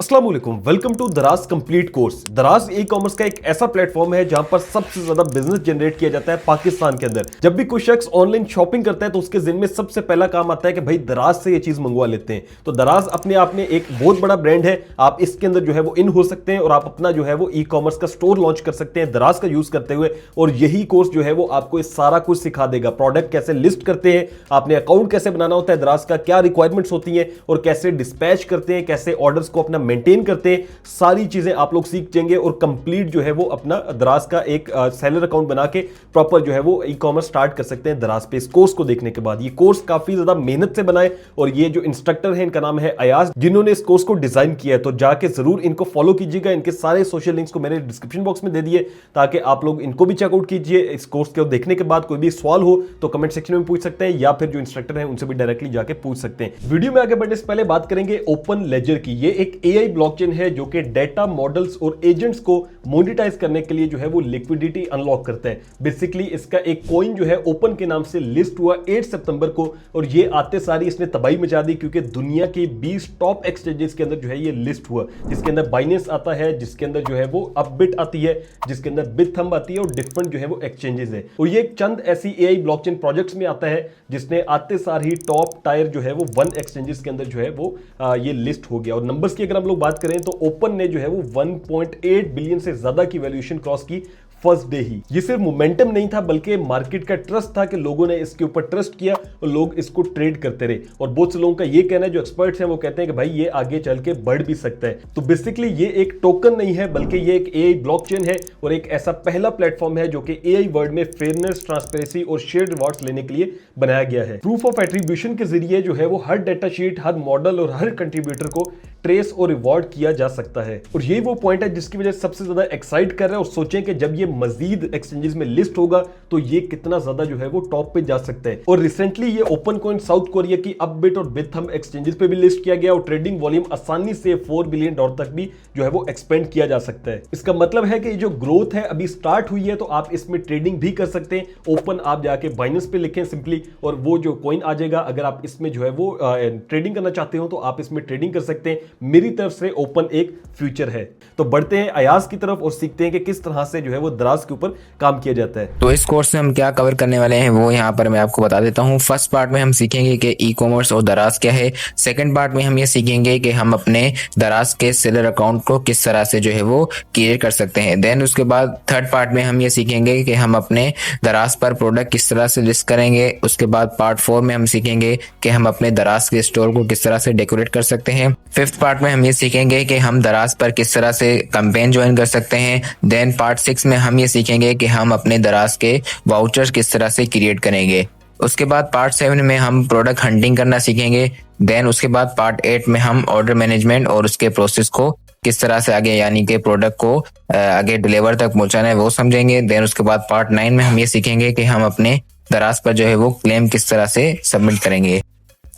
अस्सलाम वालेकुम, welcome to दराज कंप्लीट कोर्स। दराज ई कॉमर्स का एक ऐसा प्लेटफॉर्म है जहां पर सबसे ज्यादा बिजनेस जनरेट किया जाता है पाकिस्तान के अंदर। जब भी कोई शख्स ऑनलाइन शॉपिंग करता है तो उसके जिन में सबसे पहला काम आता है कि भाई दराज से ये चीज मंगवा लेते हैं। तो दराज अपने आप में एक बहुत बड़ा ब्रांड है। आप इसके अंदर जो है वो इन हो सकते हैं और आप अपना जो है वो ई कॉमर्स का स्टोर लॉन्च कर सकते हैं दराज का यूज करते हुए। और यही कोर्स जो है वो आपको इस सारा कुछ सिखा देगा। प्रोडक्ट कैसे लिस्ट करते हैं, आपने अकाउंट कैसे बनाना होता है दराज का, क्या रिक्वायरमेंट्स होती हैं और कैसे डिस्पैच करते हैं, कैसे ऑर्डर्स को अपना मेंटेन करते हैं, सारी चीजें आप लोग सीख जाएंगे। और कंप्लीट जो है वो अपना दराज का एक सेलर अकाउंट बना के प्रॉपर जो है वो ई कॉमर्स स्टार्ट कर सकते हैं दराज पे। इस कोर्स को देखने के बाद, ये कोर्स काफी ज्यादा मेहनत से बनाए और ये जो इंस्ट्रक्टर है इनका नाम है अयाज, जिन्होंने इस कोर्स को डिजाइन किया है। तो जाके जरूर इनको फॉलो कीजिएगा। इनके सारे सोशल लिंक्स को मैंने डिस्क्रिप्शन बॉक्स में दे दिए ताकि आप लोग इनको भी चेकआउट कीजिए। इस कोर्स को देखने के बाद कोई भी सवाल हो तो कमेंट सेक्शन में पूछ सकते हैं या फिर जो इंस्ट्रक्टर है उनसे भी डायरेक्टली जाके पूछ सकते हैं। वीडियो में आगे बढ़ने से पहले बात करेंगे ओपन लेजर की। ये एक एआई ब्लॉकचेन है जो कि डेटा मॉडल्स और एजेंट्स को मोनेटाइज करने के लिए जो है वो लिक्विडिटी अनलॉक करता है। बेसिकली इसका एक कॉइन जो है ओपन के नाम से लिस्ट हुआ 8 सितंबर को और ये आते सारी इसने तबाही मचा दी क्योंकि दुनिया के 20 टॉप एक्सचेंजेस के अंदर जो है ये लिस्ट हुआ, जिसके अंदर बाइनेंस आता है, जिसके अंदर जो है वो अपबिट आती है, जिसके अंदर बिटथम्ब आती है और डिफरेंट जो है वो एक्सचेंजेस है। और ये चंद ऐसी एआई ब्लॉकचेन प्रोजेक्ट्स में आता है जिसने आते सार ही टॉप टायर जो है वो 1 एक्सचेंजेस के अंदर जो है वो ये लिस्ट हो गया। और नंबर्स की अगर हम लोग बात करें तो ओपन ने जो है वो 1.8 बिलियन से ज्यादा की वैल्यूएशन क्रॉस की फर्स्ट डे ही। ये सिर्फ मोमेंटम नहीं था बल्कि मार्केट का ट्रस्ट था कि लोगों ने इसके ऊपर ट्रस्ट किया और लोग इसको ट्रेड करते रहे। और बहुत से लोगों का ये कहना है, जो एक्सपर्ट्स हैं वो कहते हैं कि भाई ये आगे चल के बढ़ भी सकता है। तो बेसिकली ये एक टोकन नहीं है बल्कि ये एक एआई ब्लॉकचेन है और एक ऐसा पहला प्लेटफॉर्म है जो कि एआई वर्ल्ड में फेयरनेस, ट्रांसपेरेंसी और शेयर रिवॉर्ड्स लेने के लिए बनाया गया है। प्रूफ ऑफ एट्रीब्यूशन के जरिए जो है वो हर डेटा शीट, हर मॉडल और हर कंट्रीब्यूटर को ट्रेस और रिवॉर्ड किया जा सकता है। और यही वो पॉइंट है जिसकी वजह से सबसे ज्यादा एक्साइट कर रहा है। और सोचें कि जब ये मजीद एक्सचेंजेस में लिस्ट होगा तो ये कितना ज्यादा जो है वो टॉप पे जा सकता है। और रिसेंटली ये ओपन कॉइन साउथ कोरिया की अपबिट और बिटथम्ब एक्सचेंजेस पे भी लिस्ट किया गया और ट्रेडिंग वॉल्यूम आसानी से $4 बिलियन तक भी जो है वो एक्सपेंड किया जा सकता है। इसका मतलब है कि जो ग्रोथ है अभी स्टार्ट हुई है तो आप इसमें ट्रेडिंग भी कर सकते हैं। ओपन आप जाके बाइनेंस पे लिखें सिंपली और वो जो कॉइन आ जाएगा। अगर आप इसमें जो है वो ट्रेडिंग करना चाहते हो तो आप इसमें ट्रेडिंग कर सकते हैं। मेरी तरफ से ओपन एक फ्यूचर है। तो बढ़ते हैं अयाज की तरफ और सीखते हैं कि किस तरह से जो है वो दराज के ऊपर काम किया जाता है। तो इस कोर्स में हम क्या कवर करने वाले हैं वो यहाँ पर मैं आपको बता देता हूँ। फर्स्ट पार्ट में हम सीखेंगे कि ई कॉमर्स और दराज क्या है। सेकंड पार्ट में हम ये सीखेंगे कि हम अपने दराज के सेलर अकाउंट को किस तरह से जो है वो क्रिएट कर सकते हैं। देन उसके बाद थर्ड पार्ट में हम ये सीखेंगे कि हम अपने दराज पर प्रोडक्ट किस तरह से लिस्ट करेंगे। उसके बाद पार्ट 4 में हम सीखेंगे कि हम अपने दराज के स्टोर को किस तरह से डेकोरेट कर सकते हैं। फिफ्थ पार्ट में हम ये सीखेंगे कि हम दराज पर किस तरह से कैंपेन ज्वाइन कर सकते हैं। देन पार्ट 6 में हम ये सीखेंगे कि हम अपने दराज के वाउचर्स किस तरह से क्रिएट करेंगे। उसके बाद पार्ट 7 में हम प्रोडक्ट हंटिंग करना सीखेंगे। देन उसके बाद पार्ट 8 में हम ऑर्डर मैनेजमेंट और उसके प्रोसेस को किस तरह से आगे यानी कि प्रोडक्ट को आगे डिलीवर तक पहुंचाना है वो समझेंगे। देन उसके बाद पार्ट 9 में हम ये सीखेंगे कि हम अपने दराज पर जो है वो क्लेम किस तरह से सबमिट करेंगे।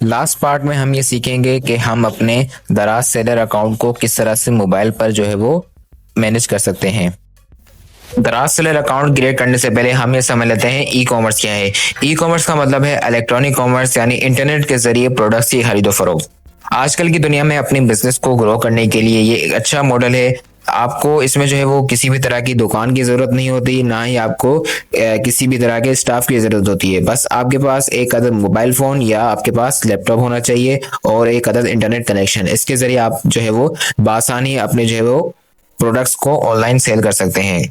लास्ट पार्ट में हम ये सीखेंगे कि हम अपने दराज सेलर अकाउंट को किस तरह से मोबाइल पर जो है वो मैनेज कर सकते हैं। दराज सेलर अकाउंट क्रिएट करने से पहले हम ये समझ लेते हैं ई कॉमर्स क्या है। ई कॉमर्स का मतलब है इलेक्ट्रॉनिक कॉमर्स, यानी इंटरनेट के जरिए प्रोडक्ट्स की खरीदो फरोख्त। आजकल की दुनिया में अपने बिजनेस को ग्रो करने के लिए ये एक अच्छा मॉडल है। आपको इसमें जो है वो किसी भी तरह की दुकान की जरूरत नहीं होती, ना ही आपको किसी भी तरह के स्टाफ की जरूरत होती है। बस आपके पास एक अदद मोबाइल फोन या आपके पास लैपटॉप होना चाहिए और एक अदद इंटरनेट कनेक्शन। इसके जरिए आप जो है वो बासानी अपने जो है वो प्रोडक्ट्स को ऑनलाइन सेल कर सकते हैं।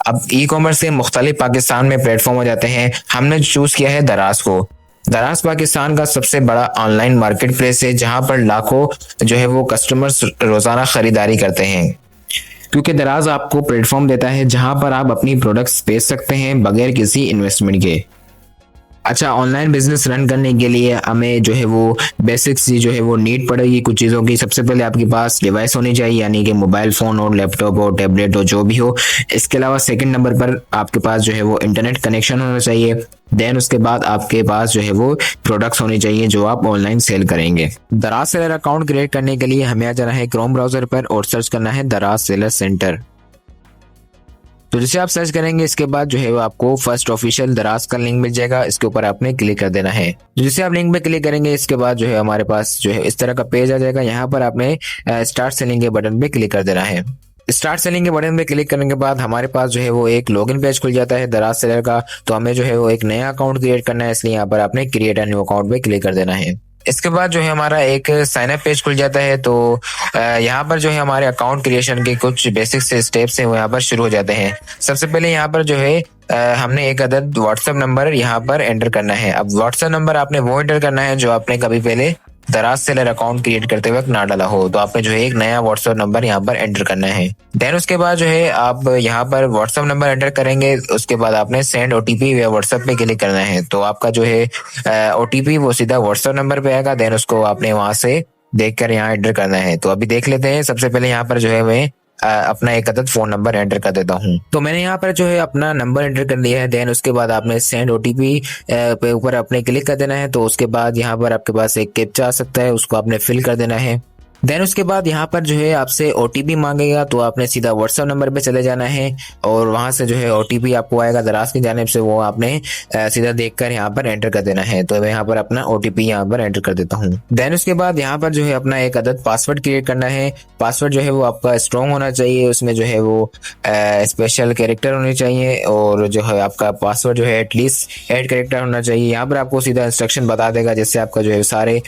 अब ई कॉमर्स के मुख्तलिफ पाकिस्तान में प्लेटफॉर्म हो जाते हैं। हमने चूज किया है दराज को। दराज पाकिस्तान का सबसे बड़ा ऑनलाइन मार्केट प्लेस है जहां पर लाखों जो है वो कस्टमर्स रोजाना खरीदारी करते हैं, क्योंकि दराज आपको प्लेटफॉर्म देता है जहां पर आप अपनी प्रोडक्ट्स बेच सकते हैं बगैर किसी इन्वेस्टमेंट के। अच्छा, ऑनलाइन बिजनेस रन करने के लिए हमें जो है वो बेसिक्स जो है वो नीड पड़ेगी कुछ चीज़ों की। सबसे पहले आपके पास डिवाइस होनी चाहिए, यानी कि मोबाइल फ़ोन हो, लैपटॉप हो, टैबलेट हो, जो भी हो। इसके अलावा सेकंड नंबर पर आपके पास जो है वो इंटरनेट कनेक्शन होना चाहिए। देन उसके बाद आपके पास जो है वो प्रोडक्ट्स होने चाहिए जो आप ऑनलाइन सेल करेंगे। दराज सेलर अकाउंट क्रिएट करने के लिए हमें आ जाना है क्रोम ब्राउजर पर और सर्च करना है दराज सेलर सेंटर। तो जैसे आप सर्च करेंगे इसके बाद जो है वो आपको फर्स्ट ऑफिशियल दराज का लिंक मिल जाएगा, इसके ऊपर आपने क्लिक कर देना है। तो जैसे आप लिंक पे क्लिक करेंगे इसके बाद जो है हमारे पास जो है इस तरह का पेज आ जाएगा। यहाँ पर आपने स्टार्ट सेलिंग के बटन पे क्लिक कर देना है। स्टार्ट सेलिंग के बटन पे क्लिक करने के बाद हमारे पास जो है वो एक लॉगिन पेज खुल जाता है दराज सेलर का। तो हमें जो है वो एक नया अकाउंट क्रिएट करना है, इसलिए यहाँ पर आपने क्रिएट अ न्यू अकाउंट पे क्लिक कर देना है। इसके बाद जो है हमारा एक साइन अप पेज खुल जाता है। तो यहाँ पर जो है हमारे अकाउंट क्रिएशन के कुछ बेसिक से स्टेप्स हैं वो यहाँ पर शुरू हो जाते हैं। सबसे पहले यहाँ पर जो है हमने एक अदद व्हाट्सएप नंबर यहाँ पर एंटर करना है। अब व्हाट्सएप नंबर आपने वो एंटर करना है जो आपने कभी पहले दराज सेलर अकाउंट क्रिएट करते वक्त ना डाला हो। तो आपने जो है एक नया व्हाट्सएप नंबर यहाँ पर एंटर करना है। देन उसके बाद जो है आप यहाँ पर व्हाट्सएप नंबर एंटर करेंगे, उसके बाद आपने सेंड ओटीपी या व्हाट्सएप पे क्लिक करना है। तो आपका जो है ओटीपी वो सीधा व्हाट्सएप नंबर पे आएगा। देन उसको आपने वहां से देखकर यहाँ एंटर करना है। तो अभी देख लेते हैं। सबसे पहले यहाँ पर जो है मैं अपना एक अदद फोन नंबर एंटर कर देता हूँ। तो मैंने यहाँ पर जो है अपना नंबर एंटर कर लिया है। देन उसके बाद आपने सेंड ओटीपी पे ऊपर अपने क्लिक कर देना है। तो उसके बाद यहाँ पर आपके पास एक कैप्चा आ सकता है, उसको आपने फिल कर देना है। देन उसके बाद यहाँ पर जो है आपसे ओटीपी मांगेगा, तो आपने सीधा व्हाट्सएप नंबर पे चले जाना है और वहां से जो है ओटीपी आपको आएगा दराज की जानिब से, वो आपने सीधा देखकर यहाँ पर एंटर कर देना है। तो मैं यहाँ पर अपना ओटीपी यहाँ पर एंटर कर देता हूँ। देन उसके बाद यहाँ पर जो है अपना एक अदद पासवर्ड क्रिएट करना है। पासवर्ड जो है वो आपका स्ट्रॉन्ग होना चाहिए, उसमें जो है वो स्पेशल कैरेक्टर होने चाहिए और जो है आपका पासवर्ड जो है एटलीस्ट 8 कैरेक्टर होना चाहिए। यहाँ पर आपको सीधा इंस्ट्रक्शन बता देगा, जिससे आपका जो है सारे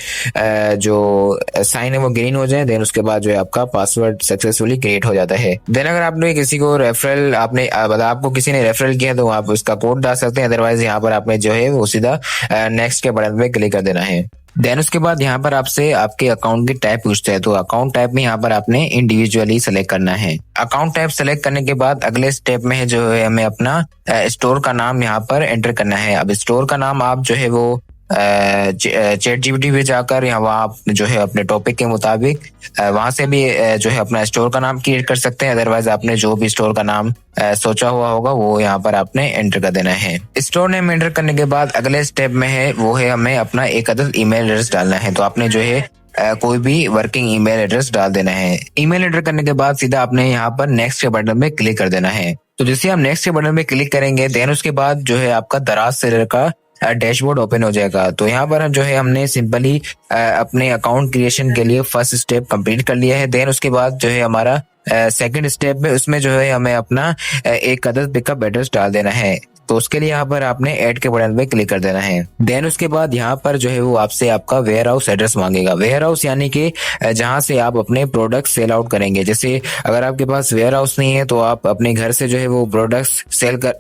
जो साइन है वो ग्रीन हो जाए। देन उसके बाद जो है आपका पासवर्ड सक्सेसफुली क्रिएट हो जाता है। देन अगर आपने किसी को रेफरल आपको किसी ने रेफरल किया तो आप उसका कोड डाल सकते हैं। अदरवाइज यहाँ पर आपने जो है वो सीधा नेक्स्ट के बटन पे क्लिक कर देना है। देन उसके बाद यहाँ पर आपसे आपके अकाउंट की टाइप पूछते हैं। तो अकाउंट टाइप में यहाँ पर आपने इंडिविजुअली सेलेक्ट करना है। अकाउंट टाइप सेलेक्ट करने के बाद अगले स्टेप में है जो है हमें अपना स्टोर का नाम यहाँ पर एंटर करना है। अब स्टोर का नाम आप जो है वो चैट जीपीटी पे जाकर या वहाँ जो है अपने टॉपिक के मुताबिक वहां से भी जो है अपना स्टोर का नाम क्रिएट कर सकते हैं। अदरवाइज आपने जो भी स्टोर का नाम सोचा हुआ होगा वो यहाँ पर आपने एंटर कर देना है। स्टोर नेम एंटर करने के बाद अगले स्टेप में है वो है हमें अपना एक अदद ईमेल एड्रेस डालना है। तो आपने जो है कोई भी वर्किंग ईमेल एड्रेस डाल देना है। ईमेल एंटर करने के बाद सीधा आपने यहाँ पर नेक्स्ट के बटन में क्लिक कर देना है। तो जैसे आप नेक्स्ट के बटन में क्लिक करेंगे देन उसके बाद जो है आपका दराज सेलर का डैशबोर्ड ओपन हो जाएगा। तो यहाँ पर जो है हमने सिंपली अपने अकाउंट क्रिएशन के लिए फर्स्ट स्टेप कंप्लीट कर लिया है। देन उसके बाद जो है हमारा सेकंड स्टेप में उसमें जो है हमें अपना एक अदद पिकअप एड्रेस डाल देना है। तो उसके लिए यहाँ पर आपने ऐड के बटन पे क्लिक कर देना है। देन उसके बाद यहाँ पर जो है वो आपसे आपका वेयर हाउस एड्रेस मांगेगा। वेयर हाउस यानी कि जहाँ से आप अपने प्रोडक्ट सेल आउट करेंगे। जैसे अगर आपके पास वेयर हाउस नहीं है तो आप अपने घर से जो है वो प्रोडक्ट्स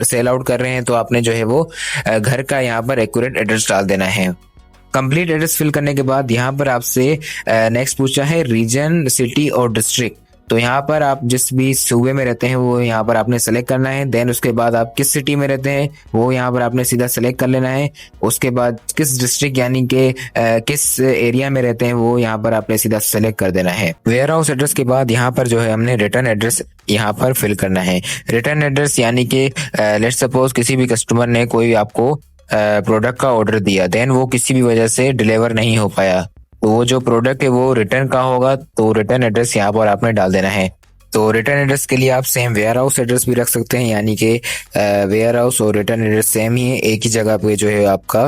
सेल आउट कर रहे हैं, तो आपने जो है वो घर का यहाँ पर एक्यूरेट एड्रेस डाल देना है। कंप्लीट एड्रेस फिल करने के बाद यहाँ पर आपसे नेक्स्ट पूछा है रीजन, सिटी और डिस्ट्रिक्ट। तो यहाँ पर आप जिस भी सूबे में रहते हैं वो यहाँ पर आपने सेलेक्ट करना है। देन उसके बाद आप किस सिटी में रहते हैं वो यहाँ पर आपने सीधा सेलेक्ट कर लेना है। उसके बाद किस डिस्ट्रिक्ट यानी कि किस एरिया में रहते हैं वो यहाँ पर आपने सीधा सेलेक्ट कर देना है। वेयर हाउस एड्रेस के बाद यहाँ पर जो है हमने रिटर्न एड्रेस यहाँ पर फिल करना है। रिटर्न एड्रेस यानी कि लेट्स सपोज किसी भी कस्टमर ने कोई आपको प्रोडक्ट का ऑर्डर दिया, देन वो किसी भी वजह से डिलीवर नहीं हो पाया, तो वो जो प्रोडक्ट है वो रिटर्न का होगा। तो रिटर्न एड्रेस यहाँ पर आपने डाल देना है। तो रिटर्न एड्रेस के लिए आप सेम वेयर हाउस एड्रेस भी रख सकते हैं, यानी कि वेयर हाउस और रिटर्न एड्रेस सेम ही है। एक ही जगह पे जो है आपका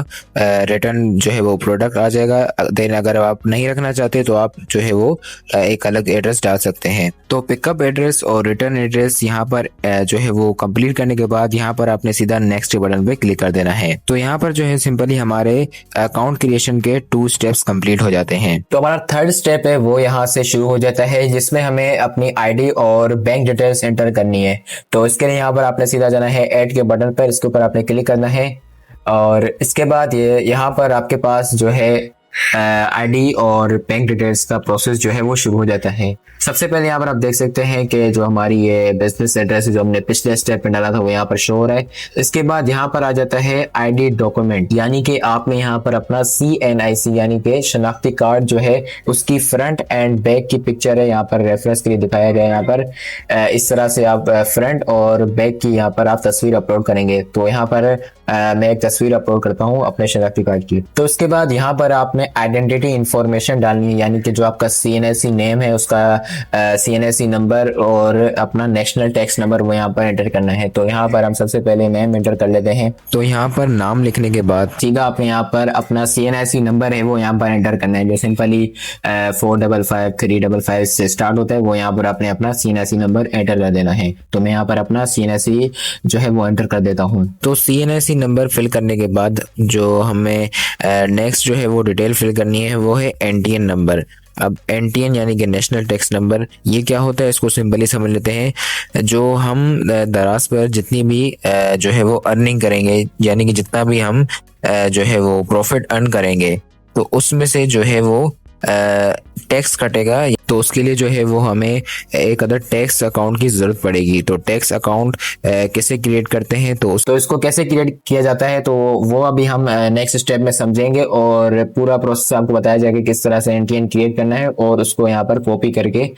रिटर्न जो है वो प्रोडक्ट आ जाएगा। देन अगर आप नहीं रखना चाहते तो आप जो है वो एक अलग एड्रेस डाल सकते हैं। तो पिकअप एड्रेस और रिटर्न एड्रेस यहाँ पर जो है वो कंप्लीट करने के बाद यहाँ पर आपने सीधा नेक्स्ट बटन पे क्लिक कर देना है। तो यहाँ पर जो है सिंपली हमारे अकाउंट क्रिएशन के 2 स्टेप्स कंप्लीट हो जाते हैं। तो हमारा थर्ड स्टेप है वो यहाँ से शुरू हो जाता है, जिसमें हमें अपनी आईडी और बैंक डिटेल्स एंटर करनी है। तो इसके लिए यहाँ पर आपने सीधा जाना है ऐड के बटन पर, इसके ऊपर आपने क्लिक करना है और इसके बाद ये यहाँ पर आपके पास जो है आईडी और बैंक डिटेल्स का प्रोसेस जो है वो शुरू हो जाता है। सबसे पहले यहाँ पर आप देख सकते हैं कि जो हमारी ये बिजनेस एड्रेस जो हमने पिछले स्टेप में डाला था वो यहाँ पर शो हो रहा है। इसके बाद यहाँ पर आ जाता है आईडी डॉक्यूमेंट, यानी कि आपने यहाँ पर अपना CNIC यानी कि शनाख्ती कार्ड जो है उसकी फ्रंट एंड बैक की पिक्चर है यहाँ पर रेफरेंस के लिए दिखाया गया है। यहाँ पर इस तरह से आप फ्रंट और बैक की यहाँ पर आप तस्वीर अपलोड करेंगे। तो यहाँ पर मैं एक तस्वीर अपलोड करता हूँ अपने शनाख्ती कार्ड की। तो उसके बाद यहाँ पर आपने आइडेंटिटी इंफॉर्मेशन डालनी है, यानी कि जो आपका CNSE नेम है उसका CNSE नंबर और अपना नेशनल टैक्स नंबर वो यहाँ पर एंटर करना है। तो यहाँ पर हम सबसे पहले नेम एंटर कर लेते हैं। तो यहाँ पर नाम लिखने के बाद सीधा आपने यहाँ पर अपना CNSE नंबर है वो यहाँ पर एंटर करना है। जो सिंपली 455355 से स्टार्ट होता है वो यहाँ पर आपने अपना CNSE नंबर एंटर कर देना है। तो मैं यहाँ पर अपना CNSE जो है वो एंटर कर देता हूँ। तो CNSE नंबर फिल करने के बाद जो हमें नेक्स्ट जो है वो डिटेल फिल करनी है वो है NTN नंबर। अब NTN यानी कि नेशनल टैक्स नंबर, ये क्या होता है इसको सिंपली समझ लेते हैं। जो हम दराज पर जितनी भी जो है वो अर्निंग करेंगे, यानी कि जितना भी हम जो है वो प्रॉफिट अर्न करेंगे, तो उसमें से जो है वो टैक्स कटेगा। तो उसके लिए जो है वो हमें एक अदर टैक्स अकाउंट की जरूरत पड़ेगी। तो टैक्स अकाउंट कैसे क्रिएट करते हैं, तो इसको कैसे क्रिएट किया जाता है तो वो अभी हम नेक्स्ट स्टेप में समझेंगे और पूरा प्रोसेस आपको बताया जाएगा किस तरह से NTN क्रिएट करना है और उसको यहाँ पर कॉपी करके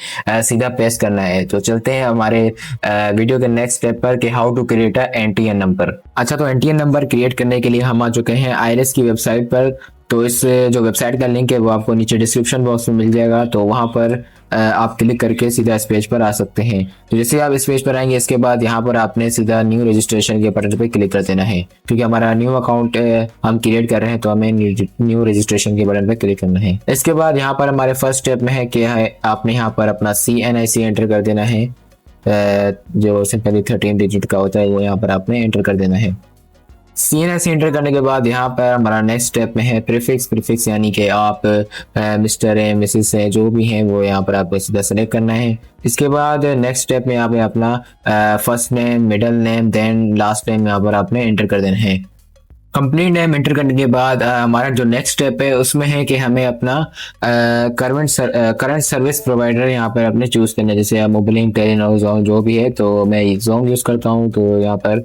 सीधा पेस्ट करना है। तो चलते हैं हमारे वीडियो के नेक्स्ट स्टेप पर कि how to create a NTN number. अच्छा, तो NTN नंबर क्रिएट करने के लिए हम आ चुके हैं IRS की वेबसाइट पर। तो इस जो वेबसाइट का लिंक है वो आपको नीचे डिस्क्रिप्शन बॉक्स में मिल जाएगा। तो वहां पर आप क्लिक करके सीधा इस पेज पर आ सकते हैं। तो जैसे आप इस पेज पर आएंगे इसके बाद यहाँ पर आपने सीधा न्यू रजिस्ट्रेशन के बटन पे क्लिक कर देना है, क्योंकि हमारा न्यू अकाउंट हम क्रिएट कर रहे हैं तो हमें न्यू रजिस्ट्रेशन के बटन पे क्लिक करना है। इसके बाद यहाँ पर हमारे फर्स्ट स्टेप में है कि आपने यहाँ पर अपना CNIC एंटर कर देना है। जो सिंपली 13 डिजिट का होता है वो यहाँ पर आपने एंटर कर देना है। CNSE एंटर करने के बाद यहाँ पर हमारा नेक्स्ट स्टेप में है प्रीफिक्स, यानी कि आप मिस्टर है, मिसेस है, जो भी हैं वो यहाँ पर आपको सीधा सेलेक्ट करना है। इसके बाद नेक्स्ट स्टेप में यहाँ पे अपना first name, middle name, then last name यहाँ पर आपने एंटर कर देना है। कंप्लीट नेम एंटर करने के बाद हमारा जो नेक्स्ट स्टेप है उसमें है कि हमें अपना करंट सर्विस प्रोवाइडर यहाँ पर अपने चूज करना है। जैसे मोबिलिंग, टेलीनॉर, जोंग जो भी है, तो मैं जोंग यूज करता हूँ। तो यहाँ पर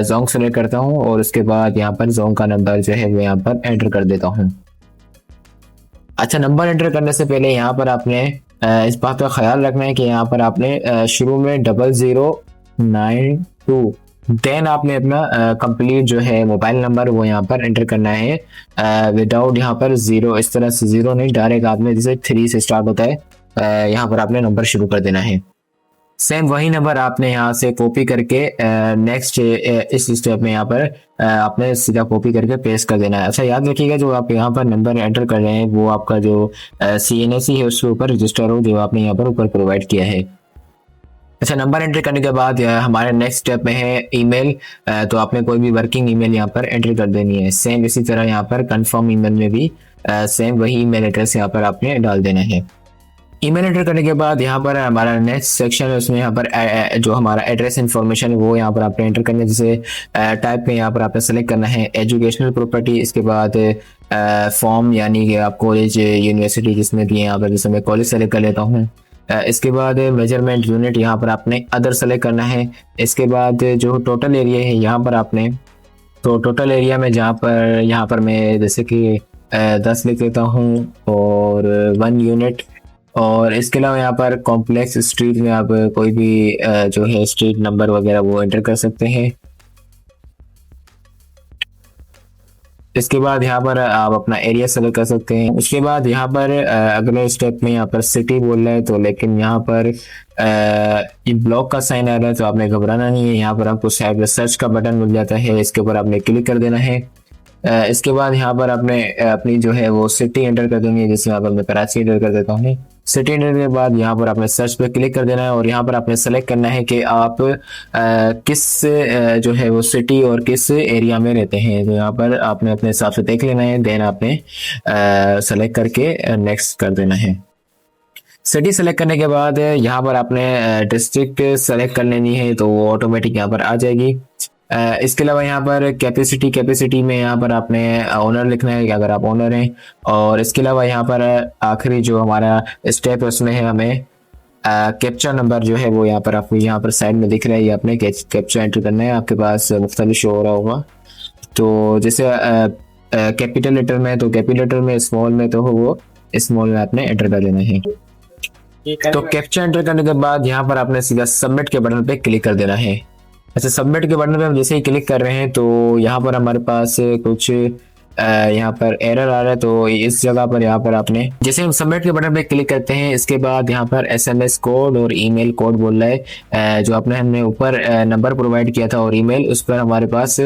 जोंग सेलेक्ट करता हूँ और उसके बाद यहाँ पर जोंग का नंबर जो है वो यहाँ पर एंटर कर देता हूँ। अच्छा, नंबर एंटर करने से पहले यहाँ पर आपने इस बात का ख्याल रखना है कि यहाँ पर आपने शुरू में 0092 देन आपने अपना कंप्लीट जो है मोबाइल नंबर वो यहाँ पर एंटर करना है विदाउट यहाँ पर जीरो। इस तरह से जीरो नहीं, डायरेक्ट आपने जैसे 3 से स्टार्ट होता है यहाँ पर आपने नंबर शुरू कर देना है। सेम वही नंबर आपने यहाँ से कॉपी करके नेक्स्ट इस स्टेप में यहाँ पर आपने सीधा कॉपी करके पेस्ट कर देना है। अच्छा, याद रखिएगा जो आप यहाँ पर नंबर एंटर कर रहे हैं वो आपका जो CNSE है उसके ऊपर रजिस्टर हो जो आपने यहाँ पर ऊपर प्रोवाइड किया है। अच्छा, नंबर एंटर करने के बाद हमारे नेक्स्ट स्टेप में है ईमेल। तो आपने कोई भी वर्किंग ईमेल यहाँ पर एंटर कर देनी है। सेम इसी तरह यहाँ पर कंफर्म ईमेल में भी सेम वही ईमेल एड्रेस यहाँ पर आपने डाल देना है। ईमेल एंटर करने के बाद यहाँ पर हमारा नेक्स्ट सेक्शन है उसमें यहाँ पर जो हमारा एड्रेस इन्फॉर्मेशन है वो यहाँ पर आपने एंटर करना है। जैसे टाइप में यहाँ पर आपने सेलेक्ट करना है एजुकेशनल प्रॉपर्टी। इसके बाद फॉर्म यानी कि आप कॉलेज, यूनिवर्सिटी जिसमें भी यहाँ पर, जैसे मैं कॉलेज सेलेक्ट कर लेता हूँ। इसके बाद मेजरमेंट यूनिट यहाँ पर आपने अदर सेलेक्ट करना है। इसके बाद जो टोटल एरिया है यहाँ पर आपने, तो टोटल एरिया में जहाँ पर यहाँ पर मैं जैसे कि 10 लिख लेता हूँ और 1 यूनिट। और इसके अलावा यहाँ पर कॉम्प्लेक्स स्ट्रीट में आप कोई भी जो है स्ट्रीट नंबर वगैरह वो एंटर कर सकते हैं। इसके बाद यहाँ पर आप अपना एरिया सेलेक्ट कर सकते हैं। उसके बाद यहाँ पर अगले स्टेप में यहाँ पर सिटी बोल रहा है, तो लेकिन यहाँ पर ये ब्लॉक का साइन आ रहा है तो आपने घबराना नहीं है। यहाँ पर आपको साइड में सर्च का बटन मिल जाता है, इसके ऊपर आपने क्लिक कर देना है। इसके बाद यहाँ पर आपने अपनी जो है वो सिटी एंटर कर देनी है। जैसे यहाँ पर मैं कराची एंटर कर देता हूँ। सिटी एंटर के बाद यहाँ पर आपने सर्च पे क्लिक कर देना है और यहाँ पर आपने सेलेक्ट करना है कि आप किस जो है वो सिटी और किस एरिया में रहते हैं। तो यहाँ पर आपने अपने हिसाब से देख लेना है, देन आपने सेलेक्ट करके नेक्स्ट कर देना है। सिटी सेलेक्ट करने के बाद यहाँ पर आपने डिस्ट्रिक्ट सेलेक्ट कर लेनी है, तो वो ऑटोमेटिक यहाँ पर आ जाएगी। इसके अलावा यहाँ पर कैपेसिटी में यहाँ पर आपने ओनर लिखना है कि अगर आप ओनर हैं। और इसके अलावा यहाँ पर आखिरी जो हमारा स्टेप है उसमें है हमें कैप्चा नंबर जो है वो यहाँ पर आपको यहाँ पर साइड में दिख रहा है, ये आपने कैप्चा एंटर करना है। आपके पास मुख्तलिफ शो हो रहा होगा, तो जैसे कैपिटल लेटर में तो कैपिटल लेटर में, स्मॉल में तो वो स्मॉल में आपने एंटर कर देना है। तो कैप्चा एंटर करने के बाद यहाँ पर आपने सीधा सबमिट के बटन पे क्लिक कर देना है। अच्छा, सबमिट के बटन पे हम जैसे ही क्लिक कर रहे हैं तो यहाँ पर हमारे पास कुछ यहाँ पर एरर आ रहा है। तो इस जगह पर यहाँ पर आपने जैसे हम सबमिट के बटन पे क्लिक करते हैं, इसके बाद यहाँ पर एसएमएस कोड और ईमेल कोड बोल रहा है। जो आपने हमने ऊपर नंबर प्रोवाइड किया था और ईमेल, उस पर हमारे पास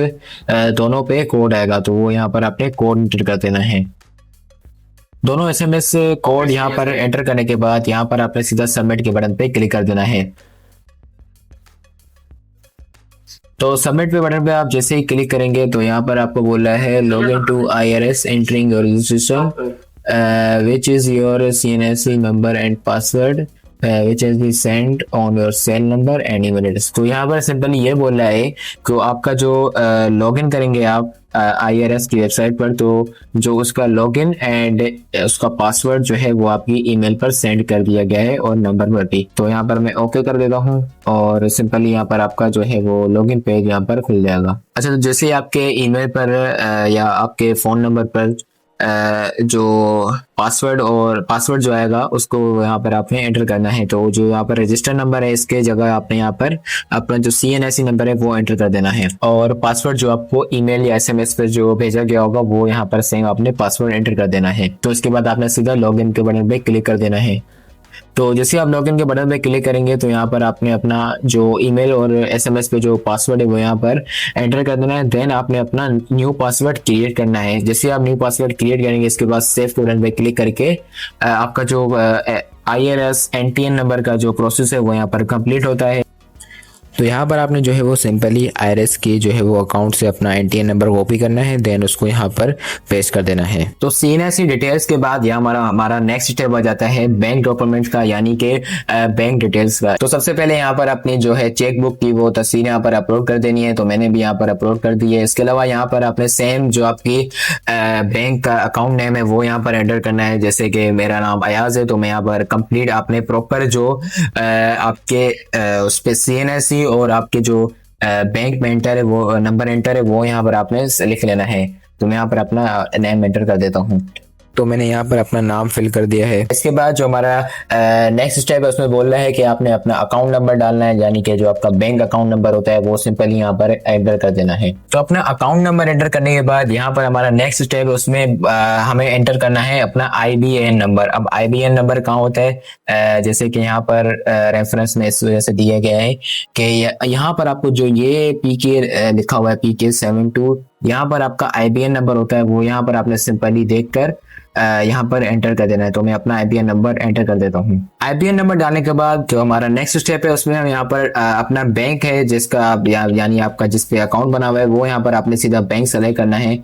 दोनों पे कोड आएगा। तो वो यहाँ पर आपने कोड एंटर कर देना है। दोनों एसएमएस कोड यहाँ पर एंटर करने के बाद यहाँ पर आपने सीधा सबमिट के बटन पे क्लिक कर देना है। तो सबमिट पे बटन पे आप जैसे ही क्लिक करेंगे तो यहाँ पर आपको बोल रहा है log in to IRS entering your registration which is your CNSE number and password which is be send on your cell number and email address. तो यहाँ पर सिंपली ये बोल रहा है कि आपका जो लॉगिन करेंगे आप IRS की वेबसाइट पर, तो जो उसका लॉगिन एंड उसका पासवर्ड जो है वो आपकी ईमेल पर सेंड कर दिया गया है और नंबर पर भी। तो यहाँ पर मैं ओके कर देता हूँ और सिंपली यहाँ पर आपका जो है वो लॉगिन पेज यहाँ पर खुल जाएगा। अच्छा, तो जैसे आपके ईमेल पर या आपके फोन नंबर पर जो पासवर्ड जो आएगा उसको यहाँ पर आपने एंटर करना है। तो जो यहाँ पर रजिस्टर नंबर है इसके जगह आपने यहाँ पर अपना जो CNSE नंबर है वो एंटर कर देना है और पासवर्ड जो आपको ईमेल या SMS पे जो भेजा गया होगा वो यहाँ पर सेम आपने पासवर्ड एंटर कर देना है। तो इसके बाद आपने सीधा लॉगिन के बटन पे क्लिक कर देना है। तो जैसे आप लॉगिन के बटन पे क्लिक करेंगे तो यहाँ पर आपने अपना जो ईमेल और SMS पे जो पासवर्ड है वो यहाँ पर एंटर कर देना है। देन आपने अपना न्यू पासवर्ड क्रिएट करना है। जैसे आप न्यू पासवर्ड क्रिएट करेंगे इसके बाद सेव के बटन पे क्लिक करके आपका जो IRS NTN नंबर का जो प्रोसेस है वो यहाँ पर कंप्लीट होता है। तो यहाँ पर आपने जो है वो सिंपली IRS की जो है वो अकाउंट से अपना NTN नंबर कॉपी करना है, देन उसको यहाँ पर पेस्ट कर देना है। तो CNSE डिटेल्स के बाद यहाँ हमारा नेक्स्ट स्टेप आ जाता है बैंक डॉक्यूमेंट्स का, यानी कि बैंक डिटेल्स का। तो सबसे पहले यहाँ पर अपनी जो है चेकबुक की वो तस्वीर यहाँ पर अपलोड कर देनी है। तो मैंने भी यहाँ पर अपलोड कर दी है। इसके अलावा यहाँ पर आपने सेम जो आपकी बैंक का अकाउंट नेम है वो यहाँ पर एंटर करना है। जैसे कि मेरा नाम अयाज है तो मैं यहाँ पर कंप्लीट आपने प्रॉपर जो आपके उस पे CNSE और आपके जो बैंक में एंटर है वो नंबर एंटर है वो यहाँ पर आपने लिख लेना है। तो मैं यहाँ पर अपना नेम एंटर कर देता हूँ। तो मैंने यहाँ पर अपना नाम फिल कर दिया है। इसके बाद जो हमारा नेक्स्ट स्टेप है उसमें बोल रहा है कि आपने अपना अकाउंट नंबर डालना है, यानी कि जो आपका बैंक अकाउंट नंबर होता है वो सिंपली यहाँ पर एंटर कर देना है। तो अपना अकाउंट नंबर एंटर करने के बाद यहाँ पर हमारा नेक्स्ट स्टेप है उसमें हमें एंटर करना है अपना IBAN नंबर। अब IBAN नंबर कहाँ होता है, जैसे कि यहाँ पर रेफरेंस में इस वजह से दिया गया है कि यहाँ पर आपको जो ये PK लिखा हुआ है PK72, यहाँ पर आपका IBAN नंबर होता है वो यहाँ पर आपने सिंपली देखकर यहाँ पर एंटर कर देना है। तो मैं अपना IBAN नंबर एंटर कर देता हूँ। IBAN नंबर डालने के बाद जो हमारा नेक्स्ट स्टेप है उसमें हम यहाँ पर अपना बैंक है जिसका यानी आपका जिस पे अकाउंट बना हुआ है वो यहाँ पर आपने सीधा बैंक सेलेक्ट करना है।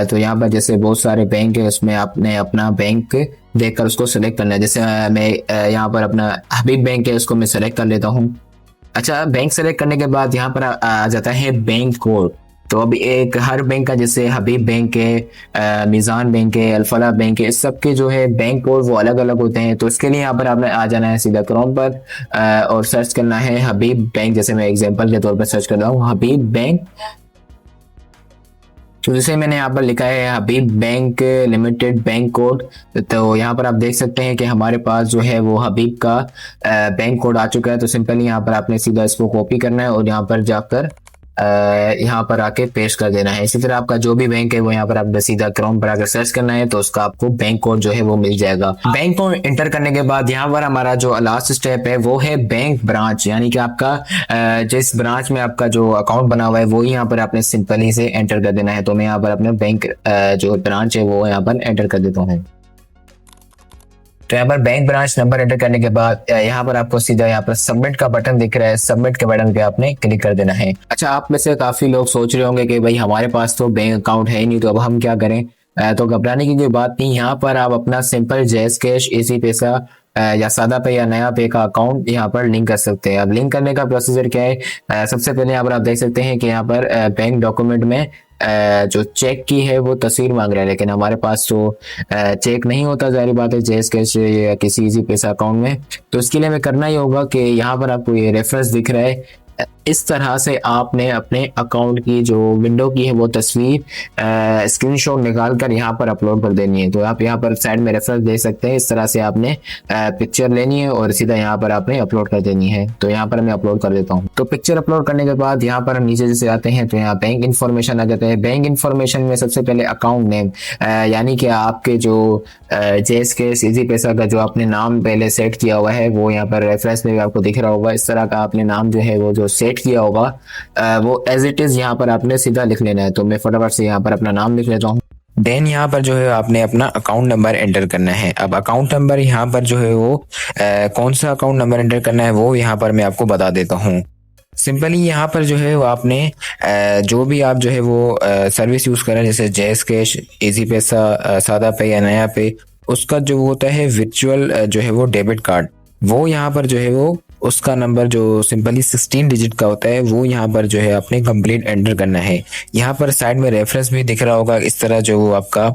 तो यहाँ पर जैसे बहुत सारे बैंक है उसमें आपने अपना बैंक देखकर उसको सेलेक्ट करना है। जैसे मैं यहाँ पर अपना हबीब बैंक है उसको मैं सेलेक्ट कर लेता हूँ। अच्छा, बैंक सेलेक्ट करने के बाद यहाँ पर आ जाता है बैंक कोड। तो अब एक हर बैंक का जैसे हबीब बैंक है, मिजान बैंक है, अल्फला बैंक है, इस सब के जो है बैंक कोड वो अलग अलग होते हैं। तो इसके लिए यहाँ पर आपने आ जाना है सीधा क्रोम पर और सर्च करना है हबीब बैंक। जैसे मैं एग्जांपल के तौर पर सर्च कर रहा हूँ हबीब बैंक। तो जैसे मैंने यहाँ पर लिखा है हबीब बैंक लिमिटेड बैंक कोड, तो यहाँ पर आप देख सकते हैं कि हमारे पास जो है वो हबीब का बैंक कोड आ चुका है। तो सिंपली यहाँ पर आपने सीधा इसको कॉपी करना है और यहाँ पर जाकर यहाँ पर आके पेस्ट कर देना है। इसी तरह आपका जो भी बैंक है वो यहाँ पर आपने सीधा क्रोम पर आकर सर्च करना है तो उसका आपको बैंक कोड जो है वो मिल जाएगा। बैंक को एंटर करने के बाद यहाँ पर हमारा जो लास्ट स्टेप है वो है बैंक ब्रांच, यानी कि आपका जिस ब्रांच में आपका जो अकाउंट बना हुआ है वो यहाँ पर आपने सिंपली से एंटर कर देना है। तो मैं यहाँ पर अपने बैंक जो ब्रांच है वो यहाँ पर एंटर कर देता हूँ। तो यहाँ पर बैंक ब्रांच नंबर एंटर करने के बाद यहाँ पर आपको सीधा यहाँ पर सबमिट का बटन दिख रहा है, सबमिट के बटन पे आपने क्लिक कर देना है। अच्छा, आप में से काफी लोग सोच रहे होंगे कि भाई हमारे पास तो बैंक अकाउंट है ही नहीं, तो अब हम क्या करें। तो घबराने की कोई बात नहीं। यहाँ पर आप अपना सिंपल जैज़ कैश, इजी पैसा या सादा पे या नया पे का अकाउंट यहाँ पर लिंक कर सकते हैं। अब लिंक करने का प्रोसीजर क्या है, सबसे पहले यहाँ पर आप देख सकते हैं कि यहाँ पर बैंक डॉक्यूमेंट में जो चेक की है वो तस्वीर मांग रहा है, लेकिन हमारे पास तो चेक नहीं होता, जाहिर बात है, जैज़ कैश या किसी इजी पैसा अकाउंट में। तो इसके लिए हमें करना ही होगा कि यहाँ पर आपको ये रेफरेंस दिख रहा है इस तरह से आपने अपने अकाउंट की जो विंडो की है वो तस्वीर स्क्रीनशॉट निकाल कर यहाँ पर अपलोड कर देनी है। तो आप यहाँ पर साइड में रेफरेंस देख सकते हैं। इस तरह से आपने पिक्चर लेनी है और सीधा यहाँ पर आपने अपलोड कर देनी है। तो यहाँ पर मैं अपलोड कर देता हूँ। तो पिक्चर अपलोड करने के बाद यहाँ पर हम नीचे जैसे आते हैं तो यहाँ बैंक इन्फॉर्मेशन आ जाता है। बैंक इन्फॉर्मेशन में सबसे पहले अकाउंट नेम यानी कि आपके जो JSK इजी पैसा का जो आपने नाम पहले सेट किया हुआ है वो यहाँ पर रेफरेंस में भी आपको दिख रहा होगा। इस तरह का आपने नाम जो है वो जो सेट किया होगा वो एज इट इज यहाँ पर आपने सीधा लिख लेना है। तो मैं फटाफट से यहाँ पर अपना नाम लिख लेता हूँ। देन यहाँ पर जो है आपने अपना अकाउंट नंबर एंटर करना है। अब अकाउंट नंबर यहाँ पर जो है वो कौन सा अकाउंट नंबर एंटर करना है वो यहाँ पर मैं आपको बता देता हूँ। सिंपली यहाँ पर जो है वो आपने जो भी आप जो है वो सर्विस यूज करें जैसे JSK इजी पैसा सादा पे या नया पे, उसका जो होता है वर्चुअल जो है वो डेबिट कार्ड, वो यहाँ पर जो है वो उसका नंबर जो सिंपली 16 डिजिट का होता है वो यहाँ पर जो है आपने कंप्लीट एंटर करना है। यहाँ पर साइड में रेफरेंस भी दिख रहा होगा। इस तरह जो वो आपका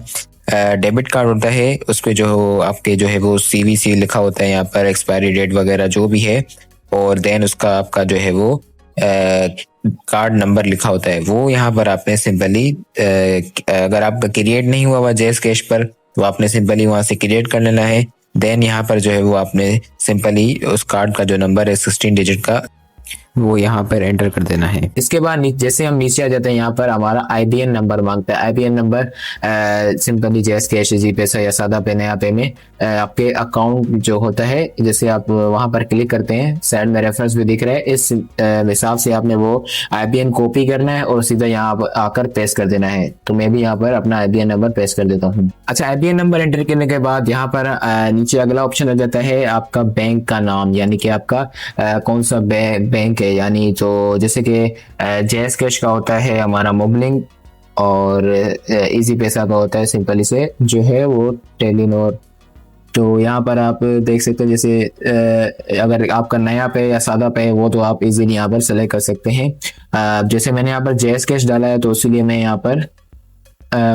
डेबिट कार्ड होता है उस पे जो आपके जो है वो CVC लिखा होता है, यहाँ पर एक्सपायरी डेट वगैरह जो भी है, और देन उसका आपका जो है वो कार्ड नंबर लिखा होता है वो यहाँ पर आपने सिंपली अगर आपका क्रिएट नहीं हुआ JSK पर तो आपने सिंपली वहां से क्रिएट कर लेना है। देन यहाँ पर जो है वो आपने सिंपली उस कार्ड का जो नंबर है 16 डिजिट का वो यहाँ पर एंटर कर देना है। इसके बाद जैसे हम नीचे आ जाते हैं यहाँ पर हमारा IBN नंबर मांगता है। IBN number simply JSK easy पैसा या सादा पे नया पे में आपके अकाउंट जो होता है जैसे आप वहां पर क्लिक करते हैं साइड में रेफरेंस भी दिख रहा है। इस हिसाब से आपने वो IBN कॉपी करना है और सीधा यहाँ आकर पेस्ट कर देना है। तो मैं भी यहाँ पर अपना IBN नंबर पेस्ट कर देता हूँ। अच्छा, IBN नंबर एंटर करने के बाद यहाँ पर नीचे अगला ऑप्शन आ जाता है आपका बैंक का नाम, यानी कि आपका कौन सा बैंक है। यानी तो जैसे कि JSK का होता है हमारा मोबलिंग और इजी पैसा का होता है सिंपली से जो है वो टेलीनॉर। तो यहाँ पर आप देख सकते हैं जैसे अगर आपका नया पे या सादा पे है वो तो आप इजीली यहाँ पर सेलेक्ट कर सकते हैं। जैसे मैंने यहाँ पर JSK डाला है तो इसलिए मैं यहाँ पर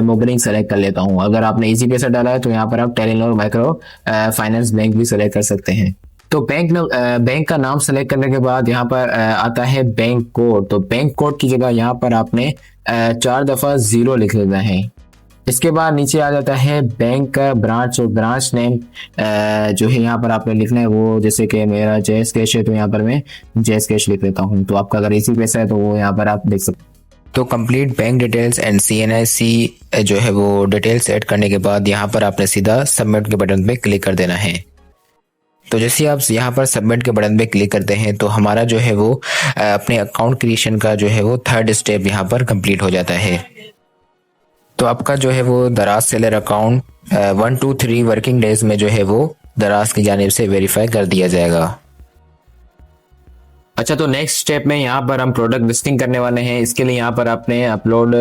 मोबलिंग सेलेक्ट कर लेता हूँ। अगर आपने इजी पैसा डाला है तो यहाँ पर आप टेलीनॉर माइक्रो फाइनेंस बैंक भी सेलेक्ट कर सकते हैं। तो बैंक का नाम सेलेक्ट करने के बाद यहाँ पर आता है बैंक कोड। तो बैंक कोड की जगह यहाँ पर आपने 4 दफा 0 लिख लेना है। इसके बाद नीचे आ जाता है बैंक का ब्रांच और ब्रांच नेम जो है यहाँ पर आपने लिखना है वो, जैसे कि मेरा JSK है तो यहाँ पर मैं JSK लिख लेता हूँ। तो आपका अगर इसी पैसा है तो वो यहाँ पर आप देख सकते हैं। तो complete bank details and CNIC जो है वो डिटेल्स ऐड करने के बाद यहाँ पर आपने सीधा सबमिट के बटन पे क्लिक कर देना है। तो जैसे आप यहाँ पर सबमिट के बटन पे क्लिक करते हैं तो हमारा जो है वो अपने अकाउंट क्रिएशन का जो है वो 3rd स्टेप यहाँ पर कंप्लीट हो जाता है। तो आपका जो है वो दराज seller account 1 to 3 working days में जो है वो दराज की जानिब से वेरीफाई कर दिया जाएगा। अच्छा, तो नेक्स्ट स्टेप में यहाँ पर हम प्रोडक्ट लिस्टिंग करने वाले हैं। इसके लिए यहाँ पर आपने अपलोड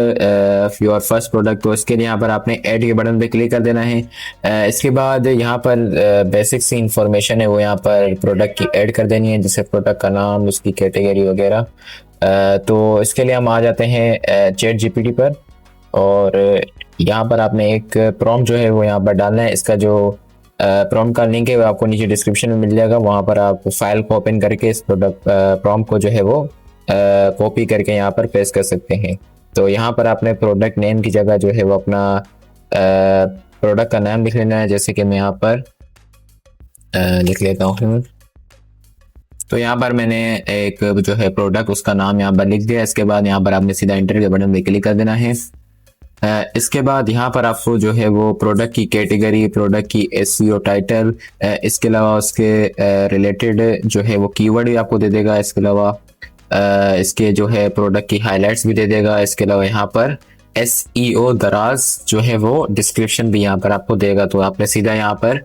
योर फर्स्ट प्रोडक्ट, तो इसके लिए यहाँ पर आपने ऐड के बटन पे क्लिक कर देना है। इसके बाद यहाँ पर बेसिक सी इंफॉर्मेशन है वो यहाँ पर प्रोडक्ट की ऐड कर देनी है, जैसे प्रोडक्ट का नाम, उसकी कैटेगरी वगैरह। तो इसके लिए हम आ जाते हैं ChatGPT पर और यहाँ पर आपने एक प्रॉम्प्ट जो है वो यहाँ पर डालना है। इसका जो प्रॉम्प्ट का लिंक है वो आपको नीचे डिस्क्रिप्शन में मिल जाएगा। वहाँ पर आप फाइल को ओपन करके इस प्रोडक्ट प्रॉम्प्ट को जो है वो कॉपी करके यहाँ पर पेस्ट कर सकते हैं। तो यहाँ पर आपने प्रोडक्ट नेम की जगह जो है वो अपना प्रोडक्ट का नाम लिख लेना है, जैसे कि मैं यहाँ पर लिख लेता हूँ। तो यहाँ पर मैंने एक जो है प्रोडक्ट उसका नाम यहाँ पर लिख दिया। इसके बाद यहाँ पर आपने सीधा एंटर के बटन पे क्लिक कर देना है। इसके बाद यहाँ पर आपको जो है वो प्रोडक्ट की कैटेगरी, प्रोडक्ट की SEO टाइटल, इसके अलावा उसके रिलेटेड जो है वो कीवर्ड भी आपको दे देगा। इसके अलावा इसके जो है प्रोडक्ट की हाइलाइट्स भी दे देगा। इसके अलावा यहाँ पर SEO दराज जो है वो डिस्क्रिप्शन भी यहाँ पर आपको देगा। तो आपने सीधा यहाँ पर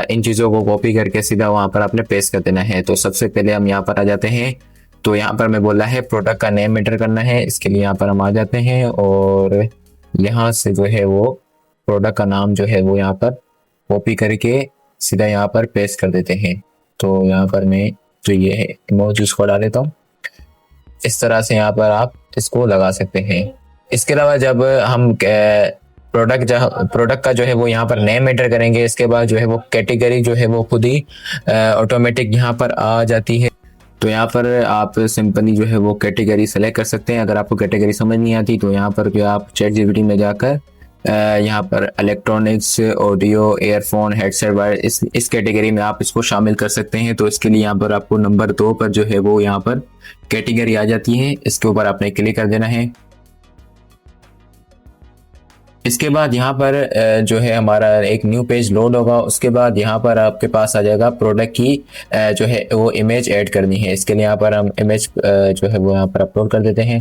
इन चीज़ों को कॉपी करके सीधा वहाँ पर आपने पेस्ट कर देना है। तो सबसे पहले हम यहाँ पर आ जाते हैं। तो यहाँ पर मैं बोला है प्रोडक्ट का नेम एंटर करना है। इसके लिए यहाँ पर हम आ जाते हैं और यहाँ से जो है वो प्रोडक्ट का नाम जो है वो यहाँ पर कॉपी करके सीधा यहाँ पर पेस्ट कर देते हैं। तो यहाँ पर मैं जो ये है इमोजीज को डाल देता हूँ। इस तरह से यहाँ पर आप इसको लगा सकते हैं। इसके अलावा जब हम प्रोडक्ट का जो है वो यहाँ पर नेम एंटर करेंगे, इसके बाद जो है वो कैटेगरी जो है वो खुद ही ऑटोमेटिक यहाँ पर आ जाती है। तो यहाँ पर आप सिंपली जो है वो कैटेगरी सेलेक्ट कर सकते हैं। अगर आपको कैटेगरी समझ नहीं आती तो यहाँ पर जो आप चैट जीपीटी में जाकर यहाँ पर electronics, audio, earphone, headset, wire इस कैटेगरी में आप इसको शामिल कर सकते हैं। तो इसके लिए यहाँ पर आपको नंबर 2 पर जो है वो यहाँ पर कैटेगरी आ जाती है, इसके ऊपर आपने क्लिक कर देना है। इसके बाद यहाँ पर जो है हमारा एक न्यू पेज लोड होगा। उसके बाद यहाँ पर आपके पास आ जाएगा प्रोडक्ट की जो है वो इमेज ऐड करनी है। इसके लिए यहाँ पर हम इमेज जो है वो यहाँ पर अपलोड कर देते हैं।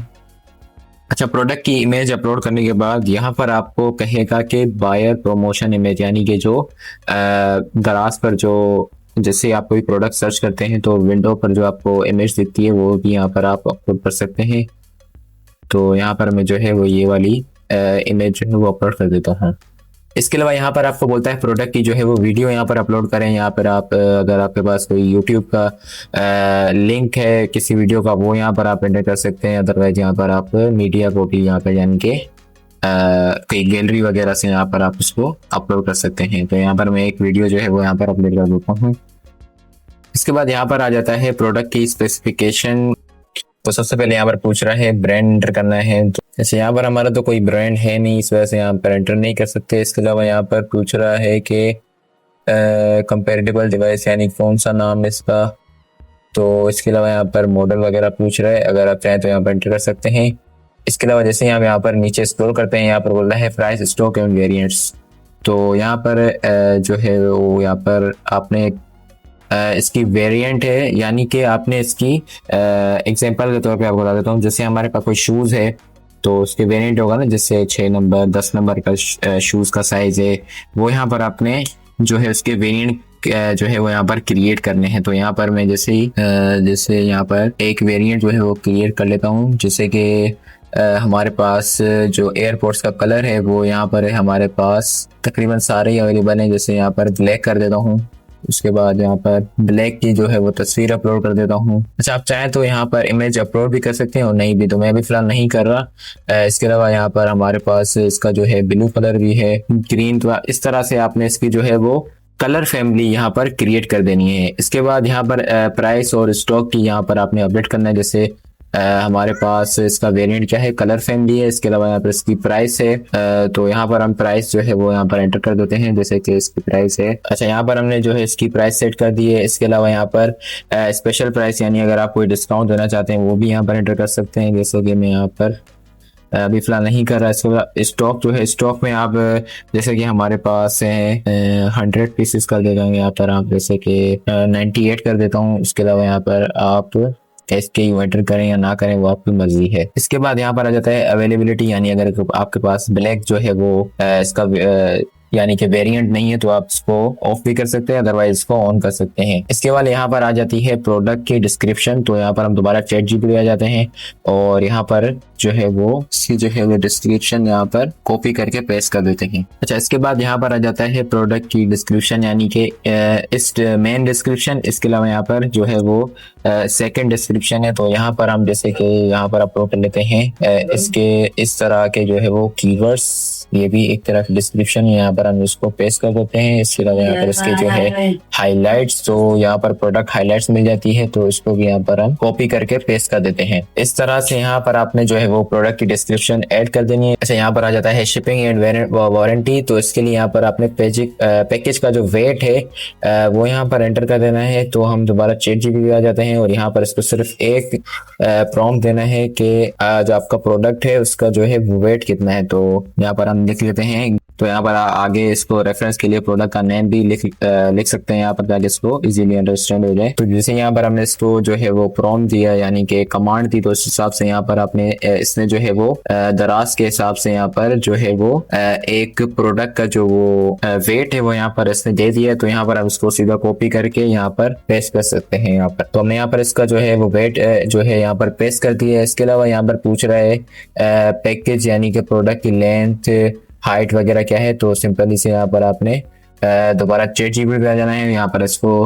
अच्छा, प्रोडक्ट की इमेज अपलोड करने के बाद यहाँ पर आपको कहेगा कि बायर प्रमोशन इमेज, यानी कि जो दराज पर जो जैसे आप कोई प्रोडक्ट सर्च करते हैं तो विंडो पर जो आपको इमेज दिखती है वो भी यहाँ पर आप अपलोड कर सकते हैं। तो यहाँ पर मैं जो है वो ये वाली इमेज जो है वो अपलोड कर देता हूँ। इसके अलावा यहाँ पर आपको बोलता है प्रोडक्ट की जो है वो वीडियो यहाँ पर अपलोड करें। यहाँ पर आप अगर आपके पास कोई यूट्यूब का लिंक है किसी वीडियो का, वो यहाँ पर आप एंटर कर सकते हैं। अदरवाइज यहाँ पर आप मीडिया कोटी यहाँ पर यानी कि कोई गैलरी वगैरह से यहाँ पर आप उसको अपलोड कर सकते हैं। तो यहाँ पर मैं एक वीडियो जो है वो यहाँ पर अपलोड कर देता हूँ। इसके बाद यहाँ पर आ जाता है प्रोडक्ट की स्पेसिफिकेशन। तो सबसे पहले यहाँ पर पूछ रहा है ब्रांड एंटर करना है। तो जैसे यहाँ पर हमारा तो कोई ब्रांड है नहीं, इस वजह से यहाँ पर एंटर नहीं कर सकते। इसके अलावा यहाँ पर पूछ रहा है कि कंपेरेटिबल डिवाइस, यानी कौन सा नाम है इसका। तो इसके अलावा यहाँ पर मॉडल वगैरह पूछ रहा है, अगर आप चाहें तो यहाँ पर एंटर कर सकते हैं। इसके अलावा जैसे यहाँ पर नीचे स्क्रॉल करते हैं, यहाँ पर बोल रहा है प्राइस, स्टॉक एंड वेरिएंट्स। तो यहाँ पर जो है वो यहाँ पर आपने इसकी वेरिएंट है, यानी कि आपने इसकी एग्जांपल के तौर पे आपको बता देता हूँ। जैसे हमारे पास कोई शूज़ है तो उसके वेरिएंट होगा ना, जैसे 6 नंबर 10 नंबर का शूज़ का साइज़ है, वो यहाँ पर आपने जो है उसके वेरिएंट जो है वो यहाँ पर क्रिएट करने हैं। तो यहाँ पर मैं जैसे यहाँ पर एक वेरिएंट जो है वो क्रिएट कर लेता हूँ। जैसे कि हमारे पास जो एयरपोर्ट्स का कलर है वो यहाँ पर है, हमारे पास तकरीबन सारे ही अवेलेबल हैं। जैसे यहाँ पर ब्लैक कर देता हूँ। उसके बाद यहाँ पर ब्लैक की जो है वो तस्वीर अपलोड कर देता हूँ। अच्छा, आप चाहें तो यहाँ पर इमेज अपलोड भी कर सकते हैं और नहीं भी, तो मैं भी फिलहाल नहीं कर रहा। इसके अलावा यहाँ पर हमारे पास इसका जो है ब्लू कलर भी है, ग्रीन। तो इस तरह से आपने इसकी जो है वो कलर फैमिली यहाँ पर क्रिएट कर देनी है। इसके बाद यहाँ पर प्राइस और स्टॉक की यहाँ पर आपने अपडेट करना है। जैसे हमारे पास इसका वेरिएंट क्या है, कलर फैमिली है। इसके अलावा यहाँ पर इसकी प्राइस है। तो यहाँ पर हम प्राइस जो है वो यहाँ पर एंटर कर देते हैं, जैसे कि इसकी प्राइस है। अच्छा, यहाँ पर हमने जो है इसकी प्राइस सेट कर दी है। इसके अलावा यहाँ पर स्पेशल प्राइस, यानी अगर आप कोई डिस्काउंट देना चाहते हैं वो भी यहाँ पर एंटर कर सकते हैं, जैसे कि मैं यहाँ पर अभी फिलहाल नहीं कर रहा। इसको स्टॉक जो है, स्टॉक में आप जैसे कि हमारे पास है 100 पीसेस कर दे देंगे यहाँ पर, आप जैसे कि 98 कर देता हूँ। इसके अलावा यहाँ पर आप SKU एंटर करें या ना करें वो आपकी मर्जी है। इसके बाद यहाँ पर आ जाता है अवेलेबिलिटी, यानी अगर आपके पास ब्लैक जो है वो इसका यानी कि वेरिएंट नहीं है तो आप इसको ऑफ भी कर सकते हैं, अदरवाइज इसको ऑन कर सकते हैं। इसके बाद यहाँ पर आ जाती है प्रोडक्ट की डिस्क्रिप्शन। तो यहाँ पर हम दोबारा चैट जीपीटी आ जाते हैं और यहाँ पर जो है वो इसकी जो है वो डिस्क्रिप्शन यहाँ पर कॉपी करके पेस्ट कर देते हैं। अच्छा, इसके बाद यहाँ पर आ जाता है प्रोडक्ट की डिस्क्रिप्शन, यानी कि इस मेन डिस्क्रिप्शन। इसके अलावा यहाँ पर जो है वो सेकंड डिस्क्रिप्शन है। तो यहाँ पर हम जैसे कि यहाँ पर अपलोड कर लेते हैं इसके इस तरह के जो है वो कीवर्ड्स, ये भी एक तरह की डिस्क्रिप्शन है, यहाँ पर हम इसको पेस्ट कर देते हैं। इसके अलावा यहाँ पर इसके जो है हाइलाइट्स, तो यहाँ पर प्रोडक्ट हाइलाइट्स मिल जाती है, तो इसको भी यहाँ पर हम कॉपी करके पेस्ट कर देते हैं। इस तरह से यहाँ पर आपने जो है वो प्रोडक्ट की डिस्क्रिप्शन ऐड कर देनी है। अच्छा, यहाँ पर आ जाता है शिपिंग एंड वारंटी। तो इसके लिए यहाँ पर आपने पैकेज का जो वेट है वो यहाँ पर एंटर कर देना है। तो हम दोबारा चैट जीपीटी आ जाते हैं और यहाँ पर इसको सिर्फ एक प्रॉम्प्ट देना है कि जो आपका प्रोडक्ट है उसका जो है वेट कितना है। तो यहाँ पर हम लिख लेते हैं। तो यहाँ पर आगे इसको रेफरेंस के लिए प्रोडक्ट का नेम भी लिख सकते हैं यहाँ पर, ताकि इसको इजीली अंडरस्टैंड हो जाए। तो जैसे यहाँ पर हमने इसको जो है वो प्रॉम्प्ट दिया, यानी कि कमांड दी, तो इस हिसाब से यहाँ पर आपने इसने जो है वो दराज के हिसाब से यहाँ पर जो है वो एक प्रोडक्ट का जो वो वेट है वो यहाँ पर इसने दे दिया है। तो यहाँ पर हम इसको सीधा कॉपी करके यहाँ पर पेस्ट कर सकते हैं। यहाँ पर तो हमने यहाँ पर इसका जो है वो वेट जो है यहाँ पर पेस्ट कर दिया है। इसके अलावा यहाँ पर पूछ रहा है पैकेज, यानी कि प्रोडक्ट की लेंथ, हाइट वगैरह क्या है। तो सिंपली से यहाँ पर आपने दोबारा चैट जीपीटी पे आ जाना है। यहाँ पर इसको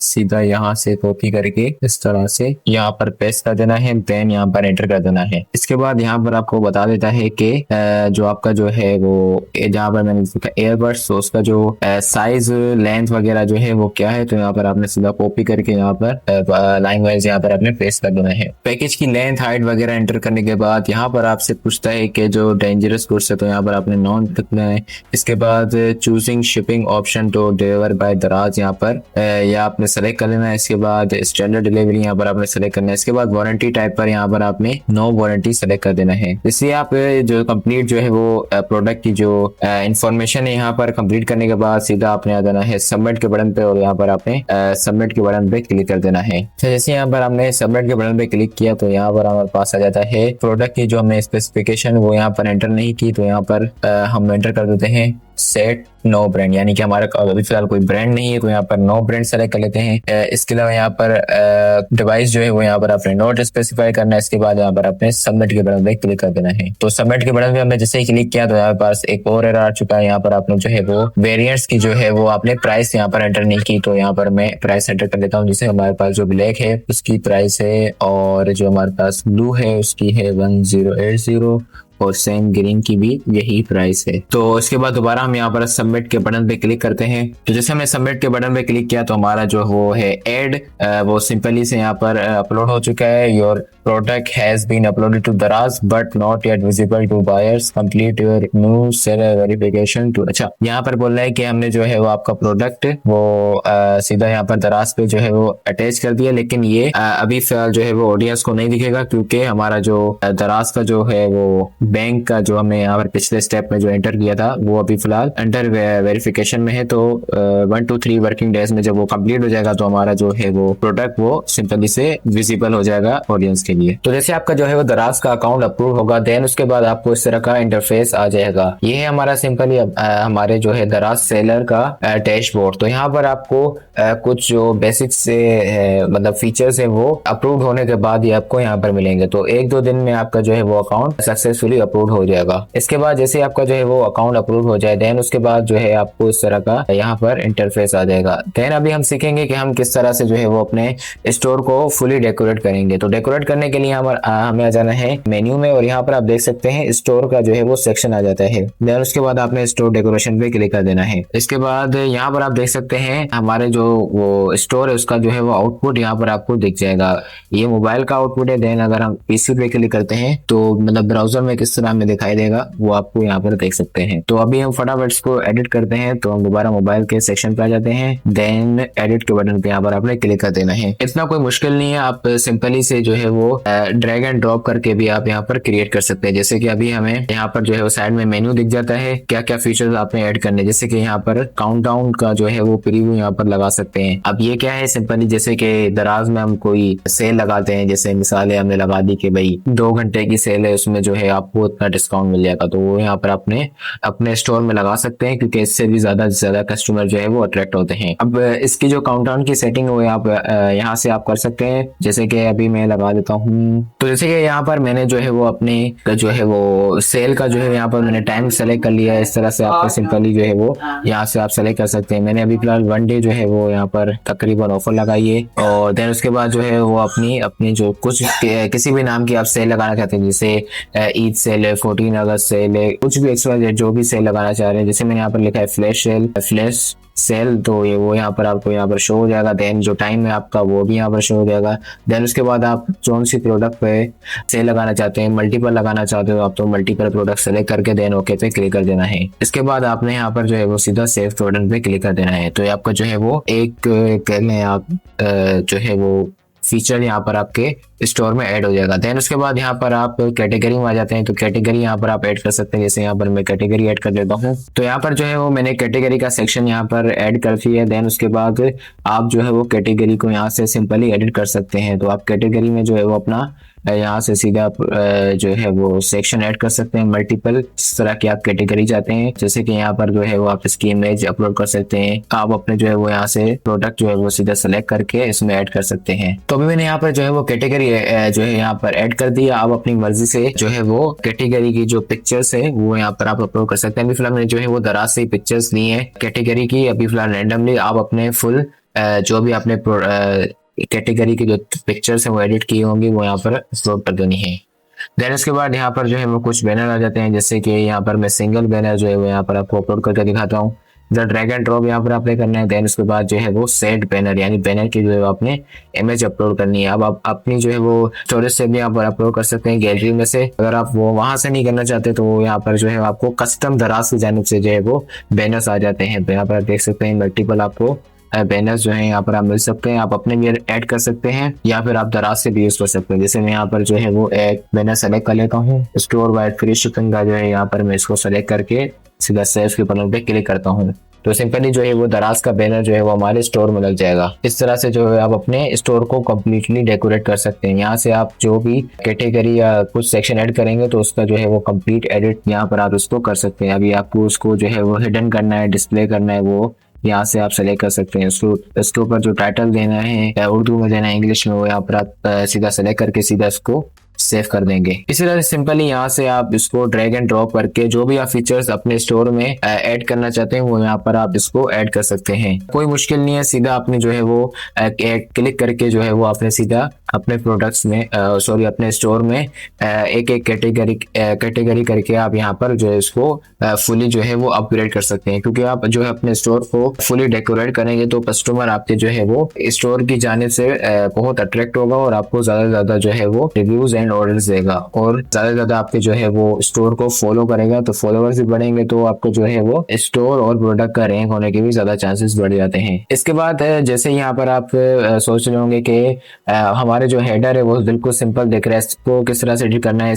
सीधा यहाँ से कॉपी करके इस तरह से यहाँ पर पेस्ट कर देना है, देन यहाँ पर एंटर कर देना है। इसके बाद यहाँ पर आपको बता देता है कि जो आपका जो है वो जहाँ पर मैंने लिखा एयरबड्स, तो उसका जो साइज लेंथ वगैरह जो है वो क्या है, तो यहाँ पर आपने सीधा कॉपी करके यहाँ पर लाइन वाइज यहाँ पर आपने पेस्ट कर देना है। पैकेज की लेंथ हाइट वगैरह एंटर करने के बाद यहाँ पर आपसे पूछता है कि जो डेंजरस गुड्स है, तो यहाँ पर आपने नॉन लिखना है। इसके बाद choosing shipping option to deliver by Daraz यहाँ पर या आपने सेलेक्ट कर लेना है। इसके बाद स्टैंडर्ड डिलीवरी यहाँ पर आपने सेलेक्ट करना है। इसके बाद वारंटी टाइप पर यहाँ पर आपने नो वारंटी सेलेक्ट कर देना है। इसलिए आप जो कंप्लीट जो है वो प्रोडक्ट की जो इंफॉर्मेशन है यहाँ पर कंप्लीट करने के बाद सीधा आपने आ जाना है सबमिट के बटन पे और यहाँ पर आपने सबमिट के बटन पे क्लिक कर देना है। तो जैसे यहाँ पर हमने सबमिट के बटन पे क्लिक किया तो यहाँ पर हमारे पास आ जाता है प्रोडक्ट की जो हमने स्पेसिफिकेशन वो यहाँ पर एंटर नहीं की, तो यहाँ पर हम एंटर कर देते हैं सेट नो ब्रांड, यानी कि हमारा अभी फिलहाल कोई ब्रांड नहीं है, तो यहाँ पर नो ब्रांड सेलेक्ट कर लेते हैं। इसके अलावा यहाँ पर डिवाइस जो है वो यहाँ पर आपने नोट स्पेसिफाई करना है। इसके बाद यहाँ पर आपने सबमिट के बटन पे क्लिक कर देना है। तो सबमिट के बटन पे हमने जैसे ही क्लिक किया तो यहाँ पास एक और एरर आ चुका है। यहाँ पर आपने जो है वो वेरिएंट्स की जो है वो आपने प्राइस यहाँ पर एंटर नहीं की, तो यहाँ पर मैं प्राइस एंटर कर लेता हूँ। जिससे हमारे पास जो ब्लैक है उसकी प्राइस है और जो हमारे पास ब्लू है उसकी है 1080 और सेम ग्रीन की भी यही प्राइस है। तो इसके बाद दोबारा हम यहाँ पर सबमिट के बटन पे क्लिक करते हैं। तो जैसे हमने सबमिट के बटन पे क्लिक किया तो हमारा जो वो है एड वो सिंपली से यहाँ पर अपलोड हो चुका है। Your product has been uploaded to Daraz but not yet visible to buyers, complete your new seller verification to. अच्छा, यहाँ पर बोल रहा है कि हमने जो है वो आपका प्रोडक्ट वो सीधा यहाँ पर दराज पे जो है वो अटैच कर दिया, लेकिन ये अभी फिलहाल जो है वो ऑडियंस को नहीं दिखेगा क्योंकि हमारा जो दराज का जो है वो बैंक का जो हमने यहाँ पर पिछले स्टेप में जो एंटर किया था वो अभी फिलहाल अंडर वेरिफिकेशन में है। तो 1 to 3 वर्किंग डेज में जब वो कंप्लीट हो जाएगा तो हमारा जो है वो प्रोडक्ट वो सिंपली से विजिबल हो जाएगा ऑडियंस के लिए। तो जैसे आपका जो है वो दराज का अकाउंट अप्रूव होगा देन उसके बाद आपको इस तरह का इंटरफेस आ जाएगा। ये है हमारा सिंपली हमारे जो है दराज सेलर का डैशबोर्ड। तो यहाँ पर आपको कुछ जो बेसिक से मतलब फीचर्स है वो अप्रूव होने के बाद ही आपको यहाँ पर मिलेंगे। तो 1-2 दिन में आपका जो है वो अकाउंट सक्सेसफुली अप्रूव हो जाएगा। इसके बाद जैसे आपका जो है वो अकाउंट अप्रूव हो जाए देन उसके बाद जो है आपको इस तरह का यहाँ पर इंटरफेस आ जाएगा। देन अभी हम सीखेंगे कि हम किस तरह से जो है वो अपने स्टोर को फुली डेकोरेट करेंगे। तो डेकोरेट करने के लिए हमें आ जाना है मेन्यू में और यहाँ पर आप देख सकते हैं स्टोर का जो है वो सेक्शन आ जाता है। देन उसके बाद आपने स्टोर डेकोरेशन पे क्लिक कर देना है। इसके बाद यहाँ पर आप देख सकते हैं हमारे जो वो स्टोर है उसका जो है वो आउटपुट यहाँ पर आपको दिख जाएगा। ये मोबाइल का आउटपुट है। देन अगर हम पीसी पे क्लिक करते हैं तो मतलब ब्राउजर में किस तरह में दिखाई देगा वो आपको यहाँ पर देख सकते हैं। तो अभी हम फटाफट इसको एडिट करते हैं। तो हम दोबारा मोबाइल के सेक्शन पे आ जाते हैं। देन एडिट के बटन पे यहाँ पर आपने क्लिक कर देना है। इतना कोई मुश्किल नहीं है, आप सिंपली से जो है वो ड्रैग एंड ड्रॉप करके भी आप यहाँ पर क्रिएट कर सकते हैं। जैसे कि अभी हमें यहाँ पर जो है वो साइड में मेन्यू दिख जाता है क्या क्या फीचर्स आपने ऐड करने, जैसे कि यहाँ पर काउंटडाउन का जो है वो प्रीव्यू यहाँ पर लगा सकते हैं। अब ये क्या है, सिंपली जैसे कि दराज में हम कोई सेल लगाते हैं, जैसे मिसाल है हमने लगा दी कि भाई 2 घंटे की सेल है उसमें जो है आपको इतना डिस्काउंट मिल जाएगा, तो वो यहाँ पर आपने अपने स्टोर में लगा सकते हैं क्योंकि इससे भी ज्यादा से ज्यादा कस्टमर जो है वो अट्रैक्ट होते हैं। अब इसकी जो काउंटडाउन की सेटिंग वो आप यहाँ से आप कर सकते हैं। जैसे कि अभी मैं लगा देता हूँ। तो जैसे कि यहाँ पर मैंने जो है वो अपने जो है वो सेल का जो है यहाँ पर मैंने टाइम सेलेक्ट कर लिया है। इस तरह से आपको सिंपली जो है वो यहाँ से आप सेलेक्ट कर सकते हैं। मैंने अभी फिलहाल 1 डे जो है वो यहाँ पर तकरीबन ऑफर लगाई है और देन उसके बाद जो है वो अपनी जो कुछ किसी भी नाम की आप सेल लगाना चाहते हैं, जैसे ईद सेल है, 14 अगस्त सेल है, कुछ भी एक्स्ट्रा जो भी सेल लगाना चाह रहे हैं। जैसे मैंने यहाँ पर लिखा है फ्लैश सेल, तो ये वो यहाँ पर आपको यहाँ पर शो हो जाएगा। देन जो टाइम है आपका वो भी यहाँ पर शो हो जाएगा। देन उसके बाद आप कौन सी प्रोडक्ट पे सेल लगाना चाहते हैं, मल्टीपल लगाना चाहते हो आप तो मल्टीपल प्रोडक्ट सेलेक्ट करके देन ओके पे क्लिक कर देना है। इसके बाद आपने यहाँ पर जो है वो सीधा सेव प्रोडक्ट पे क्लिक कर देना है। तो आपका जो है वो एक कह लें आप जो है वो फीचर यहाँ पर आपके स्टोर में ऐड हो जाएगा। देन उसके बाद यहाँ पर आप कैटेगरी में आ जाते हैं। तो कैटेगरी यहाँ पर आप ऐड कर सकते हैं। जैसे यहाँ पर मैं कैटेगरी ऐड कर देता हूँ। तो यहाँ पर जो है वो मैंने कैटेगरी का सेक्शन यहाँ पर ऐड कर दिया है। देन उसके बाद आप जो है वो कैटेगरी को यहाँ से सिंपली एडिट कर सकते हैं। तो आप कैटेगरी में जो है वो अपना यहाँ से सीधा जो है वो सेक्शन ऐड कर सकते हैं मल्टीपल, जिस तरह की आप कैटेगरी चाहते हैं। जैसे कि यहाँ पर जो है वो आप इसकी इमेज अपलोड कर सकते हैं। आप अपने जो है वो यहाँ से प्रोडक्ट जो है वो सीधा सेलेक्ट करके इसमें ऐड कर सकते हैं। तो अभी मैंने यहाँ पर जो है वो कैटेगरी जो है यहाँ पर ऐड कर दिया। आप अपनी मर्जी से जो है वो कैटेगरी की जो पिक्चर्स है वो यहाँ पर आप अपलोड कर सकते हैं। अभी फिलहाल मैंने जो है वो दराज से पिक्चर्स ली है कैटेगरी की। अभी फिलहाल रैंडमली आप अपने फुल जो भी आपने कैटेगरी की जो पिक्चर्स हैं वो एडिट की होंगी वो यहाँ पर अपलोड कर देनी है। देन उसके बाद यहाँ पर जो है वो कुछ बैनर आ जाते हैं, जैसे कि यहाँ पर मैं सिंगल बैनर जो है वो यहाँ पर आपको अपलोड करके दिखाता हूँ। जब ड्रैग एंड ड्रॉप यहाँ पर आपने करना है। देन उसके बाद जो है वो सेट बैनर यानी बैनर की जो है आपने इमेज अपलोड करनी है। अब आप अपनी जो है वो स्टोरेज से भी यहाँ पर अपलोड कर सकते हैं गैलरी में से। अगर आप वो वहां से नहीं करना चाहते तो यहाँ पर जो है आपको कस्टम दराज की जानिब से जो है वो बैनर्स आ जाते हैं। तो यहाँ पर आप देख सकते हैं मल्टीपल आपको बैनर्स जो है यहाँ पर आप मिल सकते हैं। आप अपने भी ऐड कर सकते हैं या फिर आप दराज से भी यूज कर सकते हैं। जैसे मैं यहाँ पर जो है वो एक बैनर सेलेक्ट कर लेता हूँ, स्टोर बाय फ्री शिपिंग का जो है यहाँ पर मैं इसको सेलेक्ट करके सीधा सेव के बटन पे क्लिक करता हूँ। तो सिंपली जो है वो दराज का बैनर जो है वो हमारे स्टोर में लग जाएगा। इस तरह से जो है आप अपने स्टोर को कम्प्लीटली डेकोरेट कर सकते हैं। यहाँ से आप जो भी कैटेगरी या कुछ सेक्शन ऐड करेंगे तो उसका जो है वो कंप्लीट एडिट यहाँ पर आप उसको कर सकते हैं। अभी आपको उसको जो है वो हिडन करना है, डिस्प्ले करना है, वो यहाँ से आप सेलेक्ट कर सकते हैं। इसके ऊपर जो टाइटल देना है या उर्दू में देना है, इंग्लिश में, वो यहाँ पर आप सीधा सेलेक्ट करके सीधा इसको सेव कर देंगे। इसी तरह से सिंपली यहाँ से आप इसको ड्रैग एंड ड्रॉप करके जो भी आप फीचर्स अपने स्टोर में ऐड करना चाहते हैं वो यहाँ पर आप इसको ऐड कर सकते हैं। कोई मुश्किल नहीं है, सीधा आपने जो है वो क्लिक करके जो है वो आपने सीधा अपने प्रोडक्ट्स में अपने स्टोर में एक एक कैटेगरी करके आप यहाँ पर जो है इसको फुली जो है वो अपग्रेड कर सकते हैं। क्योंकि आप जो है अपने स्टोर को फुली डेकोरेट करेंगे तो कस्टमर आपके जो है वो स्टोर की जानिब से बहुत अट्रैक्ट होगा और आपको ज्यादा से ज्यादा जो है वो रिव्यूज एंड ऑर्डर्स देगा और ज्यादा से ज्यादा आपके जो है वो स्टोर को फॉलो करेगा। तो फॉलोअर्स भी बढ़ेंगे तो आपको जो है वो स्टोर और प्रोडक्ट का रैंक होने के भी ज्यादा चांसेस बढ़ जाते हैं। इसके बाद जैसे यहाँ पर आप सोच रहे होंगे कि हमारे जो हेडर है वो बिल्कुल सिंपल दिख रहा है, इसको किस तरह से एडिट करना है।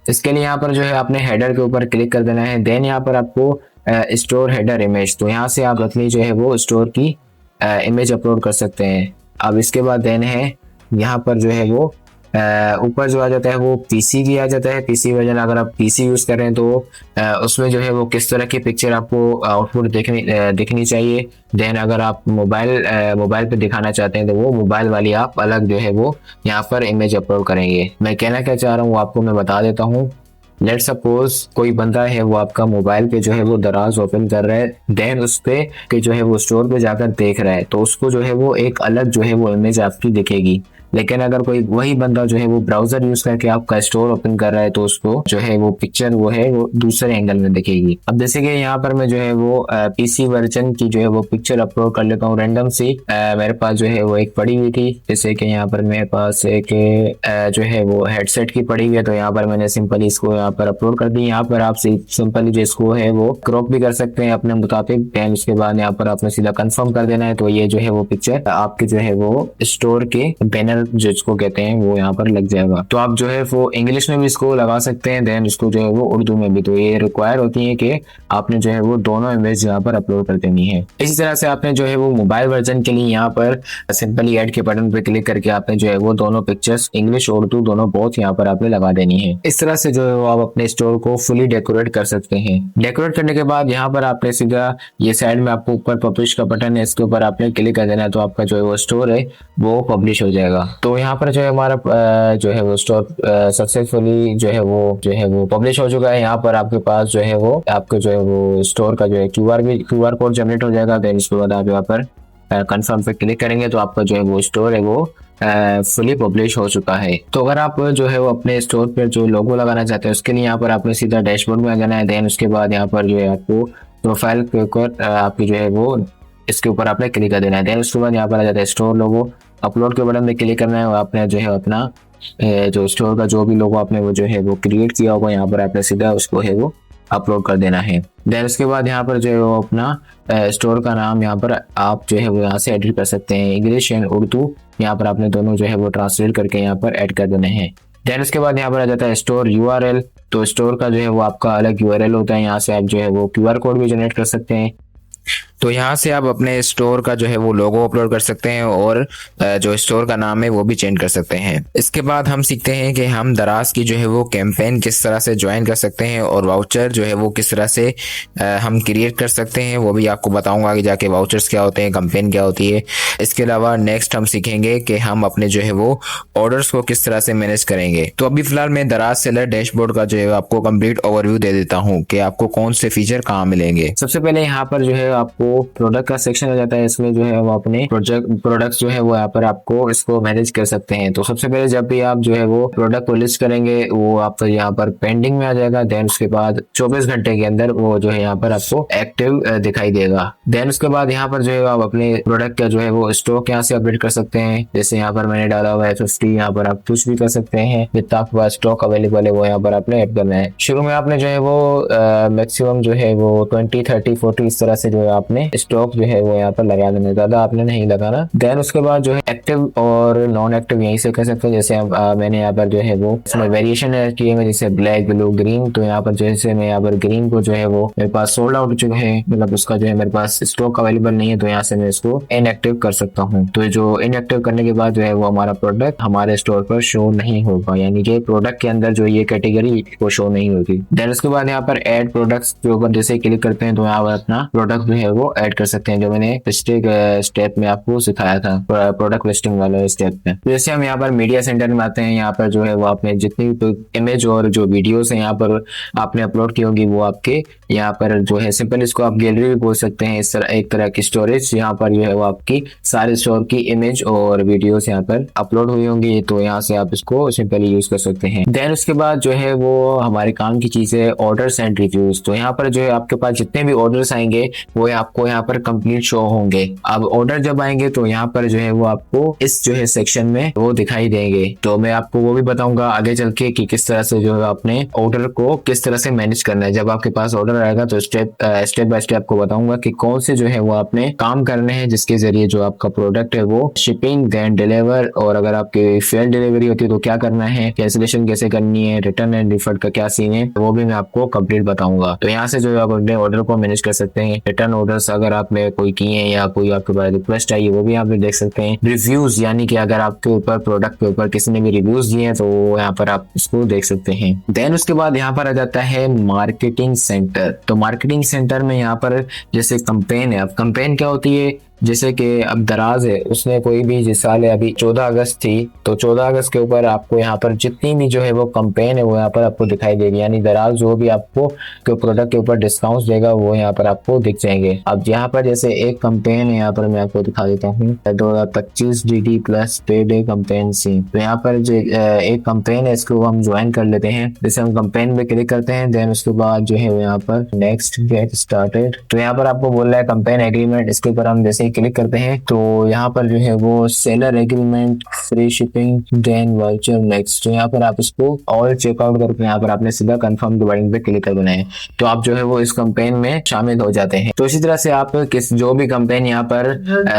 इसके लिए यहाँ पर जो है आपने हेडर के ऊपर क्लिक कर देना है। देन यहाँ पर आपको स्टोर हेडर इमेज, तो यहाँ से आप अपनी जो है वो स्टोर की इमेज अपलोड कर सकते हैं। अब इसके बाद देन है यहाँ पर जो है वो ऊपर जो आ जाता है वो पीसी भी आ जाता है। पीसी वर्जन अगर आप पीसी यूज कर रहे हैं तो उसमें जो है वो किस तरह की पिक्चर आपको आउटपुट दिखनी चाहिए। देन अगर आप मोबाइल पे दिखाना चाहते हैं तो वो मोबाइल वाली आप अलग जो है वो यहाँ पर इमेज अपलोड करेंगे। मैं कहना क्या चाह रहा हूँ वो आपको मैं बता देता हूँ। लेट सपोज कोई बंदा है वो आपका मोबाइल पे जो है वो दराज ओपन कर रहा है, देन उस पे कि जो है वो स्टोर पे जाकर देख रहा है तो उसको जो है वो एक अलग जो है वो इमेज आपकी दिखेगी। लेकिन अगर कोई वही बंदा जो है वो ब्राउजर यूज करके आपका स्टोर ओपन कर रहा है तो उसको जो है वो पिक्चर वो है वो दूसरे एंगल में दिखेगी। अब जैसे कि यहाँ पर मैं जो है वो पीसी वर्जन की जो है वो पिक्चर अपलोड कर लेता हूँ रैंडम सी। मेरे पास जो है वो एक पड़ी हुई थी, जैसे कि यहाँ पर मेरे पास एक जो है वो हेडसेट की पड़ी हुई है तो यहाँ पर मैंने सिंपली इसको यहाँ पर अपलोड कर दी। यहाँ पर आप सिंपली जो इसको है वो क्रॉप भी कर सकते हैं अपने मुताबिक। देन उसके बाद यहाँ पर आपने सीधा कंफर्म कर देना है तो ये जो है वो पिक्चर आपके जो है वो स्टोर के बैनर जिसको कहते हैं वो यहाँ पर लग जाएगा। तो आप जो है वो इंग्लिश में भी इसको लगा सकते हैं, देन इसको जो है वो उर्दू में भी। तो ये रिक्वायर होती है कि आपने जो है वो दोनों इमेज यहाँ पर अपलोड कर देनी है। इसी तरह से आपने जो है वो मोबाइल वर्जन के लिए यहाँ पर सिंपली ऐड के बटन पे क्लिक करके आपने जो है वो दोनों पिक्चर्स इंग्लिश और उर्दू दोनों बोथ यहाँ पर आपने लगा देनी है। इस तरह से जो है वो आप अपने स्टोर को फुली डेकोरेट कर सकते हैं। डेकोरेट करने के बाद यहाँ पर आपने सीधा ये साइड में आपको ऊपर पब्लिश का बटन है, इसके ऊपर आपने क्लिक कर देना है तो आपका जो है वो स्टोर है वो पब्लिश हो जाएगा। तो यहाँ पर जो है हमारा जो है वो स्टोर सक्सेसफुली जो है वो पब्लिश हो चुका है। यहाँ पर आपके पास जो है वो आपके जो है वो स्टोर का जो है क्यूआर कोड जनरेट हो जाएगा। देन इसके बाद आप यहाँ पर कंफर्म पे क्लिक करेंगे तो आपका जो है वो स्टोर है वो फुली पब्लिश हो चुका है। तो अगर आप जो है वो अपने स्टोर पर जो लोगो लगाना चाहते हैं उसके लिए यहाँ पर आपने सीधा डैशबोर्ड में आ जाना है। देन उसके बाद यहाँ पर जो है आपको प्रोफाइल के ऊपर आपकी जो है वो इसके ऊपर आपने क्लिक कर देना है। देन उसके बाद यहाँ पर आ जाता है स्टोर लोगो, अपलोड के बटन में क्लिक करना है और आपने जो है अपना जो स्टोर का जो भी लोगो आपने वो जो है वो क्रिएट किया होगा यहाँ पर आपने सीधा उसको है वो अपलोड कर देना है। देन उसके बाद यहाँ पर जो है वो अपना स्टोर का नाम यहाँ पर आप जो है वो यहाँ से एडिट कर सकते हैं, इंग्लिश एंड उर्दू यहाँ पर आपने दोनों जो है वो ट्रांसलेट करके यहाँ पर ऐड कर देने हैं। देन उसके बाद यहाँ पर आ जाता है स्टोर यूआरएल। तो स्टोर का जो है वो आपका अलग यूआरएल होता है, यहाँ से आप जो है वो क्यूआर कोड भी जनरेट कर सकते हैं। तो यहाँ से आप अपने स्टोर का जो है वो लोगो अपलोड कर सकते हैं और जो स्टोर का नाम है वो भी चेंज कर सकते हैं। इसके बाद हम सीखते हैं कि हम दराज की जो है वो कैंपेन किस तरह से ज्वाइन कर सकते हैं और वाउचर जो है वो किस तरह से हम क्रिएट कर सकते हैं, वो भी आपको बताऊंगा आगे जाके वाउचर्स क्या होते हैं, कैंपेन क्या होती है। इसके अलावा नेक्स्ट हम सीखेंगे कि हम अपने जो है वो ऑर्डर्स को किस तरह से मैनेज करेंगे। तो अभी फिलहाल मैं दराज सेलर डैशबोर्ड का जो है आपको कंप्लीट ओवरव्यू दे देता हूँ कि आपको कौन से फीचर कहाँ मिलेंगे। सबसे पहले यहाँ पर जो है आपको वो प्रोडक्ट का सेक्शन आ जाता है। इसमें जो है वो अपने प्रोडक्ट्स जो है वो यहाँ पर आपको इसको मैनेज कर सकते हैं। तो सबसे पहले जब भी आप जो है वो प्रोडक्ट को लिस्ट करेंगे वो आप यहाँ पर पेंडिंग में आ जाएगा। देन उसके बाद 24 घंटे के अंदर वो जो है यहाँ पर आपको एक्टिव दिखाई देगा। देन उसके बाद यहाँ पर जो है आप अपने प्रोडक्ट का जो है वो स्टॉक यहाँ से अपडेट कर सकते हैं। जैसे यहाँ पर मैंने डाला हुआ है 50, यहाँ पर आप कुछ भी कर सकते हैं। जितना आपके पास स्टॉक अवेलेबल है वो यहाँ पर आपने ऐड करना है। शुरू में आपने जो है वो मैक्सिमम जो है वो 20, 30, 40 इस तरह से जो है आपने स्टॉक जो है वो यहाँ पर लगा देना, ज्यादा आपने नहीं लगाना। देन उसके बाद जो है एक्टिव और नॉन एक्टिव यहीं से कर सकते हैं। जैसे मैंने यहाँ पर जो है वो इसमें वेरिएशन किए हुए, जैसे ब्लैक, ब्लू, ग्रीन। तो यहाँ पर जैसे मैं यहाँ पर ग्रीन को जो है वो मेरे पास सोल्ड आउट जो है, मतलब उसका जो है मेरे पास स्टॉक अवेलेबल नहीं है, तो यहाँ से मैं इसको इनएक्टिव कर सकता हूँ। तो जो इनएक्टिव करने के बाद जो है वो हमारा प्रोडक्ट हमारे स्टोर पर शो नहीं होगा, यानी कि प्रोडक्ट के अंदर जो ये कैटेगरी वो शो नहीं होगी। देन उसके बाद यहाँ पर ऐड प्रोडक्ट्स के ऊपर जैसे क्लिक करते हैं तो यहाँ पर अपना प्रोडक्ट जो है वो ऐड कर सकते हैं, जो मैंने पिछले स्टेप में आपको सिखाया था प्रोडक्ट लिस्टिंग वाले स्टेप में। जैसे हम यहाँ पर मीडिया सेंटर में आते हैं, यहाँ पर जो है वो आपने जितनी भी इमेज और जो वीडियोस है यहाँ पर आपने अपलोड की होगी वो आपके यहाँ पर जो है सिंपल इसको आप गैलरी भी बोल सकते हैं। इस तरह एक तरह की स्टोरेज यहाँ पर जो है वो आपकी सारे स्टोर की इमेज और वीडियोस यहाँ पर अपलोड हुई होंगी, तो यहाँ से आप इसको सिंपली यूज कर सकते हैं। देन उसके बाद जो है वो हमारे काम की चीज है ऑर्डर्स एंड रिव्यूज। तो यहाँ पर जो है आपके पास जितने भी ऑर्डर्स आएंगे वो आपको यहाँ पर कंप्लीट शो होंगे। अब ऑर्डर जब आएंगे तो यहाँ पर जो है वो आपको इस जो है सेक्शन में वो दिखाई देंगे। तो मैं आपको वो भी बताऊंगा आगे चल के कि किस तरह से जो है अपने ऑर्डर को किस तरह से मैनेज करना है। जब आपके पास ऑर्डर आएगा तो स्टेप बाय स्टेप आपको बताऊंगा कि कौन से जो है वो आपने काम करने हैं जिसके जरिए जो आपका प्रोडक्ट है वो शिपिंग, देन डिलीवर, और अगर आपकी फेल डिलीवरी होती है तो क्या करना है, कैंसिलेशन कैसे करनी है, रिटर्न एंड रिफंड का क्या सीन है, वो भी मैं आपको कंप्लीट बताऊंगा। तो यहाँ से जो है आप अपने ऑर्डर को मैनेज कर सकते हैं। रिटर्न ऑर्डर्स अगर आपने कोई किए हैं या कोई आपके पास रिक्वेस्ट आई है वो भी आप देख सकते हैं। रिव्यूज यानी कि अगर आपके ऊपर प्रोडक्ट के ऊपर किसी ने भी रिव्यूज दिए हैं तो यहाँ पर आप इसको देख सकते हैं। देन उसके बाद यहाँ पर आ जाता है मार्केटिंग सेंटर। तो मार्केटिंग सेंटर में यहाँ पर जैसे कंपेन है। अब कंपेन क्या होती है, जैसे कि अब दराज है, उसने कोई भी जिस साल है अभी 14 अगस्त थी, तो 14 अगस्त के ऊपर आपको यहाँ पर जितनी भी जो है वो कंपेन है वो यहाँ पर आपको दिखाई देगी। यानी दराज जो भी आपको प्रोडक्ट के ऊपर डिस्काउंट देगा वो यहाँ पर आपको दिख जाएंगे। अब यहाँ पर जैसे एक कंपेन है, यहाँ पर मैं आपको दिखा देता हूँ 2025 DD प्लस पे डे कंपेन सी। तो यहाँ पर जो एक कंपेन है इसको हम ज्वाइन कर लेते हैं। जैसे हम कंपेन पे क्लिक करते हैं, देन उसके बाद जो है वो यहाँ पर नेक्स्ट गेट स्टार्टेड। तो यहाँ पर आपको बोल रहा है कंपेन एग्रीमेंट, इसके ऊपर हम जैसे क्लिक करते हैं तो यहाँ पर जो है वो seller agreement, free shipping, then voucher next. तो यहाँ पर आप इसको ऑल चेकआउट करके यहाँ पर आपने सीधा कंफर्म के बटन पे क्लिक कर देना है, तो आप जो है वो इस कंपेन में शामिल हो जाते हैं। तो इसी तरह से आप किस जो भी कंपेन यहाँ पर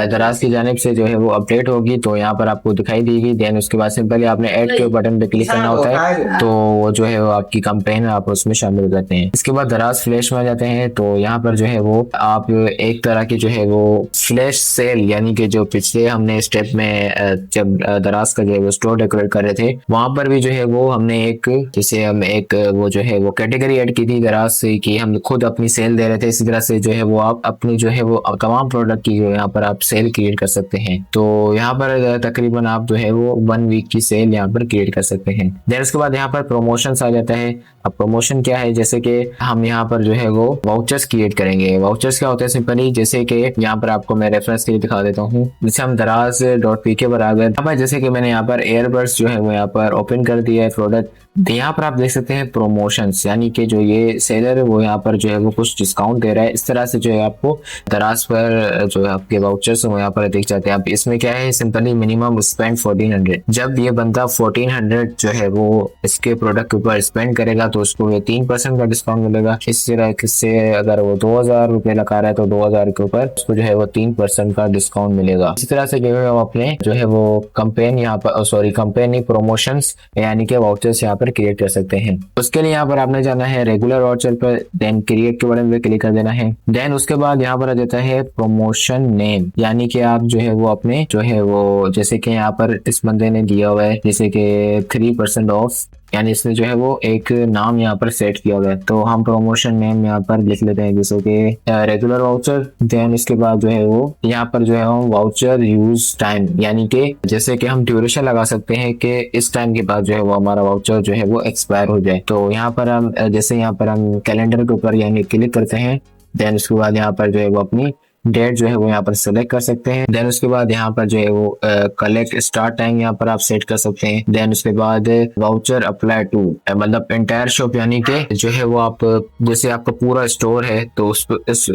दराज की जानिब से जो है वो अपडेट होगी तो यहाँ पर आपको दिखाई देगी। देन उसके बाद सिंपली आपने ऐड के बटन पे क्लिक करना होता है, तो वो जो है वो आपकी कंपेन आप उसमें शामिल हो जाते हैं। इसके बाद दराज फ्लैश में आ जाते हैं, तो यहाँ पर जो है वो आप एक तरह की जो है वो फ्लैश सेल, यानी कि जो पिछले हमने स्टेप में जब दराज का जो है वो स्टोर डेकोरेट कर रहे थे वहां पर भी जो है वो हमने एक जैसे हम एक वो जो है वो कैटेगरी ऐड की थी दराज से कि हम खुद अपनी सेल दे रहे थे। इसी तरह से जो है वो आप अपनी जो है वो तमाम प्रोडक्ट की जो यहाँ पर आप सेल क्रिएट कर सकते हैं। तो यहाँ पर तकरीबन आप जो है वो 1 वीक की सेल यहाँ पर क्रिएट कर सकते हैं। देन उसके बाद यहाँ पर प्रमोशन आ जाता है। अब प्रमोशन क्या है, जैसे कि हम यहाँ पर जो है वो वाउचर्स क्रिएट करेंगे। वाउचर्स क्या होता है सिंपली, जैसे कि यहाँ पर आपको मैं रेफरेंस के लिए दिखा देता हूँ। जैसे हम दराज.pk पर आ गए, यहाँ पर जैसे कि मैंने यहाँ पर एयरबड्स जो है वो यहाँ पर ओपन कर दिया है प्रोडक्ट। यहाँ पर आप देख सकते हैं प्रमोशंस, यानी कि जो ये सेलर है वो यहाँ पर जो है वो कुछ डिस्काउंट दे रहा है। इस तरह से जो है आपको दराज पर जो है आपके वाउचर्स वो यहाँ पर दिख जाते हैं। अब इसमें क्या है, सिंपली मिनिमम स्पेंड 1400। जब ये बंदा 1400 जो है वो इसके प्रोडक्ट के ऊपर स्पेंड करेगा तो उसको ये 3% का डिस्काउंट मिलेगा। इस तरह से अगर वो 2000 रुपए लगा रहा है तो 2000 के ऊपर उसको जो है वो 3% का डिस्काउंट मिलेगा। इसी तरह से जो है अपने जो है वो कंपेन यहाँ पर कंपेन प्रमोशंस यानी कि वाउचर्स यहाँ पर क्रिएट कर सकते हैं। उसके लिए यहाँ पर आपने जाना है रेगुलर वाउचर पर, देन क्रिएट के बटन पे क्लिक कर देना है। देन उसके बाद यहाँ पर आ जाता है प्रमोशन नेम, यानी कि आप जो है वो अपने जो है वो जैसे कि यहाँ पर इस बंदे ने दिया हुआ है जैसे कि 3% ऑफ, यानी इसने जो है वो एक नाम यहाँ पर सेट किया हुआ है। तो हम प्रमोशन नेम यहाँ पर लिख लेते हैं जैसे कि रेगुलर वाउचर। देन इसके बाद जो है वो यहाँ पर जो है हम वाउचर यूज टाइम, यानी कि जैसे कि हम ड्यूरेशन लगा सकते हैं कि इस टाइम के बाद जो है वो हमारा वाउचर जो है वो एक्सपायर हो जाए। तो यहाँ पर हम जैसे यहाँ पर हम कैलेंडर के ऊपर यानी क्लिक करते हैं, देन उसके बाद यहाँ पर जो है वो अपनी डेट जो है वो यहाँ पर सेलेक्ट कर सकते हैं। देन उसके बाद यहाँ पर जो है वो कलेक्ट स्टार्ट टाइम यहाँ पर आप सेट कर सकते हैं। देन उसके बाद वाउचर अप्लाई टू, मतलब एंटायर शॉप, यानी कि जो है वो आप जैसे आपका पूरा स्टोर है तो उस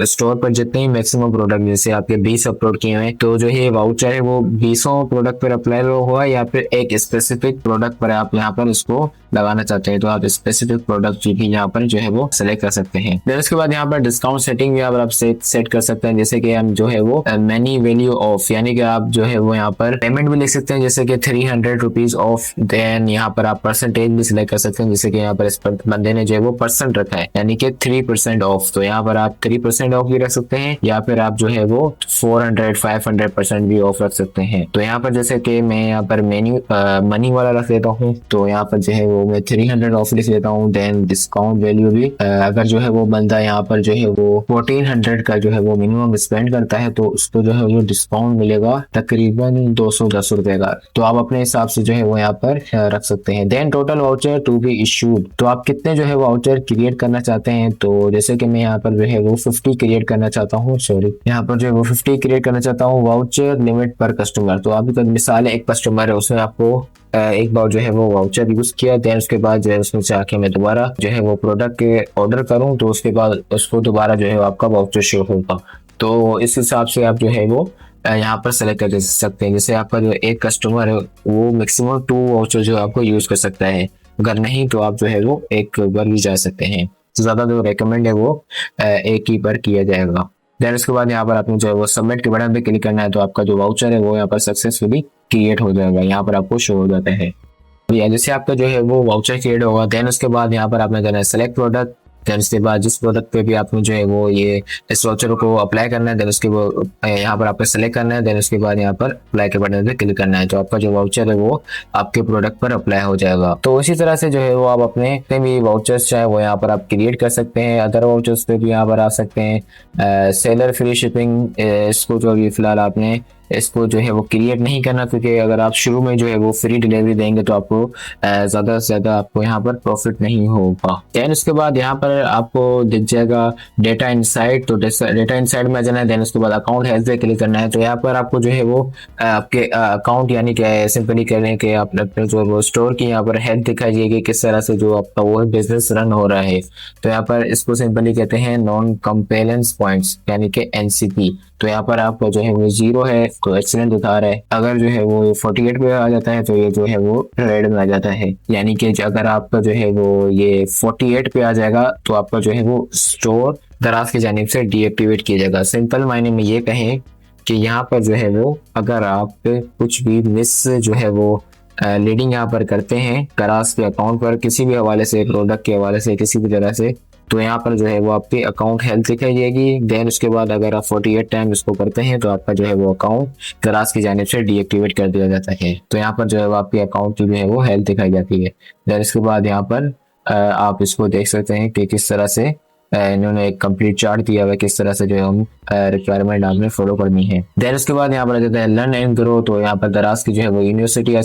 स्टोर पर जितने ही मैक्सिमम प्रोडक्ट, जैसे आपके 20 अपलोड किए हुए, तो जो ये वाउचर है वो 20 प्रोडक्ट पर अप्लाई हुआ या फिर एक स्पेसिफिक प्रोडक्ट पर आप यहाँ पर इसको लगाना चाहते हैं तो आप स्पेसिफिक प्रोडक्ट भी यहाँ पर जो है वो सिलेक्ट कर सकते हैं। देन उसके बाद यहाँ पर डिस्काउंट सेटिंग भी आप सेट कर सकते हैं, जैसे कि हम जो है वो मनी वैल्यू ऑफ, यानी कि आप जो है वो यहाँ पर पेमेंट भी लिख सकते हैं जैसे कि 300 रुपीज ऑफ। देन यहाँ पर आप परसेंटेज भी सिलेक्ट कर सकते हैं, जैसे कि यहाँ पर इस पर बंदे ने जो है वो परसेंट रखा है यानी कि 3% ऑफ, तो यहाँ पर आप 3% ऑफ भी रख सकते हैं या फिर आप जो है वो 400-500% भी ऑफ रख सकते हैं। तो यहाँ पर जैसे कि मैं यहाँ पर मनी वाला रख देता हूँ, तो यहाँ पर जो है वो मैं 300 ऑफ लिख देता हूँ। देन डिस्काउंट वैल्यू भी अगर जो है वो बंदा यहाँ पर जो है वो 1400 का जो है वो मिनिमम स्पेंड करता है तो उसको जो है वो डिस्काउंट मिलेगा तकरीबन 210 रुपए का, तो आप अपने हिसाब से जो है वो यहाँ पर रख सकते हैं। Then total voucher to be issued, तो आप कितने जो है वाउचर क्रिएट करना चाहते हैं, तो जैसे कि मैं यहाँ पर जो है वो 50 क्रिएट करना चाहता हूँ, सॉरी यहाँ पर जो है वो 50 क्रिएट करना चाहता हूँ। वाउचर लिमिट पर कस्टमर, तो अभी मिसाल है एक कस्टमर है, उसमें आपको एक बार जो है वो वाउचर यूज किया, देन उसके बाद जो है उसमें से आके मैं दोबारा जो है वो प्रोडक्ट के ऑर्डर करूं तो उसके बाद उसको दोबारा जो है आपका वाउचर शो होगा। तो इस हिसाब से आप जो है वो यहाँ पर सेलेक्ट कर सकते हैं। जैसे आपका जो एक कस्टमर है वो मैक्सिमम 2 वाउचर जो आपको यूज कर सकता है, अगर नहीं तो आप जो है वो एक बार भी जा सकते हैं, ज्यादा जो रेकमेंड है वो एक ही बार किया जाएगा। देन उसके बाद यहाँ पर आपने जो है वो सबमिट के बटन पे क्लिक करना है तो आपका जो वाउचर है वो यहाँ पर सक्सेसफुली क्रिएट हो जाएगा, यहाँ पर आपको शो हो जाता है। जैसे आपका जो है वो वाउचर क्रिएट होगा, देन उसके बाद यहाँ पर आपने करना है सेलेक्ट प्रोडक्ट। देन उसके बाद जिस प्रोडक्ट पे भी आपने जो है वो ये इस वाउचर को अप्लाई करना है, देन उसके वो यहाँ पर आपको सेलेक्ट करना है, देन उसके बाद यहाँ पर अप्लाई के बटन पे क्लिक करना है तो आपका जो वाउचर है वो आपके प्रोडक्ट पर अप्लाई हो जाएगा। तो इसी तरह से जो है वो आप अपने भी वाउचर्स चाहे वो यहाँ पर आप क्रिएट कर सकते हैं, अदर वाउचर्स पे भी यहाँ पर आ सकते हैं। सेलर फ्री शिपिंग, इसको जो अभी फिलहाल आपने इसको जो है वो क्रिएट नहीं करना, क्योंकि अगर आप शुरू में जो है वो फ्री डिलीवरी देंगे तो आपको ज्यादा से ज्यादा आपको यहाँ पर प्रॉफिट नहीं होगा। देन उसके बाद यहाँ पर आपको दिख जाएगा डेटा इनसाइट, तो डेटा इनसाइट में जाना है, देन उसके बाद अकाउंट हेल्थ पे क्लिक करना है। तो यहाँ पर आपको जो है वो आपके अकाउंट यानी क्या है सिंपली करने के अपने जो वो स्टोर की यहाँ पर हेल्थ दिखाई जाएगी, किस तरह से जो आपका वो बिजनेस रन हो रहा है। तो यहाँ पर इसको सिंपली कहते हैं नॉन कंप्लेंस पॉइंट्स यानी कि NCP। तो यहाँ पर आपको जो है वो 0 है तो एक्सीलेंट दिखा रहा है, अगर जो है वो 48 पे आ जाता है तो ये जो है वो रेड में आ जाता है, यानी कि अगर आपका जो है वो ये 48 पे आ जाएगा तो आपका जो है वो स्टोर दराज की जानिब से डीएक्टिवेट किया जाएगा। सिंपल मायने में ये कहें कि यहाँ पर जो है वो अगर आप कुछ भी मिस जो है वो लीडिंग यहाँ पर करते हैं दराज के अकाउंट पर किसी भी हवाले से, प्रोडक्ट के हवाले से, किसी भी तरह से, तो यहाँ पर जो है वो आपकी अकाउंट हेल्थ दिखाई जाएगी। देन उसके बाद अगर आप 48 टाइम इसको करते हैं तो आपका जो है वो अकाउंट दराज की जानिब से डीएक्टिवेट कर दिया जाता है। तो यहाँ पर जो है वो आपके अकाउंट की जो है वो हेल्थ दिखाई जाती है। देन उसके बाद यहाँ पर आप इसको देख सकते हैं कि किस तरह से इन्होंने एक कंप्लीट चार्ट दिया हुआ है, किस तरह से जो है हम रिक्वायरमेंट आपने फॉलो करनी है। देन उसके बाद यहाँ पर आ जाता है लर्न एंड ग्रो, तो यहाँ पर दराज की जो है वो यूनिवर्सिटी आ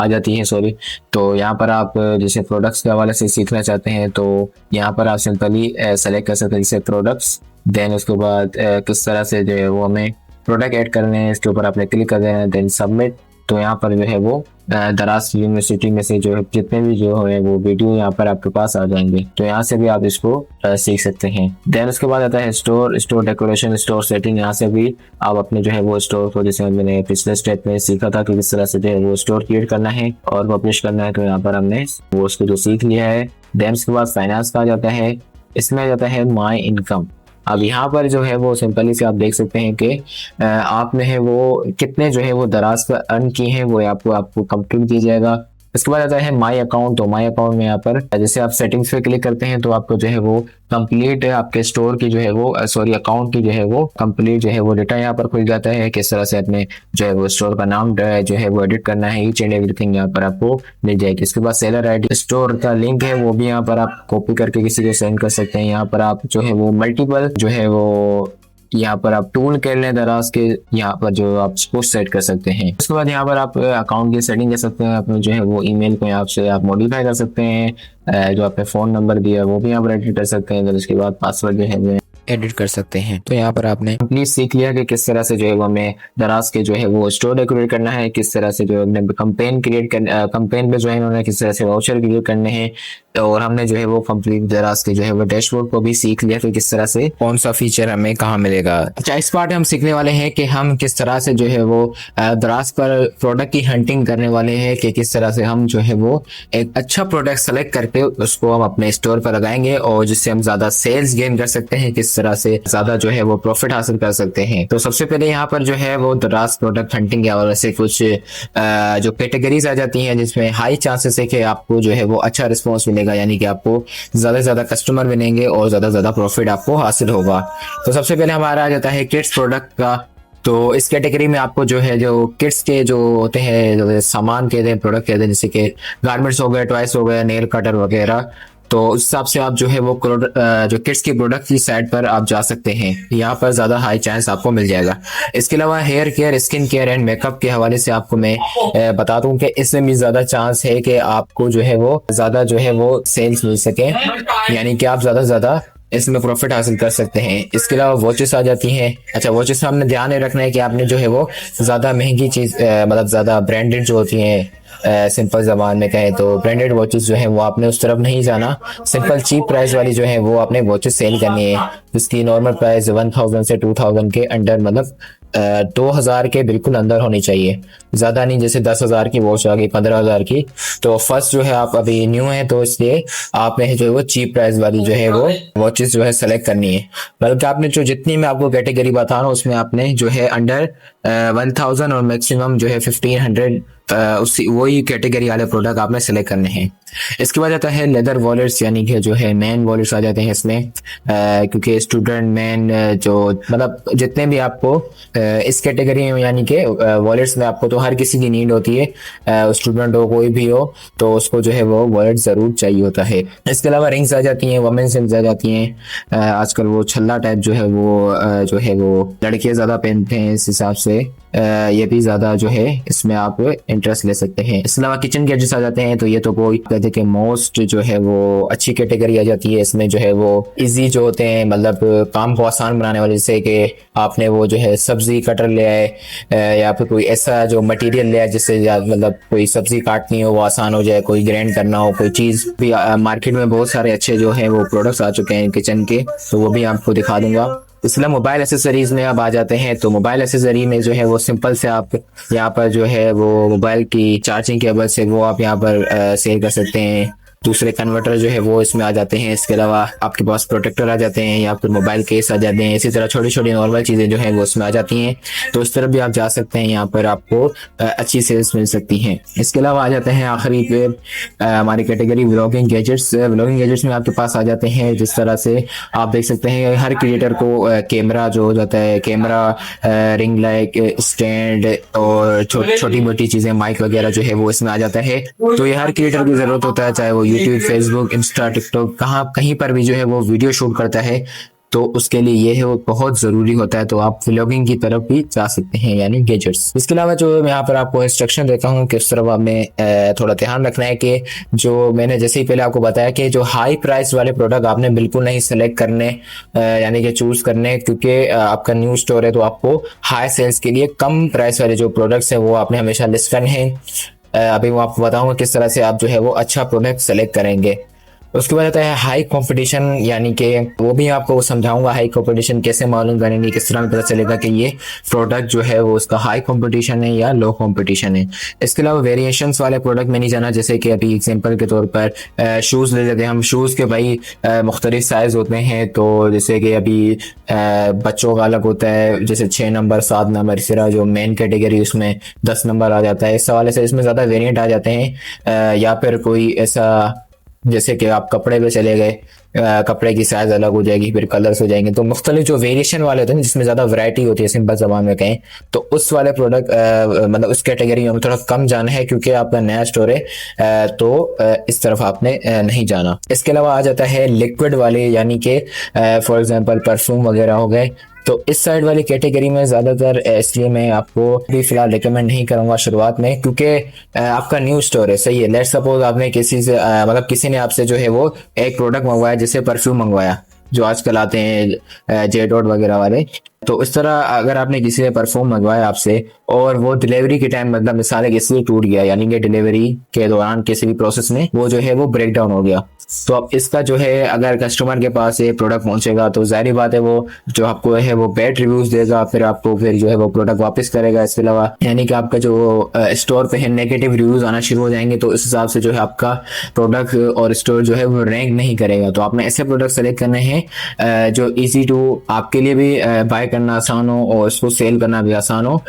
जाती है। तो यहाँ पर आप जैसे प्रोडक्ट्स के हवाले से सीखना चाहते हैं तो यहाँ पर आप सिंपली सेलेक्ट कर सकते हैं जैसे प्रोडक्ट्स। देन उसके बाद किस तरह से जो है वो हमें प्रोडक्ट ऐड करने हैं, इसके ऊपर आपने क्लिक कर देना है, देन सबमिट। तो यहाँ पर जो है वो दराज यूनिवर्सिटी में से जो है जितने भी जो है वो वीडियो यहाँ पर आपके पास आ जाएंगे, तो यहाँ से भी आप इसको सीख सकते हैं। देन उसके बाद आता है स्टोर डेकोरेशन, स्टोर सेटिंग। यहाँ से भी आप अपने जो है वो स्टोर को, जैसे मैंने पिछले स्टेप में सीखा था कि किस तरह से जो है वो स्टोर क्रिएट करना है और पब्लिश करना है, तो यहाँ पर हमने वो उसको जो सीख लिया है। देन उसके बाद फाइनेंस का आ जाता है, इसमें आ जाता है माई इनकम। अब यहाँ पर जो है वो सिंपली से आप देख सकते हैं कि आपने है वो कितने जो है वो दराज पर अर्न किए हैं वो आपको कंप्लीट दिया जाएगा। इसके बाद आता है माई अकाउंट। तो माई अकाउंट में यहाँ पर जैसे आप सेटिंग्स पे क्लिक करते हैं तो आपको जो है वो कंप्लीट आपके स्टोर की जो है वो अकाउंट की जो है वो कंप्लीट जो है वो डेटा यहाँ पर खुल जाता है, किस तरह से अपने जो है वो स्टोर का नाम जो है वो एडिट करना है, ईच एंड एवरीथिंग यहाँ पर आपको मिल जाएगी। इसके बाद सेलर आईडी, स्टोर का लिंक है वो भी यहाँ पर आप कॉपी करके किसी को सेंड कर सकते हैं। यहाँ पर आप जो है वो मल्टीपल जो है वो यहाँ पर आप टूल कर लें दराज के, यहाँ पर जो आप पोस्ट सेट कर सकते हैं। उसके बाद यहाँ पर आप अकाउंट की सेटिंग कर सकते हैं, अपने जो है वो ईमेल को यहाँ से आप मॉडिफाई कर सकते हैं, जो आपने फोन नंबर दिया है वो भी यहाँ पर एडिट कर सकते हैं। उसके बाद पासवर्ड जो है एडिट कर सकते हैं। तो यहाँ पर आपने कंप्लीट सीख लिया कि किस तरह से जो है वो हमें दराज के जो है वो स्टोर डेकोरेट करना है, किस तरह से जो है कंपेन क्रिएट कर कंपेन पे जो है इन्होंने किस तरह से वाउचर क्रिएट करने हैं, और हमने जो है वो कंप्लीट दराज के जो है वो डैशबोर्ड को भी सीख लिया कि किस तरह से कौन सा फीचर हमें कहाँ मिलेगा। अच्छा, इस पार्ट हम सीखने वाले हैं कि हम किस तरह से जो है वो दराज पर प्रोडक्ट की हंटिंग करने वाले हैं, कि किस तरह से हम जो है वो एक अच्छा प्रोडक्ट सेलेक्ट करके उसको हम अपने स्टोर पर लगाएंगे और जिससे हम ज्यादा सेल्स गेन कर सकते हैं, किस तरह से ज्यादा जो है वो प्रॉफिट हासिल कर सकते हैं। तो सबसे पहले यहाँ पर जो है वो दराज प्रोडक्ट हंटिंग के हवाले से कुछ जो कैटेगरीज आ जाती हैं जिसमें हाई चांसेस है कि आपको जो है वो अच्छा रिस्पॉन्स मिलेगा, यानी कि आपको ज्यादा से ज्यादा कस्टमर मिलेंगे और ज्यादा से ज्यादा प्रॉफिट आपको हासिल होगा। तो सबसे पहले हमारा आ जाता है किड्स प्रोडक्ट का। तो इस कैटेगरी में आपको जो है जो किड्स के जो होते हैं जो सामान कहते हैं, प्रोडक्ट कहते हैं, जैसे कि गारमेंट्स हो गए, टॉयस हो गए, नेल कटर वगैरह, तो उस हिसाब से आप जो है वो जो किड्स के प्रोडक्ट की साइट पर आप जा सकते हैं। यहाँ पर ज्यादा हाई चांस आपको मिल जाएगा। इसके अलावा hair care, skin care and makeup के हवाले से आपको मैं बता दूं कि इसमें भी ज्यादा चांस है कि आपको जो है वो ज्यादा जो है वो सेल्स मिल सके, यानी कि आप ज्यादा से ज्यादा इसमें प्रॉफिट हासिल कर सकते हैं। इसके अलावा वॉचेस आ जाती हैं। अच्छा, वॉचेस में हमने ध्यान रखना है कि आपने जो है वो ज्यादा महंगी चीज मतलब ज्यादा ब्रांडेड जो होती हैं, सिंपल जबान में कहें तो ब्रांडेड वॉचेस जो है वो आपने उस तरफ नहीं जाना। सिंपल चीप प्राइस वाली जो है वो आपने वॉचेस सेल करनी है, जिसकी नॉर्मल प्राइस 1000 से 2000 के अंडर, मतलब 2000 के बिल्कुल अंदर होनी चाहिए, ज्यादा नहीं। जैसे 10,000 की वॉच आ गई, 15,000 की, तो फर्स्ट जो है आप अभी न्यू है तो इसलिए आपने जो है वो चीप प्राइस वाली जो है वो वॉचेस जो है सेलेक्ट करनी है। बल्कि आपने जो जितनी मैं आपको कैटेगरी बता रहा हूँ उसमें आपने जो है अंडर 1000 और मैक्सिमम जो है 1500 उसी वही कैटेगरी वाले प्रोडक्ट आपने सेलेक्ट करने हैं। इसके बाद आता है लेदर वॉलेट्स, यानी कि जो है मैन वॉलेट्स आ जाते हैं इसमें, क्योंकि स्टूडेंट मैन जो मतलब जितने भी आपको इस कैटेगरी में, यानी कि वॉलेट्स में आपको तो हर किसी की नीड होती है, स्टूडेंट हो कोई भी हो तो उसको जो है वो वॉलेट जरूर चाहिए होता है। इसके अलावा रिंग्स आ जाती हैं, वमेन्स रिंग्स आ जाती हैं। आजकल वो छल्ला टाइप जो है वो लड़कियां ज्यादा पहनते हैं, इस हिसाब से ये भी ज्यादा जो है इसमें आप इंटरेस्ट ले सकते हैं। इसके अलावा किचन गैजेट्स आ जाते हैं, तो ये तो कोई कहते कि मोस्ट जो है वो अच्छी कैटेगरी आ जाती है। इसमें जो है वो इजी जो होते हैं, मतलब काम को आसान बनाने वाले, जैसे कि आपने वो जो है सब्जी कटर ले आए या फिर कोई ऐसा जो मटेरियल ले आए जिससे मतलब कोई सब्जी काटनी हो वो आसान हो जाए, कोई ग्राइंड करना हो, कोई चीज भी। मार्केट में बहुत सारे अच्छे जो है वो प्रोडक्ट्स आ चुके हैं किचन के, तो वो भी आपको दिखा दूंगा। इसलिए मोबाइल एसेसरीज में आप आ जाते हैं, तो मोबाइल एसेसरी में जो है वो सिंपल से आप यहाँ पर जो है वो मोबाइल की चार्जिंग केबल से वो आप यहाँ पर सेल कर सकते हैं। दूसरे कन्वर्टर जो है वो इसमें आ जाते हैं। इसके अलावा आपके पास प्रोटेक्टर आ जाते हैं या फिर मोबाइल केस आ जाते हैं। इसी तरह छोटी छोटी नॉर्मल चीजें जो है वो उसमें आ जाती हैं, तो उस तरफ भी आप जा सकते हैं। यहाँ पर आपको अच्छी सेल्स मिल सकती हैं। इसके अलावा आ जाते हैं आखिरी पे हमारी category vlogging gadgets. Vlogging gadgets में आपके पास आ जाते हैं, जिस तरह से आप देख सकते हैं हर क्रिएटर को कैमरा जो हो जाता है, कैमरा, रिंग लाइट, स्टैंड और छोटी मोटी चीजें, माइक वगैरह जो है वो इसमें आ जाता है। तो ये हर क्रिएटर की जरूरत होता है, चाहे वो यूट्यूब, फेसबुक, इंस्टा, टिकटॉक, कहीं पर भी जो है वो वीडियो शूट करता है, तो उसके लिए ये है वो बहुत जरूरी होता है। तो आप व्लॉगिंग की तरफ भी जा सकते हैं, यानी गैजेट्स। इसके अलावा जो मैं यहाँ पर आपको इंस्ट्रक्शन देता हूँ कि उस तरफ आपने थोड़ा ध्यान रखना है कि जो मैंने जैसे ही पहले आपको बताया कि जो हाई प्राइस वाले प्रोडक्ट आपने बिल्कुल नहीं सेलेक्ट करने, यानी कि चूज करने, क्योंकि आपका न्यू स्टोर है तो आपको हाई सेल्स के लिए कम प्राइस वाले जो प्रोडक्ट्स है वो आपने हमेशा लिस्ट करने हैं। अभी मैं आपको बताऊंगा किस तरह से आप जो है वो अच्छा प्रोडक्ट सेलेक्ट करेंगे। उसके बाद आता है हाई कंपटीशन, यानी कि वो भी आपको समझाऊंगा हाई कंपटीशन कैसे मालूम करेंगे, किस तरह पता चलेगा कि ये प्रोडक्ट जो है वो उसका हाई कंपटीशन है या लो कंपटीशन है। इसके अलावा वेरिएशंस वाले प्रोडक्ट में नहीं जाना, जैसे कि अभी एग्जांपल के तौर पर शूज ले लेते हैं हम। शूज के भाई मुख्तलिफ साइज होते हैं, तो जैसे कि अभी बच्चों का अलग होता है, जैसे 6 नंबर, 7 नंबर, इस तरह जो मेन कैटेगरी उसमें 10 नंबर आ जाता है। इस हवाले से इसमें ज्यादा वेरिएंट आ जाते हैं। या फिर कोई ऐसा जैसे कि आप कपड़े पे चले गए, कपड़े की साइज अलग हो जाएगी, फिर कलर्स हो जाएंगे, तो मुख्तलिफ जो वेरिएशन वाले होते हैं जिसमें ज्यादा वैरायटी होती है, सिंपल जबान में कहें तो उस वाले प्रोडक्ट मतलब उस कैटेगरी में थोड़ा कम जाना है, क्योंकि आपका नया स्टोर है, तो इस तरफ आपने नहीं जाना। इसके अलावा आ जाता है लिक्विड वाले, यानी कि फॉर एग्जाम्पल परफ्यूम वगैरह हो गए, तो इस साइड वाली कैटेगरी में ज्यादातर इसलिए मैं आपको भी फिलहाल रिकमेंड नहीं करूंगा शुरुआत में, क्योंकि आपका न्यू स्टोर है, सही है। लेट्स सपोज आपने किसी से मतलब किसी ने आपसे जो है वो एक प्रोडक्ट मंगवाया, जैसे परफ्यूम मंगवाया, जो आजकल आते हैं जे डॉट वगैरह वाले। तो इस तरह अगर आपने किसी ने परफ्यूम मंगवाया आपसे और वो डिलीवरी के टाइम मतलब मिसाल है किसी टूट गया, यानी कि डिलीवरी के दौरान किसी भी प्रोसेस में वो जो है वो ब्रेक डाउन हो गया, तो अब इसका जो है अगर कस्टमर के पास ये प्रोडक्ट पहुंचेगा तो जाहिर बात है वो जो आपको है वो बैड रिव्यूज देगा, फिर आपको फिर जो है वो प्रोडक्ट वापस करेगा। इसके अलावा यानी कि आपका जो स्टोर पे है नेगेटिव रिव्यूज आना शुरू हो जाएंगे, तो इस हिसाब से जो है आपका प्रोडक्ट और स्टोर जो है वो रैंक नहीं करेगा। तो आपने ऐसे प्रोडक्ट सेलेक्ट करने हैं जो इजी टू आपके लिए भी बाय करना आसान हो और उसको सेल करना भी आसान हो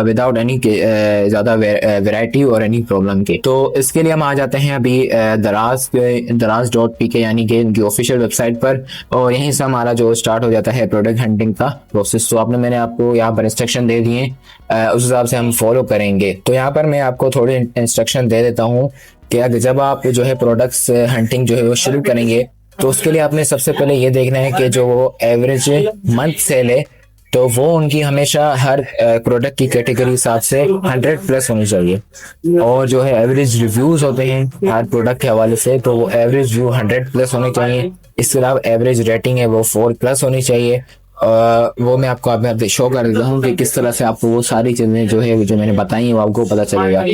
विदाउट एनी ज्यादा वैरायटी और एनी प्रॉब्लम के। तो इसके लिए हम आ जाते हैं अभी daraz.pk यानी कि इनकी ऑफिशियल वेबसाइट पर, और यहीं से हमारा जो स्टार्ट हो जाता है प्रोडक्ट हंटिंग का प्रोसेस। तो मैंने आपको यहाँ पर इंस्ट्रक्शन दे दिए, उस हिसाब से हम फॉलो करेंगे। तो यहाँ पर मैं आपको थोड़ी इंस्ट्रक्शन दे देता हूँ कि जब आप जो है प्रोडक्ट्स हंटिंग जो है वो शुरू करेंगे तो उसके लिए आपने सबसे पहले ये देखना है कि जो वो एवरेज मंथ सेल है तो वो उनकी हमेशा हर प्रोडक्ट की कैटेगरी हिसाब से 100 प्लस होनी चाहिए, और जो है एवरेज रिव्यूज होते हैं हर प्रोडक्ट के हवाले से तो वो एवरेज व्यू 100 प्लस होने चाहिए। इसके अलावा एवरेज रेटिंग है वो 4 प्लस होनी चाहिए। वो मैं आपको अब शो कर देता हूँ कि किस तरह से आपको वो सारी चीजें जो है जो मैंने बताई है वो आपको पता चलेगा।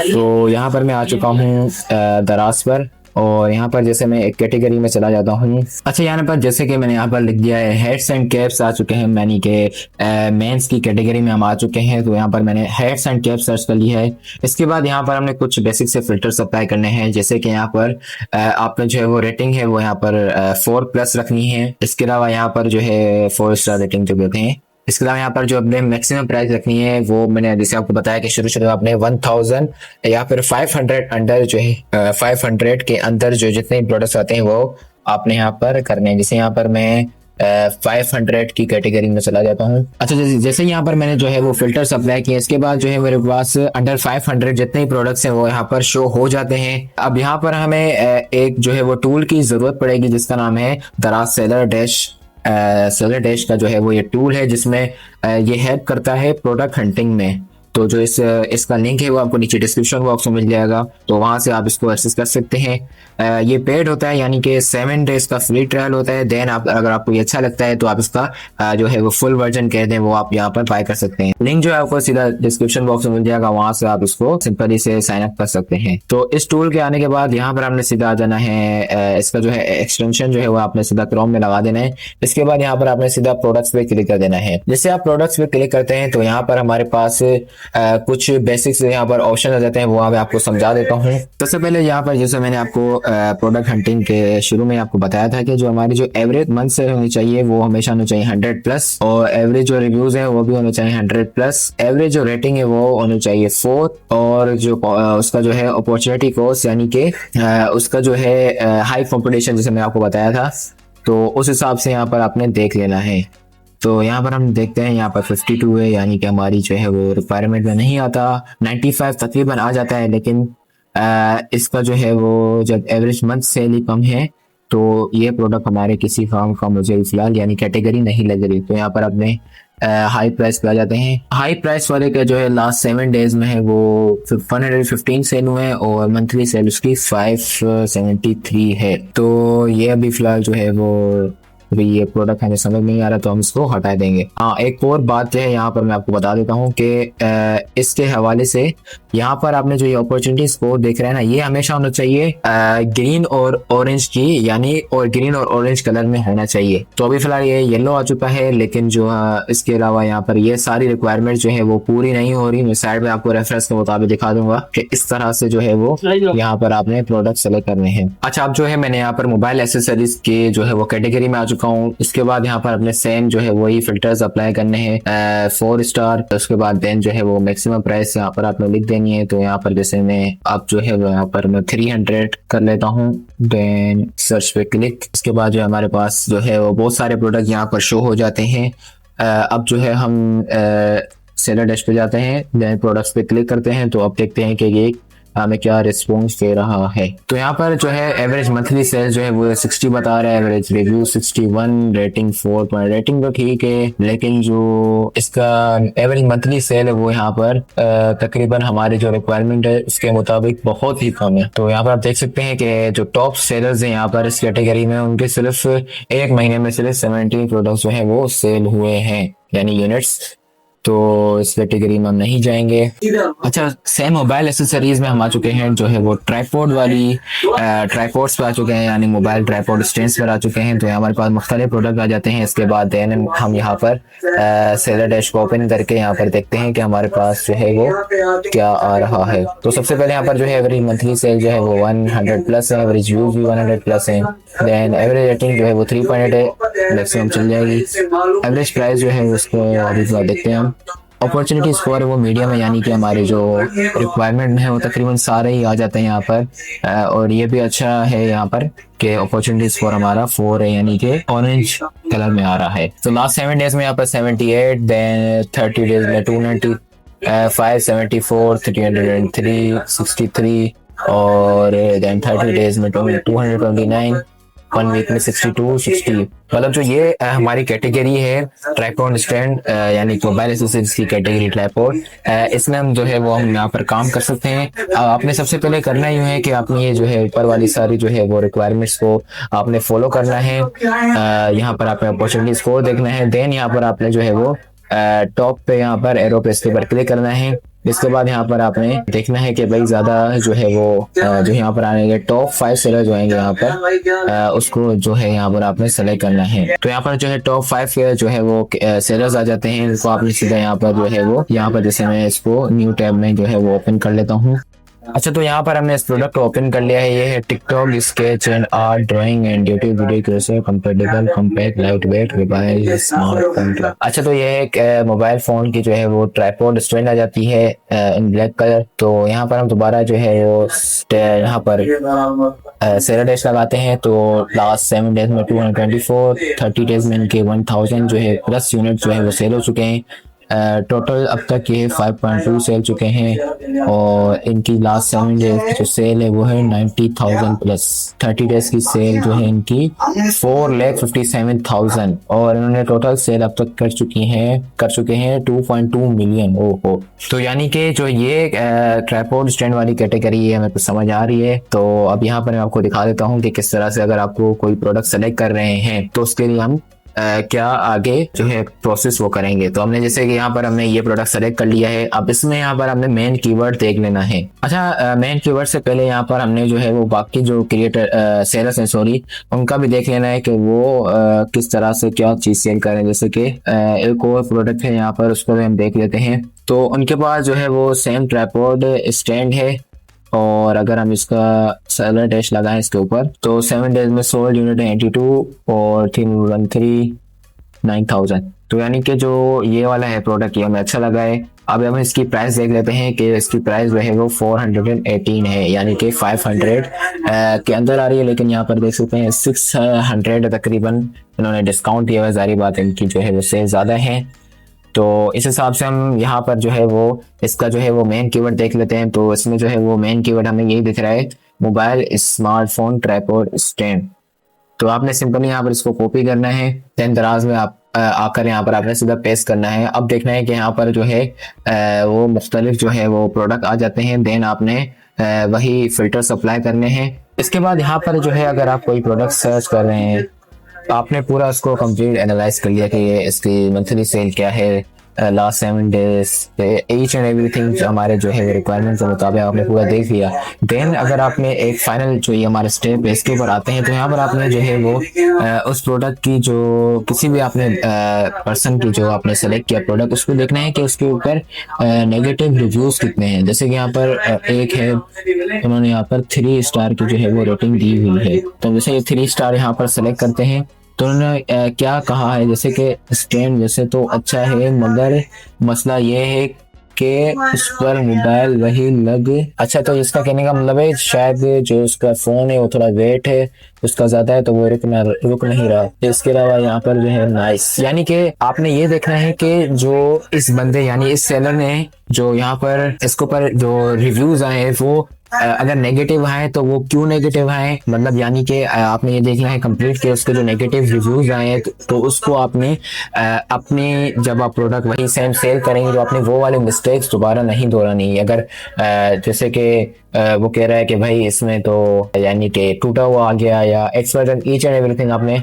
तो यहाँ पर मैं आ चुका हूँ दराज पर, और यहाँ पर जैसे मैं एक कैटेगरी में चला जाता हूँ। अच्छा, यहाँ पर जैसे कि मैंने यहाँ पर लिख दिया है हेड्स एंड कैप्स आ चुके हैं, यानी कि मेंस की कैटेगरी में हम आ चुके हैं। तो यहाँ पर मैंने हेड्स एंड कैप्स सर्च कर लिया है। इसके बाद यहाँ पर हमने कुछ बेसिक से फिल्टर्स अप्लाई करने हैं, जैसे कि यहाँ पर आपने जो है वो रेटिंग है वो यहाँ पर 4 प्लस रखनी है। इसके अलावा यहाँ पर जो है 4 स्टार रेटिंग जो कहते हैं। इसके अलावा यहाँ पर जो अपने मैक्सिमम प्राइस रखनी है वो मैंने जैसे आपको बताया कि शुरू में आपने 1000 या फिर 500 अंडर जो है 500 के अंदर जो जितने प्रोडक्ट्स आते हैं वो आपने यहाँ पर करने हैं। जैसे यहाँ पर मैं 500 की कैटेगरी में चला जाता हूँ। अच्छा, जैसे यहाँ पर मैंने जो है वो फिल्टर्स अप्लाई किए, इसके बाद जो है मेरे पास अंडर 500 जितने प्रोडक्ट्स हैं वो यहाँ पर शो हो जाते हैं। अब यहाँ पर हमें एक जो है वो टूल की जरूरत पड़ेगी जिसका नाम है दराज सेलर डैश का जो है वो ये टूल है जिसमें ये हेल्प करता है प्रोडक्ट हंटिंग में। तो जो इसका लिंक है वो आपको नीचे डिस्क्रिप्शन बॉक्स में मिल जाएगा, तो वहां से आप इसको एक्सेस कर सकते हैं। ये पेड होता है, यानी कि 7 डेज का फ्री ट्रायल होता है। देन आप अगर आपको ये अच्छा लगता है तो आप इसका जो है वो फुल वर्जन कह दें वो आप यहाँ पर बाय कर सकते हैं। लिंक जो है आपको सीधा डिस्क्रिप्शन बॉक्स में मिल जाएगा, वहां से आप इसको सिंपली से साइन अप कर सकते हैं। तो इस टूल के आने के बाद यहाँ पर आपने सीधा आ जाना है, इसका जो है एक्सटेंशन जो है वो आपने सीधा क्रोम में लगा देना है। इसके बाद यहाँ पर आपने सीधा प्रोडक्ट्स पे क्लिक कर देना है। जैसे आप प्रोडक्ट्स पे क्लिक करते हैं तो यहाँ पर हमारे पास कुछ बेसिक्स यहाँ पर ऑप्शन आ जाते हैं, वो मैं आपको समझा देता हूँ। सबसे पहले यहाँ पर जैसे मैंने आपको प्रोडक्ट हंटिंग के शुरू में आपको बताया था कि जो हमारी जो एवरेज मंथ से होनी चाहिए वो हमेशा होनी चाहिए 100 प्लस, और एवरेज जो रिव्यूज है वो भी होने चाहिए 100 प्लस। एवरेज जो रेटिंग है वो होनी चाहिए 4, और जो उसका जो है अपॉर्चुनिटी कॉस्ट यानी कि उसका जो है हाई कॉम्पिटिशन जैसे मैं आपको बताया था, तो उस हिसाब से यहाँ पर आपने देख लेना है। तो यहाँ पर हम देखते हैं यहाँ पर 52 है, यानी कि हमारी जो है वो रिक्वायरमेंट में नहीं आता। 95 तकरीबन आ जाता है, लेकिन इसका जो है वो जब एवरेज मंथ सेल ही कम है तो ये प्रोडक्ट हमारे किसी फॉर्म का मुझे फिलहाल यानी कैटेगरी नहीं लग रही। तो यहाँ पर अपने हाई प्राइस पे आ जाते हैं। हाई प्राइस वाले का जो है लास्ट 7 डेज में है वो 115 सेल हुए हैं, और मंथली सेल उसकी 573 है। तो ये अभी फिलहाल जो है वो अभी ये प्रोडक्ट हमें समझ नहीं आ रहा तो हम इसको हटा देंगे। हाँ, एक और बात जो है यहाँ पर मैं आपको बता देता हूँ कि इसके हवाले से यहाँ पर आपने जो ये अपॉर्चुनिटी स्कोर देख रहे हैं ना, ये हमेशा होना चाहिए ग्रीन और ऑरेंज की, यानी और ग्रीन और ऑरेंज कलर में होना चाहिए। तो अभी फिलहाल ये येलो आ चुका है, लेकिन जो इसके अलावा यहाँ पर ये सारी रिक्वायरमेंट जो है वो पूरी नहीं हो रही। मैं साइड में आपको रेफरेंस के मुताबिक दिखा दूंगा कि इस तरह से जो है वो यहाँ पर आपने प्रोडक्ट सेलेक्ट करने हैं। अच्छा, अब जो है मैंने यहाँ पर मोबाइल एसेसरीज के जो है वो कैटेगरी में आ चुका हूँ। इसके बाद यहाँ पर अपने सेम जो है वही फिल्टर्स अप्लाई करने हैं 4 स्टार। उसके बाद देन जो है वो मैक्सिमम प्राइस यहाँ पर आपने लिख देनी है। तो यहाँ पर जैसे मैं अब जो है वो यहाँ पर मैं 300 कर लेता हूँ, देन सर्च पे क्लिक। इसके बाद जो हमारे पास जो है वो बहुत सारे प्रोडक्ट यहाँ पर शो हो जाते हैं। अब जो है हम सेलर डैश पे जाते हैं, देन प्रोडक्ट्स पे क्लिक करते हैं। तो अब देखते हैं कि ये हमें क्या रिस्पॉन्स दे रहा है। तो यहाँ पर जो है एवरेज मंथली सेल्स जो है वो 60 बता रहा है, एवरेज रिव्यू 61, रेटिंग 4 रेटिंग तो ठीक है, लेकिन जो इसका एवरेज मंथली सेल है वो यहाँ पर तकरीबन हमारे जो रिक्वायरमेंट है उसके मुताबिक बहुत ही कम है। तो यहाँ पर आप देख सकते हैं कि जो टॉप सेलर्स हैं यहाँ पर इस कैटेगरी में, उनके सिर्फ एक महीने में सिर्फ 70 प्रोडक्ट्स जो है वो सेल हुए हैं, यानी यूनिट्स। तो इस कैटेगरी में हम नहीं जाएंगे। अच्छा, सेम मोबाइल एसेसरीज में हम आ चुके हैं, जो है वो ट्राईपोड वाली ट्राईपोड्स पर आ चुके हैं, यानी मोबाइल ट्राईपोड स्टैंड्स पर आ चुके हैं। तो हमारे पास मुख्तलिफ प्रोडक्ट आ जाते हैं। इसके बाद देन हम यहाँ पर सेलर डैश को ओपन करके यहाँ पर देखते हैं कि हमारे पास जो है वो क्या आ रहा है। तो सबसे पहले यहाँ पर जो है एवरेज मंथली सेल जो है वो 100 प्लस है, एवरेज व्यूज भी 100 प्लस है। देन एवरेज रेटिंग जो है वो 3.8 है, मैक्सिमम चल जाएगी। एवरेज प्राइस जो है उसको अभी देखते हैं हम। अपॉर्चुनिटी स्कोर है वो मीडियम है, यानी कि हमारे जो रिक्वायरमेंट है वो तकरीबन सारे ही आ जाते हैं यहाँ पर। और ये भी अच्छा है यहाँ पर कि अपॉर्चुनिटी स्कोर हमारा 4 है, यानी कि ऑरेंज कलर में आ रहा है। तो लास्ट 7 डेज में यहाँ पर 78, देन 30 डेज में 290, 574, 303, 63 और देन 30 डेज में 229, 1 वीक में 62, 60। मतलब जो ये हमारी कैटेगरी है ट्राईपोड स्टैंड, यानी मोबाइल एसेसरीज की कैटेगरी ट्राईपोड, इसमें हम जो है वो हम यहाँ पर काम कर सकते हैं। आपने सबसे पहले करना यूँ है कि आपने ये जो है ऊपर वाली सारी जो है वो रिक्वायरमेंट्स को आपने फॉलो करना है। यहाँ पर आपने अपॉर्चुनिटी स्कोर देखना है। देन यहाँ पर आपने जो है वो टॉप पे यहाँ पर एरो पे इसके ऊपर क्लिक करना है। इसके बाद यहाँ पर आपने देखना है कि भाई ज्यादा जो है वो जो यहाँ पर आएंगे टॉप 5 सेलर जो आएंगे यहाँ पर, उसको जो है यहाँ पर आपने सेलेक्ट करना है। तो यहाँ पर जो है टॉप 5 जो है वो सेलर्स आ जाते हैं, इनको आपने सीधा यहाँ पर जो है वो यहाँ पर जैसे मैं इसको न्यू टैब में जो है वो ओपन कर लेता हूँ। अच्छा, तो यहाँ पर हमने इस प्रोडक्ट को ओपन कर लिया है। ये है TikTok sketch and art drawing and YouTube video creation comfortable compact light weight mobile smartphone. अच्छा, तो ये एक मोबाइल फोन की जो है वो ट्राईपोड स्टैंड आ जाती है इन ब्लैक कलर। तो यहाँ पर हम दोबारा जो है वो यहाँ पर सेलर डैश लगाते हैं। तो लास्ट 7 डेज में 224, 30 डेज में इनके 1000 जो है प्लस यूनिट जो है वो सेल हो चुके हैं। टोटल अब तक ये 5.2 सेल चुके हैं और इनकी लास्ट 7 डेज जो सेल है वो है 90,000 प्लस। 30 डेज की सेल जो है इनकी 4,57,000 और इन्होंने टोटल सेल अब तक कर चुके हैं 2.2 मिलियन। ओहो, तो यानी कि जो ये ट्राईपोड स्टैंड वाली कैटेगरी है मेरे को समझ आ रही है। तो अब यहाँ पर मैं आपको दिखा देता हूँ कि किस तरह से अगर आपको कोई प्रोडक्ट सेलेक्ट कर रहे हैं तो उसके लिए हम क्या आगे जो है प्रोसेस वो करेंगे। तो हमने जैसे कि यहाँ पर हमने ये प्रोडक्ट सेलेक्ट कर लिया है। अब इसमें यहाँ पर हमने मेन कीवर्ड देख लेना है। अच्छा, मेन कीवर्ड से पहले यहाँ पर हमने जो है वो बाकी जो क्रिएटर सेलर्स हैं सॉरी, उनका भी देख लेना है कि वो किस तरह से क्या चीज सेल कर रहे हैं। जैसे कि एक और प्रोडक्ट है यहाँ पर, उसको भी हम देख लेते हैं। तो उनके पास जो है वो सेम ट्राईपोड स्टैंड है और अगर हम इसका सेलर डैश लगाएं इसके ऊपर तो 7 डेज में सोल्ड यूनिट है 82 और 313 9000। तो यानी कि जो ये वाला है प्रोडक्ट ये हमें अच्छा लगा है। अब हम इसकी प्राइस देख लेते हैं कि इसकी प्राइस जो है वो 418 है, यानी कि 500 के अंदर आ रही है। लेकिन यहाँ पर देख सकते हैं 600 तकरीबन इन्होंने डिस्काउंट दिया हुआ है। जारी बात है इनकी जो है वो सेल ज़्यादा है। तो इस हिसाब से हम यहाँ पर जो है वो इसका जो है वो मेन कीवर्ड देख लेते हैं। तो इसमें जो है वो मेन कीवर्ड हमें यही दिख रहा है, मोबाइल स्मार्टफोन ट्राईपोड स्टैंड। तो आपने सिंपली यहाँ पर इसको कॉपी करना है। देन दराज में आप आकर यहाँ पर आपने सीधा पेस्ट करना है। अब देखना है कि यहाँ पर जो है वो मुख्तलिफ जो है वो प्रोडक्ट आ जाते हैं। देन आपने वही फिल्टर्स अप्लाई करने हैं। इसके बाद यहाँ पर जो है अगर आप कोई प्रोडक्ट सर्च कर रहे हैं तो आपने पूरा उसको कंप्लीट एनालाइज कर लिया कि ये इसकी मंथली सेल क्या है, last 7 days, each and everything जो हमारे जो है रिक्वायरमेंट के मुताबिक आपने पूरा देख लिया। देन अगर आपने एक फाइनल जो ये हमारे स्टेप है इसके ऊपर आते हैं तो यहाँ पर आपने जो है वो उस प्रोडक्ट की जो किसी भी आपने पर्सन की जो आपने सेलेक्ट किया प्रोडक्ट उसको देखना है कि उसके ऊपर नेगेटिव रिव्यूज कितने हैं। जैसे कि यहाँ पर एक है, उन्होंने यहाँ पर 3 स्टार की जो है वो रेटिंग दी हुई है। तो जैसे ये 3 स्टार यहाँ पर सेलेक्ट करते हैं तो उन्होंने क्या कहा है, जैसे कि स्टैंड वैसे तो अच्छा है मगर मसला ये है कि उस पर मोबाइल वही लग। अच्छा, तो इसका कहने का मतलब है शायद जो उसका फोन है वो थोड़ा वेट है उसका ज्यादा है तो वो रुक नहीं रहा। इसके अलावा यहाँ पर जो है नाइस, यानी कि आपने ये देखना है कि जो इस बंदे यानी इस सेलर ने जो यहाँ पर इसके ऊपर जो रिव्यूज आए हैं वो अगर नेगेटिव आए तो वो क्यों नेगेटिव आए, मतलब यानी कि आपने ये देखना है कंप्लीट के उसके जो नेगेटिव रिव्यूज आए हैं तो उसको आपने अपने जब आप प्रोडक्ट वही सेम सेल करेंगे तो आपने वो वाले मिस्टेक्स दोबारा नहीं दोहरानी है। अगर जैसे कि वो कह रहा है कि भाई इसमें तो यानी कि टूटा हुआ आ गया या एक्सपर्ट ईच एंड एवरीथिंग आपने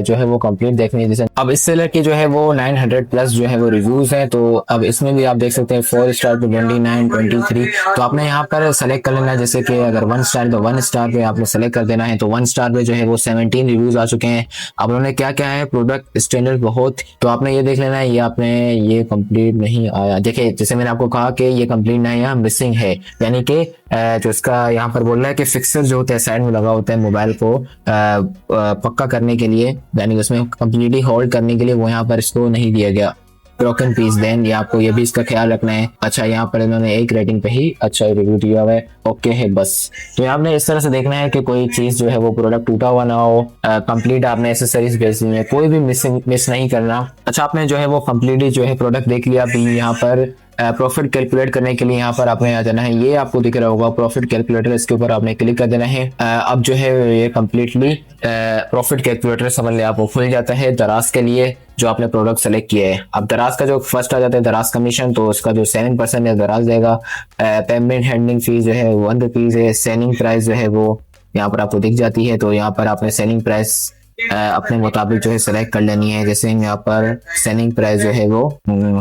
जो है वो कंप्लीट देखनी है। जैसे अब इस सेलर के जो है वो 900 प्लस जो है वो रिव्यूज हैं, तो अब इसमें भी आप देख सकते हैं 4 स्टार पे 29, 23, तो आपने यहाँ पर सेलेक्ट कर लेना है। जैसे कि अगर 1 स्टार तो 1 स्टार पे आपने सेलेक्ट कर देना है, तो 1 स्टार पे जो है वो 17 रिव्यूज आ चुके हैं। अब उन्होंने क्या क्या है प्रोडक्ट स्टैंडर्ड बहुत, तो आपने ये देख लेना है ये आपने ये कंप्लीट नहीं आया। देखिए जैसे मैंने आपको कहा कि ये कंप्लीट नहीं आया, मिसिंग है, यानी कि जो इसका यहाँ पर बोल रहा है कि फिक्सर जो होता है साइड में लगा होता है मोबाइल को पक्का करने के लिए, यानी उसमें कंप्लीटली होल्ड करने के लिए, वो यहाँ पर इसको नहीं दिया गया। ब्रोकन पीस देन, ये आपको ये भी इसका ख्याल रखना है। अच्छा यहाँ पर इन्होंने 1 रेटिंग पे ही अच्छा रिव्यू दिया हुआ है, ओके है बस। तो आपने इस तरह से देखना है कि कोई चीज जो है वो प्रोडक्ट टूटा हुआ ना हो, कंप्लीट आपने एसेसरीज बेचनी है, कोई भी मिस नहीं करना। अच्छा आपने जो है वो कंप्लीटली जो है प्रोडक्ट देख लिया, अभी यहाँ पर प्रॉफिट कैलकुलेट करने के लिए यहाँ पर आपने आ जाना है, ये आपको दिख रहा होगा प्रॉफिट कैलकुलेटर, इसके ऊपर आपने क्लिक कर देना है। अब जो है ये कम्प्लीटली प्रॉफिट कैलकुलेटर समझ ले आपको खुल जाता है दराज के लिए जो आपने प्रोडक्ट सेलेक्ट किया है। अब दराज का जो फर्स्ट आ जाता है दराज कमीशन, तो उसका जो 7% है दराज देगा। पेमेंट हैंडलिंग फीस जो है 1 रुपीज है। सेलिंग प्राइस जो है वो यहाँ पर आपको दिख जाती है, तो यहाँ पर आपने सेलिंग प्राइस अपने मुताबिक जो है सेलेक्ट कर लेनी है। जैसे यहाँ पर सेलिंग प्राइस जो है वो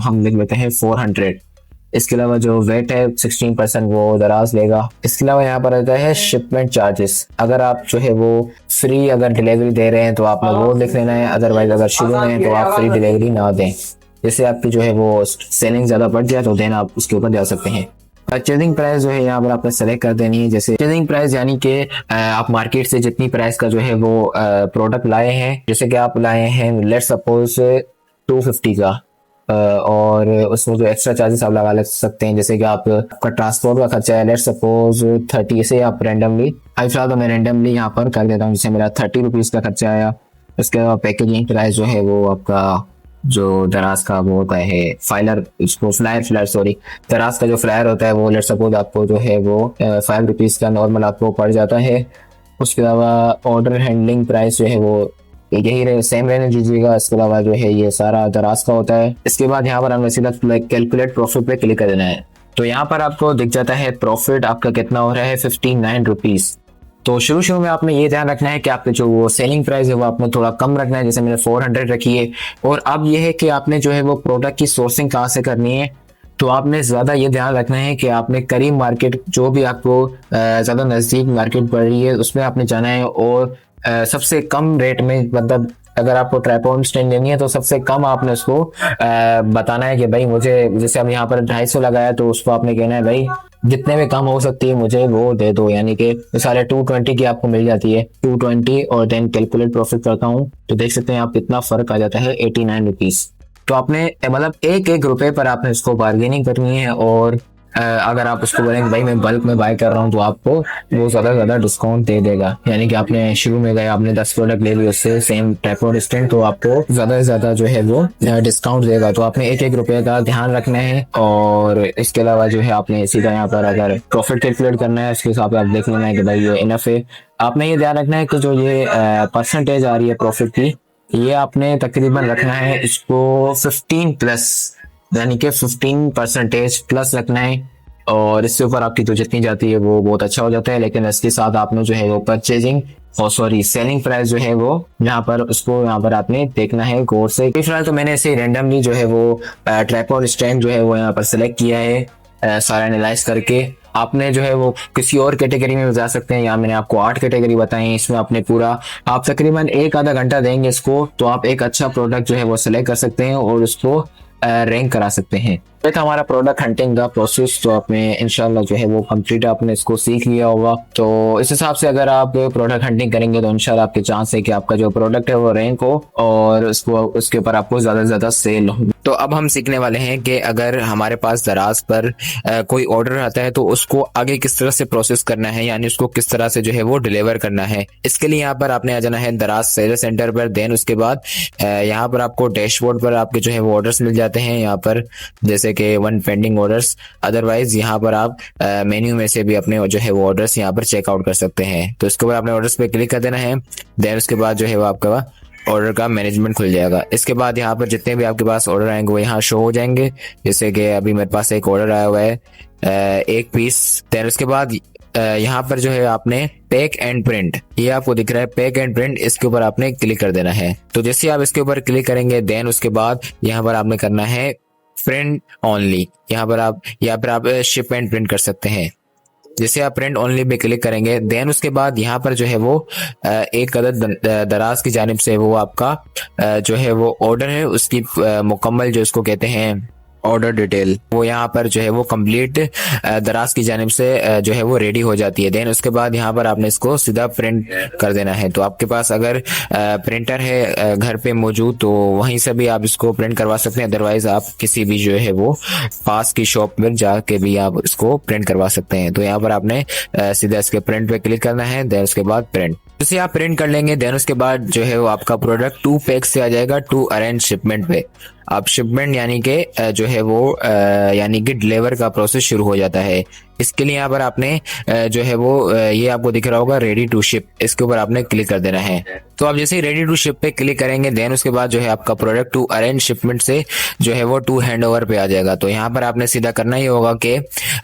हम लिख लेते हैं 400। इसके अलावा जो वेट है 16% वो दराज लेगा। इसके अलावा यहाँ पर आता है शिपमेंट चार्जेस, अगर आप जो है वो फ्री अगर डिलीवरी दे रहे हैं तो आपने वो लिख लेना है, अदरवाइज अगर शुरू में है तो आप फ्री डिलीवरी ना दें। जैसे आपकी जो है वो सेलिंग ज्यादा बढ़ जाए तो देन आप उसके ऊपर जा सकते हैं। परचेजिंग प्राइस जो है यहाँ पर आपने सेलेक्ट कर देनी है। जैसे परचेजिंग प्राइस यानी कि आप मार्केट से जितनी प्राइस का जो है वो प्रोडक्ट लाए हैं, जैसे कि आप लाए हैं लेट सपोज 250 का, और उसमें जो एक्स्ट्रा चार्जेस आप लगा सकते हैं, जैसे कि आपका ट्रांसपोर्ट का खर्चा है लेट सपोज 30 से आप रेंडमली फिलहाल तो मैं रेंडमली यहाँ पर कर देता हूँ, जैसे मेरा 30 रुपीज़ का खर्चा आया। उसके बाद पैकेजिंग प्राइस जो है वो आपका जो दराज का वो होता है फाइलर, इसको फ्लायर सॉरी, दराज का जो फ्लायर होता है वो लेट सपोज आपको जो है वो 5 रुपीज़ का नॉर्मल आपको पड़ जाता है। उसके अलावा ऑर्डर हैंडलिंग प्राइस जो है वो यही सेम रहने दीजिएगा। इसके अलावा जो है ये सारा दराज का होता है। इसके बाद यहाँ पर हमें सीधा कैलकुलेट प्रॉफिट पे क्लिक कर देना है, तो यहाँ पर आपको दिख जाता है प्रॉफिट आपका कितना हो रहा है 59 रुपीज़। तो शुरू में आपने ये ध्यान रखना है कि आपके जो वो सेलिंग प्राइस है वो आपने थोड़ा कम रखना है, जैसे मैंने 400 रखी है। और अब ये है कि आपने जो है वो प्रोडक्ट की सोर्सिंग कहाँ से करनी है, तो आपने ज़्यादा ये ध्यान रखना है कि आपने करीब मार्केट जो भी आपको ज़्यादा नज़दीक मार्केट पड़ रही है उसमें आपने जाना है, और सबसे कम रेट में, मतलब अगर आपको ट्राइपॉड स्टैंड लेनी है तो सबसे कम आपने उसको बताना है कि भाई मुझे, जैसे अब यहाँ पर 250 लगाया तो उसको आपने कहना है भाई जितने में कम हो सकती है मुझे वो दे दो, यानी कि सारे 220 की आपको मिल जाती है 220। और देन कैलकुलेट प्रॉफिट करता हूँ तो देख सकते हैं आप कितना फर्क आ जाता है 89 रुपीज़। तो आपने मतलब एक रुपए पर आपने इसको बार्गेनिंग करनी है, और अगर आप उसको बोलेंगे भाई मैं बल्क में बाय कर रहा हूँ तो आपको वो ज़्यादा डिस्काउंट दे देगा। यानी कि आपने शुरू में गए आपने 10 प्रोडक्ट ले लिए उससे सेम ट्राइपॉड स्टैंड, तो आपको ज़्यादा से ज़्यादा जो है वो डिस्काउंट देगा। तो आपने एक रुपये का ध्यान रखना है। और इसके अलावा जो है आपने सीधा यहाँ पर अगर प्रॉफिट कैलकुलेट करना है उसके हिसाब से आप देख लेना है कि भाई ये इनफ है। आपने ये ध्यान रखना है कि जो ये परसेंटेज आ रही है प्रॉफिट की, ये आपने तकरीबन रखना है इसको 15 प्लस, यानी कि 15% प्लस रखना है। और इससे ऊपर आपकी जो जितनी जाती है वो बहुत अच्छा हो जाता है। लेकिन इसके साथ आपने जो है वो परचेजिंग और सॉरी सेलिंग प्राइस जो है वो यहाँ पर उसको यहाँ पर आपने देखना है गौर से। फिलहाल तो मैंने इसे रैंडमली जो है वो ट्राइपॉड स्टैंड जो है वो यहाँ पर सिलेक्ट किया है सारा एनालाइज करके। आपने जो है वो किसी और कैटेगरी में जा सकते हैं, यहाँ मैंने आपको 8 कैटेगरी बताई है। इसमें आपने पूरा आप तकरीबन 1 आधा घंटा देंगे इसको तो आप एक अच्छा प्रोडक्ट जो है वो सिलेक्ट कर सकते हैं और उसको रैंक करा सकते हैं। ये था हमारा प्रोडक्ट हंटिंग का प्रोसेस, तो आपने इंशाल्लाह जो है वो कंप्लीट आपने इसको सीख लिया होगा। तो इस हिसाब से अगर आप प्रोडक्ट हंटिंग करेंगे तो इंशाल्लाह आपके चांस है कि आपका जो प्रोडक्ट है वो रैंक हो और उसको उसके ऊपर आपको ज्यादा से ज्यादा सेल हो। तो अब हम सीखने वाले हैं कि अगर हमारे पास दराज पर कोई ऑर्डर आता है तो उसको आगे किस तरह से प्रोसेस करना है, यानी उसको किस तरह से जो है वो डिलीवर करना है। इसके लिए यहाँ पर आपने आ जाना है दराज सेलर सेंटर पर। देन उसके बाद यहाँ पर आपको डैशबोर्ड पर आपके जो है वो ऑर्डर्स मिल जाते हैं यहाँ पर, जैसे कि 1 पेंडिंग ऑर्डर्स। अदरवाइज यहाँ पर आप मेन्यू में से भी अपने जो है वो ऑर्डर्स यहाँ पर चेकआउट कर सकते हैं। तो इसके बाद आपने ऑर्डर्स पे क्लिक कर देना है। देन उसके बाद जो है वो आपका ऑर्डर का मैनेजमेंट खुल जाएगा। इसके बाद यहाँ पर जितने भी आपके पास ऑर्डर आएंगे वो यहाँ शो हो जाएंगे। जैसे कि अभी मेरे पास एक ऑर्डर आया हुआ है 1 पीस। देन उसके बाद यहाँ पर जो है आपने पैक एंड प्रिंट, ये आपको दिख रहा है पैक एंड प्रिंट, इसके ऊपर आपने क्लिक कर देना है। तो जैसे आप इसके ऊपर क्लिक करेंगे देन उसके बाद यहाँ पर आपने करना है प्रिंट ओनली। यहाँ पर आप शिप एंड प्रिंट कर सकते हैं। जैसे आप प्रिंट ओनली पे क्लिक करेंगे देन उसके बाद यहाँ पर जो है वो एक अदद दराज की जानिब से वो आपका जो है वो ऑर्डर है उसकी मुकम्मल जो इसको कहते हैं ऑर्डर डिटेल, वो यहाँ पर जो है वो कंप्लीट दराज की जानिब से जो है वो रेडी हो जाती है। देन उसके बाद यहाँ पर आपने इसको सीधा प्रिंट कर देना है। तो आपके पास अगर प्रिंटर है घर पे मौजूद तो वहीं से भी आप इसको प्रिंट करवा सकते हैं। अदरवाइज आप किसी भी जो है वो पास की शॉप में जाके भी आप इसको प्रिंट करवा सकते हैं। तो यहाँ पर आपने सीधा इसके प्रिंट पे क्लिक करना है। देन उसके बाद प्रिंट, जैसे आप प्रिंट कर लेंगे देन उसके बाद जो है वो आपका प्रोडक्ट 2 पैक से आ जाएगा 2 अरेंज शिपमेंट पे। अब शिपमेंट यानी कि जो है वो यानी कि डिलीवर का प्रोसेस शुरू हो जाता है। इसके लिए यहाँ पर आपने जो है वो ये आपको दिख रहा होगा रेडी टू शिप, इसके ऊपर आपने क्लिक कर देना है। तो आप जैसे ही रेडी टू शिप पे क्लिक करेंगे देन उसके बाद जो है आपका प्रोडक्ट 2 अरेंज शिपमेंट से जो है वो 2 हैंडओवर पे आ जाएगा। तो यहाँ पर आपने सीधा करना ही होगा कि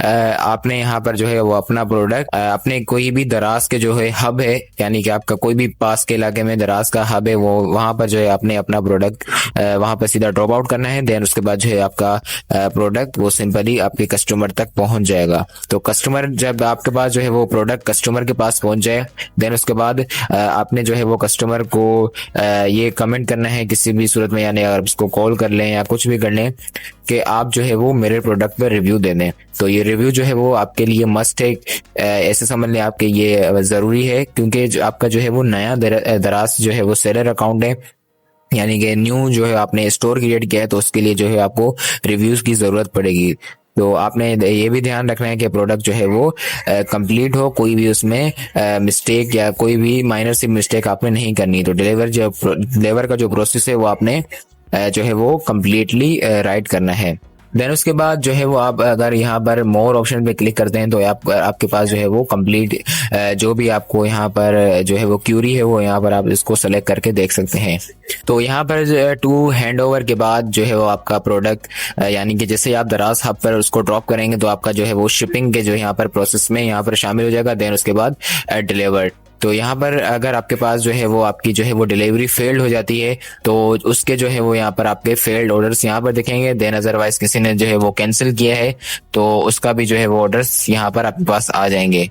आपने यहाँ पर जो है वो अपना प्रोडक्ट अपने कोई भी दराज के जो है हब है, यानी कि आपका कोई भी पास के इलाके में दराज का हब है, वो वहां पर जो है आपने अपना प्रोडक्ट वहां पर सीधा ड्रॉप आउट करना है। देन उसके बाद जो है आपका प्रोडक्ट वो सिंपली आपके कस्टमर तक पहुंच जाएगा। तो कस्टमर जब आपके पास जो है वो प्रोडक्ट कस्टमर के पास पहुंच जाए देन उसके बाद आपने जो है वो कस्टमर को ये कमेंट करना है किसी भी सूरत में, यानी अगर उसको कॉल कर लें या कुछ भी कर लें कि आप जो है वो मेरे प्रोडक्ट पर रिव्यू दे दें। तो ये रिव्यू जो है वो आपके लिए मस्ट है, ऐसे समझ लें आपके ये जरूरी है, क्योंकि जो आपका जो है वो नया दराज जो है वो सेलर अकाउंट है, यानी कि न्यू जो है आपने स्टोर क्रिएट किया है, तो उसके लिए जो है आपको रिव्यूज की जरूरत पड़ेगी। तो आपने ये भी ध्यान रखना है कि प्रोडक्ट जो है वो कंप्लीट हो, कोई भी उसमें मिस्टेक या कोई भी माइनर सी मिस्टेक आपने नहीं करनी। तो डिलीवर का जो प्रोसेस है वो आपने जो है वो कंप्लीटली राइट करना है। देन उसके बाद जो है वो आप अगर यहाँ पर मोर ऑप्शन पे क्लिक करते हैं तो आपके पास जो है वो कंप्लीट जो भी आपको यहाँ पर जो है वो क्यूरी है वो यहाँ पर आप इसको सेलेक्ट करके देख सकते हैं। तो यहाँ पर 2 हैंडओवर के बाद जो है वो आपका प्रोडक्ट यानी कि जैसे आप दराज हब पर उसको ड्रॉप करेंगे तो आपका जो है वो शिपिंग के जो यहाँ पर प्रोसेस में यहाँ पर शामिल हो जाएगा। देन उसके बाद डिलीवर्ड, तो यहाँ पर अगर आपके पास जो है वो आपकी जो है वो डिलीवरी फेल्ड हो जाती है तो उसके जो है वो यहाँ पर आपके फेल्ड ऑर्डर्स यहाँ पर दिखेंगे। देन अदरवाइज किसी ने जो है वो कैंसिल किया है तो उसका भी जो है वो ऑर्डर्स यहाँ पर आपके पास आ जाएंगे।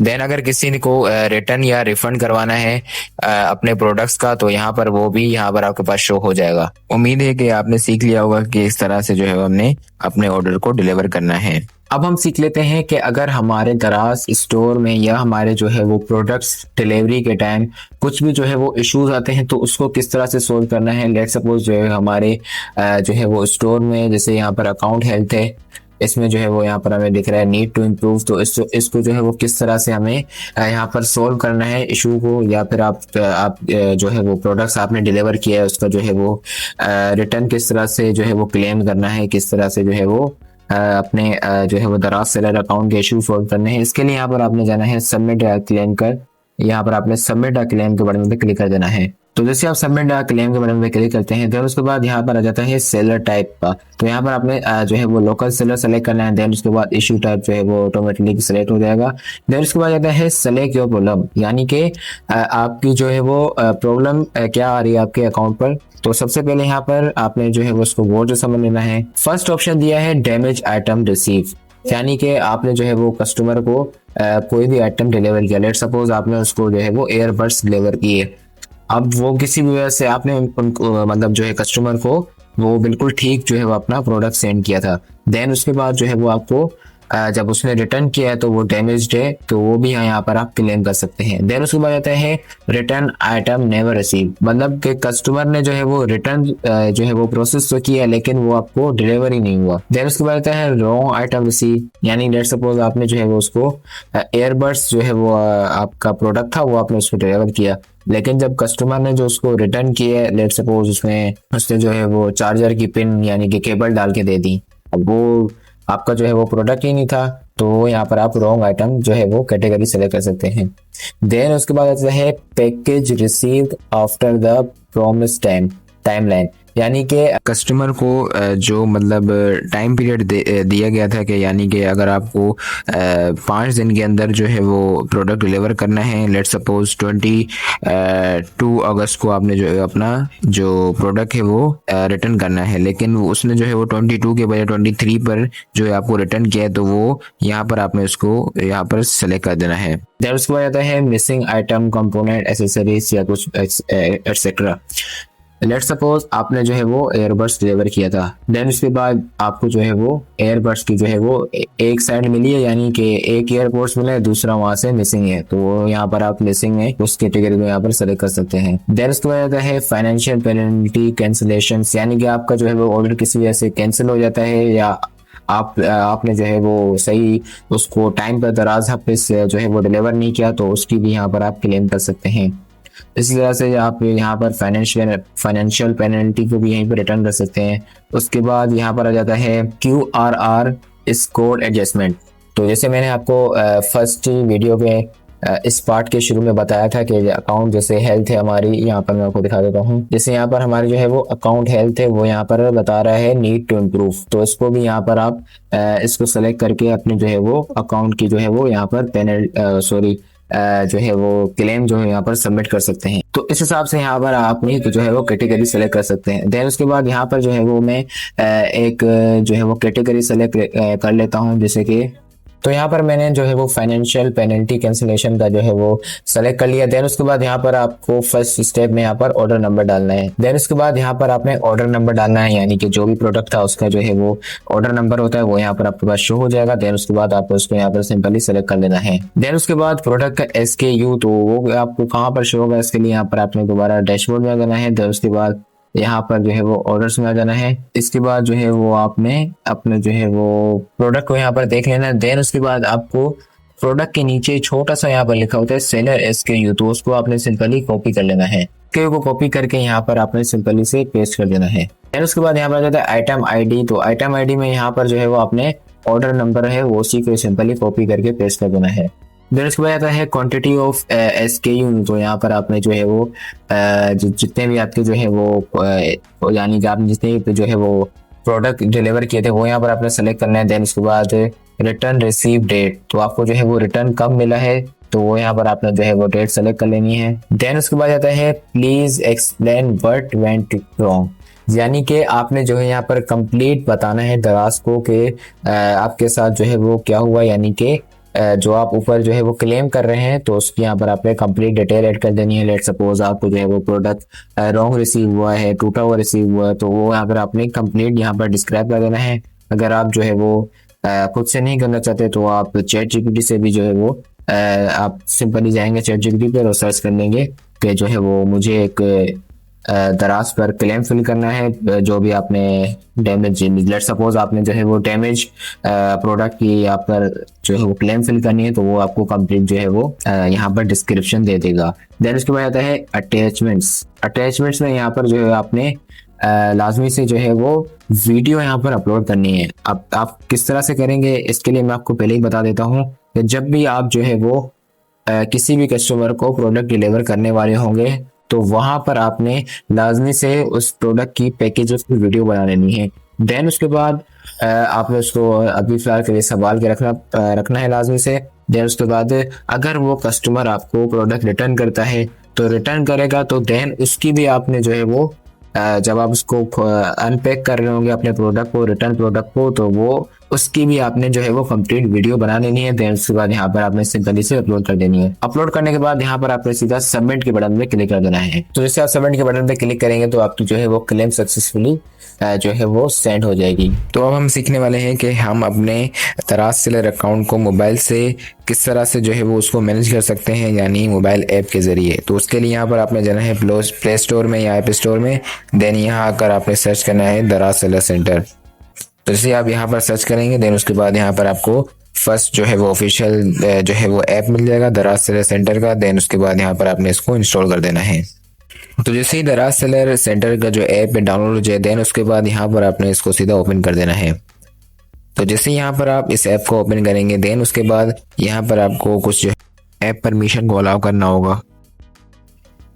देन अगर किसी को रिटर्न या रिफंड करवाना है अपने प्रोडक्ट्स का तो यहाँ पर वो भी यहाँ पर आपके पास शो हो जाएगा। उम्मीद है कि आपने सीख लिया होगा कि इस तरह से जो है हमने अपने ऑर्डर को डिलीवर करना है। अब हम सीख लेते हैं कि अगर हमारे दराज स्टोर में या हमारे जो है वो प्रोडक्ट्स डिलीवरी के टाइम कुछ भी जो है वो इश्यूज आते हैं तो उसको किस तरह से सोल्व करना है। लेट्स सपोज जो है हमारे जो है वो स्टोर में जैसे यहाँ पर अकाउंट हेल्थ है, इसमें जो है वो यहाँ पर हमें दिख रहा है नीड टू इम्प्रूव, तो इसको जो है वो किस तरह से हमें यहाँ पर सोल्व करना है इशू को, या फिर आप जो है वो प्रोडक्ट्स आपने डिलीवर किया है उसका जो है वो रिटर्न किस तरह से जो है वो क्लेम करना है, किस तरह से जो है वो अपने जो है वो दराज सेलर अकाउंट के इशू सोल्व करने हैं। इसके लिए यहाँ पर आपने जाना है सबमिट क्लेम कर, यहाँ पर आपने सबमिट क्लेम के बटन पे क्लिक कर देना है। तो जैसे आप सबमिट क्लेम के बटन पे क्लिक करते हैं देन उसके बाद यहाँ पर आ जाता है सेलर टाइप का, तो यहाँ पर आपने जो है वो लोकल सेलर सेलेक्ट करना है। देन उसके बाद इशू टाइप जो है वो ऑटोमेटिकली सेलेक्ट हो जाएगा। देन उसके बाद आता है सेलेक्ट योर प्रॉब्लम, यानी कि आपकी जो है वो प्रॉब्लम क्या आ रही है आपके अकाउंट पर। तो सबसे पहले यहाँ पर आपने जो है वो उसको वो जो समझ लेना है। फर्स्ट ऑप्शन दिया है डैमेज आइटम रिसीव, यानी कि आपने जो है वो कस्टमर को कोई भी आइटम डिलीवर किया। लेट सपोज आपने उसको जो है वो एयरबड्स डिलीवर किए, अब वो किसी भी वजह से आपने उनको मतलब जो है कस्टमर को वो बिल्कुल ठीक जो है वो अपना प्रोडक्ट सेंड किया था। देन उसके बाद जो है वो आपको जब उसने रिटर्न किया है तो वो डैमेज्ड है, तो वो भी यहाँ पर आप क्लेम कर सकते हैं। देन उसके बाद आता है रिटर्न आइटम नेवर रिसीव, मतलब कि कस्टमर ने जो है वो रिटर्न जो है वो प्रोसेस तो किया लेकिन वो आपको डिलीवरी नहीं हुआ। देन उसके बाद आता है रॉन्ग आइटम रिसीव, यानी लेट सपोज आपने जो है वो उसको एयरबड्स जो है वो आपका प्रोडक्ट था वो आपने उसको डिलीवर किया, लेकिन जब कस्टमर ने जो उसको रिटर्न किया, लेट सपोज उसने जो है वो चार्जर की पिन यानी कि केबल डाल के दे दी, अब वो आपका जो है वो प्रोडक्ट ही नहीं था, तो यहाँ पर आप रॉन्ग आइटम जो है वो कैटेगरी सेलेक्ट कर सकते हैं। देन उसके बाद आता है package received after the promise timeline, यानी कि कस्टमर को जो मतलब टाइम पीरियड दिया गया था कि यानी कि अगर आपको 5 दिन के अंदर जो है वो प्रोडक्ट डिलीवर करना है, लेट सपोज 22 अगस्त को आपने जो है अपना जो प्रोडक्ट है वो रिटर्न करना है, लेकिन उसने जो है वो 22 के बजाय 23 पर जो है आपको रिटर्न किया है, तो वो यहाँ पर आपने उसको यहाँ पर सेलेक्ट कर देना है। देन उसके बाद आता है मिसिंग आइटम कंपोनेंट एसेसरीज या कुछ एक्सेट्रा। लेट सपोज आपने जो है वो एयरबड्स डिलीवर किया था, देन उसके बाद आपको जो है वो एयरबड्स की जो है वो एक साइड मिली है, यानी कि एक एयरपोर्ट्स मिला है, दूसरा वहां से मिसिंग है, तो वो यहाँ पर आप मिसिंग है उस कैटेगरी में यहाँ पर सेलेक्ट कर सकते हैं। देन उसके बाद आता है फाइनेंशियल पेनल्टी कैंसिलेशन, यानी कि आपका जो है वो ऑर्डर किसी वजह से कैंसिल हो जाता है या आपने जो है वो सही उसको टाइम पर दराज हफ्ते से जो है वो डिलीवर नहीं किया, तो उसकी भी यहाँ पर आप क्लेम कर सकते हैं। इसी तरह से आप यहाँ पर फाइनेंशियल पेनल्टी को भी यहीं पर रिटर्न कर सकते हैं। उसके बाद यहाँ पर आ जाता है QRR स्कोर एडजस्टमेंट। तो जैसे मैंने आपको फर्स्ट वीडियो पे इस पार्ट के शुरू में बताया था कि अकाउंट जैसे हेल्थ है हमारी, यहाँ पर मैं आपको दिखा देता हूँ। जैसे यहाँ पर हमारी जो है वो अकाउंट हेल्थ है वो यहाँ पर बता रहा है नीड टू इम्प्रूव, तो इसको भी यहाँ पर आप इसको सेलेक्ट करके अपने जो है वो अकाउंट की जो है वो यहाँ पर जो है वो क्लेम जो है यहाँ पर सबमिट कर सकते हैं। तो इस हिसाब से यहाँ पर आपने जो है वो कैटेगरी सेलेक्ट कर सकते हैं। देन उसके बाद यहाँ पर जो है वो मैं एक जो है वो कैटेगरी सेलेक्ट कर लेता हूँ, जैसे कि तो यहाँ पर मैंने जो है वो फाइनेंशियल पेनल्टी कैंसिलेशन का जो है वो सेलेक्ट कर लिया। देन उसके बाद यहाँ पर आपको फर्स्ट स्टेप में यहाँ पर ऑर्डर नंबर डालना है। देन उसके बाद यहाँ पर आपने ऑर्डर नंबर डालना है, यानी कि जो भी प्रोडक्ट था उसका जो है वो ऑर्डर नंबर होता है वो यहाँ पर आपके पास शो हो जाएगा। देन उसके बाद आपको उसको यहाँ पर सिंपली सेलेक्ट कर लेना है। देन उसके बाद प्रोडक्ट का SKU, तो वो आपको कहाँ पर शो होगा, इसके लिए यहाँ पर आपने दोबारा डैशबोर्ड में जाना है। देन उसके बाद यहाँ पर जो है वो ऑर्डर्स में आ जाना है। इसके बाद जो है वो आपने अपने जो है वो प्रोडक्ट को यहाँ पर देख लेना है। देन उसके बाद आपको प्रोडक्ट के नीचे छोटा सा यहाँ पर लिखा होता है सेलर SKU, तो उसको आपने सिंपली कॉपी कर लेना है। SKU को कॉपी करके यहाँ पर आपने सिंपली से पेस्ट कर देना है। देन उसके बाद यहाँ पर आ जाता है आइटम ID, तो आइटम ID में यहाँ पर जो है वो आपने ऑर्डर नंबर है वो उसी को सिंपली कॉपी करके पेस्ट कर देना है। देन उसके बाद आता है क्वांटिटी ऑफ SKU, तो यहाँ पर आपने जो है वो जितने भी आपके जो है वो यानी कि आपने जितने भी जो है वो प्रोडक्ट डिलीवर किए थे वो यहाँ पर आपने सेलेक्ट करना है। देन उसके बाद रिटर्न रिसीव डेट, तो आपको जो है वो रिटर्न कब मिला है तो वो यहाँ पर आपने जो है वो डेट सेलेक्ट कर लेनी है। देन उसके बाद आता है please explain what went wrong, यानी कि आपने जो है यहाँ पर कंप्लीट बताना है दराज को कि आपके साथ जो है वो क्या हुआ, यानी कि जो आप ऊपर जो है वो क्लेम कर रहे हैं तो उसकी यहाँ पर आपने कंप्लीट डिटेल ऐड कर देनी है। लेट सपोज आपको जो है वो प्रोडक्ट रॉन्ग रिसीव हुआ है, टूटा हुआ रिसीव हुआ है, तो वो यहाँ पर आपने कंप्लीट यहाँ पर डिस्क्राइब कर देना है। अगर आप जो है वो खुद से नहीं करना चाहते तो आप ChatGPT से भी जो है वो आप सिंपली जाएंगे ChatGPT पर और सर्च कर लेंगे कि जो है वो मुझे एक दराज पर क्लेम फिल करना है जो भी आपने डैमेज, लेट सपोज आपने जो है वो डैमेज प्रोडक्ट की आप पर जो है वो क्लेम फिल करनी है, तो वो आपको कंप्लीट जो है वो यहाँ पर डिस्क्रिप्शन दे देगा। देन उसके बाद आता है अटैचमेंट्स में यहाँ पर जो है आपने लाजमी से जो है वो वीडियो यहाँ पर अपलोड करनी है। अब आप किस तरह से करेंगे इसके लिए मैं आपको पहले ही बता देता हूँ कि जब भी आप जो है वो किसी भी कस्टमर को प्रोडक्ट डिलीवर करने वाले होंगे तो वहां पर आपने लाजमी से उस प्रोडक्ट की पैकेज की वीडियो बना लेनी है। देन उसके बाद आपने उसको अभी फिलहाल के लिए संभाल के रखना है लाजमी से। देन उसके बाद अगर वो कस्टमर आपको प्रोडक्ट रिटर्न करता है तो रिटर्न करेगा, तो देन उसकी भी आपने जो है वो जब आप उसको अनपैक कर रहे होंगे अपने प्रोडक्ट को, रिटर्न प्रोडक्ट को, तो वो उसकी भी आपने जो है वो कंप्लीट वीडियो बना लेनी है। देन उसके बाद यहाँ पर आपने सिंपली से अपलोड कर देनी है। अपलोड करने के बाद यहाँ पर आपने सीधा सबमिट के बटन पे क्लिक कर देना है। तो जैसे आप सबमिट के बटन पे क्लिक करेंगे तो आपकी जो है वो क्लेम सक्सेसफुली जो है वो सेंड हो जाएगी। तो अब हम सीखने वाले हैं कि हम अपने दराज सेलर अकाउंट को मोबाइल से किस तरह से जो है वो उसको मैनेज कर सकते हैं, यानी मोबाइल ऐप के जरिए। तो उसके लिए यहाँ पर आपने जाना है प्ले स्टोर में या ऐप स्टोर में। देन यहाँ आकर आपने सर्च करना है दराज सेलर सेंटर। तो जैसे आप यहाँ पर सर्च करेंगे देन उसके बाद यहाँ पर आपको फर्स्ट जो है वो ऑफिशियल जो है वो ऐप मिल जाएगा दराज सेलर सेंटर का। देन उसके बाद यहाँ पर आपने इसको इंस्टॉल कर देना है। तो जैसे ही दराज सेलर सेंटर का जो ऐप है डाउनलोड हो जाए देन उसके बाद यहाँ पर आपने इसको सीधा ओपन कर देना है। तो जैसे यहाँ पर आप इस ऐप को ओपन करेंगे देन उसके बाद यहाँ पर आपको कुछ जो ऐप परमिशन को अलाउ करना होगा।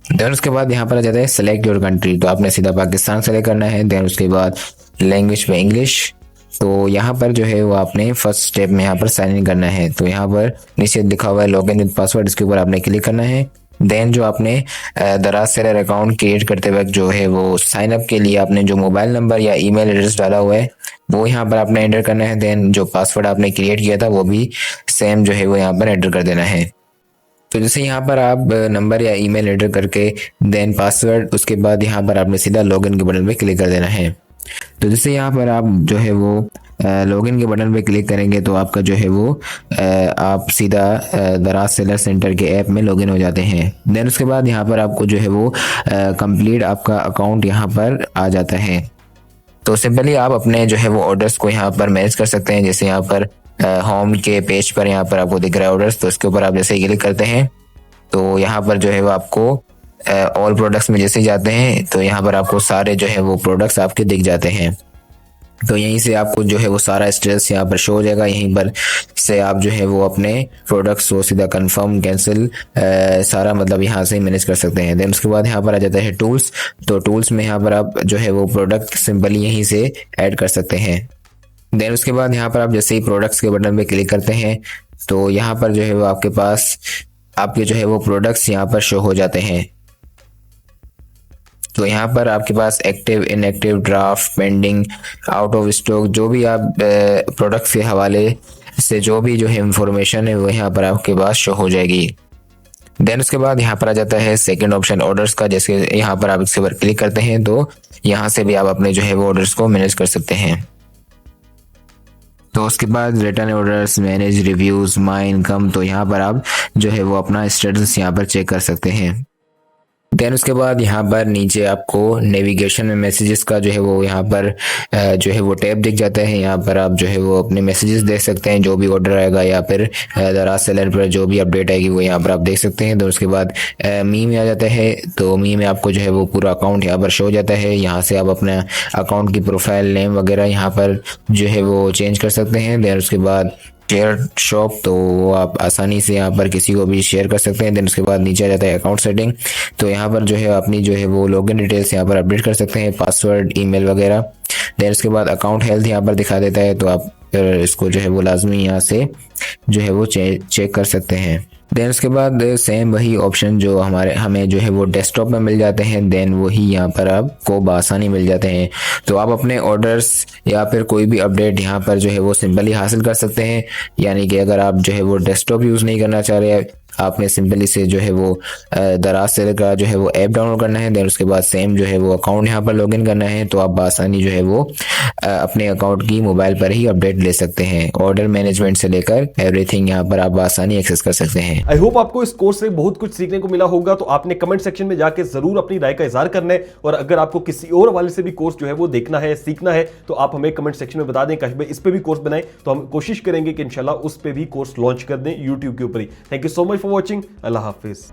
देन उसके बाद यहाँ पर आ जाता है सेलेक्ट योर कंट्री। तो आपने सीधा पाकिस्तान सेलेक्ट करना है। देन उसके बाद लैंग्वेज में इंग्लिश। तो यहाँ पर जो है वो आपने फर्स्ट स्टेप में यहाँ पर साइन इन करना है। तो यहाँ पर नीचे लिखा हुआ है लॉग इन विद पासवर्ड, इसके ऊपर आपने क्लिक करना है। देन जो आपने दराज सेलर अकाउंट क्रिएट करते वक्त जो है वो साइन अप के लिए आपने जो मोबाइल नंबर या ईमेल एड्रेस डाला हुआ है वो यहाँ पर आपने एंटर करना है। देन जो पासवर्ड आपने क्रिएट किया था वो भी सेम जो है वो यहाँ पर एंटर कर देना है। तो जैसे यहाँ पर आप नंबर या ईमेल एंटर करके देन पासवर्ड, उसके बाद यहाँ पर आपने सीधा लॉगिन के बटन पे क्लिक कर देना है। तो जैसे यहाँ पर आप जो है वो लॉगिन के बटन पे क्लिक करेंगे तो आपका जो है वो आप सीधा दराज सेलर सेंटर के ऐप में लॉगिन हो जाते हैं। देन उसके बाद यहाँ पर आपको जो है वो कंप्लीट आपका अकाउंट यहाँ पर आ जाता है। तो सिंपली आप अपने जो है वो ऑर्डर्स को यहाँ पर मैनेज कर सकते हैं। जैसे यहाँ पर होम के पेज पर यहाँ पर आपको दिख रहा है ऑर्डर्स, तो इसके ऊपर आप जैसे ही क्लिक करते हैं तो यहाँ पर जो है वो आपको ऑल प्रोडक्ट्स में जैसे जाते हैं तो यहाँ पर आपको सारे जो है वो प्रोडक्ट्स आपके दिख जाते हैं। तो यहीं से आपको जो है वो सारा स्टेटस यहाँ पर शो हो जाएगा। यहीं पर से आप जो है वो अपने प्रोडक्ट्स को सीधा कंफर्म कैंसिल सारा मतलब यहाँ से ही मैनेज कर सकते हैं। देन उसके बाद यहाँ पर आ जाता है टूल्स। तो टूल्स में यहाँ पर आप जो है वो प्रोडक्ट सिंपली यहीं से ऐड कर सकते हैं। देन उसके बाद यहाँ पर आप जैसे ही प्रोडक्ट्स के बटन पे क्लिक करते हैं तो यहाँ पर जो है वो आपके पास आपके जो है वो प्रोडक्ट्स यहाँ पर शो हो जाते हैं। तो यहाँ पर आपके पास active, inactive, draft, pending, out of stock, जो भी आप प्रोडक्ट्स के हवाले से जो भी जो है इंफॉर्मेशन है वो यहाँ पर आपके पास शो हो जाएगी। देन उसके बाद यहाँ पर आ जाता है सेकंड ऑप्शन ऑर्डर्स का। जैसे यहाँ पर आप इसके ऊपर क्लिक करते हैं तो यहाँ से भी आप अपने जो है वो ऑर्डर्स को मैनेज कर सकते हैं। तो उसके बाद return orders, manage reviews, my income, तो यहाँ पर आप जो है वो अपना स्टेटस यहाँ पर चेक कर सकते हैं। देन उसके बाद यहाँ पर नीचे आपको नेविगेशन में मैसेजेस का जो है वो यहाँ पर जो है वो टैब दिख जाता है। यहाँ पर आप जो है वो अपने मैसेजेस देख सकते हैं, जो भी ऑर्डर आएगा या फिर दराज सेलर पर जो भी अपडेट आएगी वो यहाँ पर आप देख सकते हैं। तो उसके बाद मी में आ जाता है। तो मी में आपको जो है वो पूरा अकाउंट यहाँ पर शो हो जाता है। यहाँ से आप अपना अकाउंट की प्रोफाइल नेम वगैरह यहाँ पर जो है वो चेंज कर सकते हैं। देन उसके बाद शेयर शॉप, तो वो आप आसानी से यहाँ पर किसी को भी शेयर कर सकते हैं। देन उसके बाद नीचे आ जाता है अकाउंट सेटिंग। तो यहाँ पर जो है अपनी जो है वो लॉगिन डिटेल्स यहाँ पर अपडेट कर सकते हैं, पासवर्ड, ईमेल वगैरह। देन उसके बाद अकाउंट हेल्थ यहाँ पर दिखा देता है, तो आप इसको जो है वो लाजमी यहाँ से जो है वो चेक कर सकते हैं। देन उसके बाद सेम वही ऑप्शन जो हमें जो है वो डेस्कटॉप में मिल जाते हैं, देन वही यहाँ पर आपको बआसानी मिल जाते हैं। तो आप अपने ऑर्डर्स या फिर कोई भी अपडेट यहाँ पर जो है वो सिंपली हासिल कर सकते हैं। यानी कि अगर आप जो है वो डेस्कटॉप यूज़ नहीं करना चाह रहे, आपने सिंपली से जो है वो दराज सेलर का जो है वो ऐप डाउनलोड करना है। देन उसके बाद सेम जो है वो अकाउंट यहाँ पर लॉगिन करना है, तो आप बआसानी जो है वो अपने अकाउंट की मोबाइल पर ही अपडेट ले सकते हैं। ऑर्डर मैनेजमेंट से लेकर एवरीथिंग यहाँ पर आप बआसानी एक्सेस कर सकते हैं। आई होप आपको इस कोर्स से बहुत कुछ सीखने को मिला होगा। तो आपने कमेंट सेक्शन में जाके जरूर अपनी राय का इजहार करना है, और अगर आपको किसी और वाले से भी कोर्स जो है वो देखना है, सीखना है, तो आप हमें कमेंट सेक्शन में बता दें कि भाई इस पे भी कोर्स बनाएं, तो हम कोशिश करेंगे कि इंशाल्लाह उस पे भी कोर्स लॉन्च कर दें यूट्यूब के ऊपर ही। Thank you so much for watching. अल्लाह हाफिज।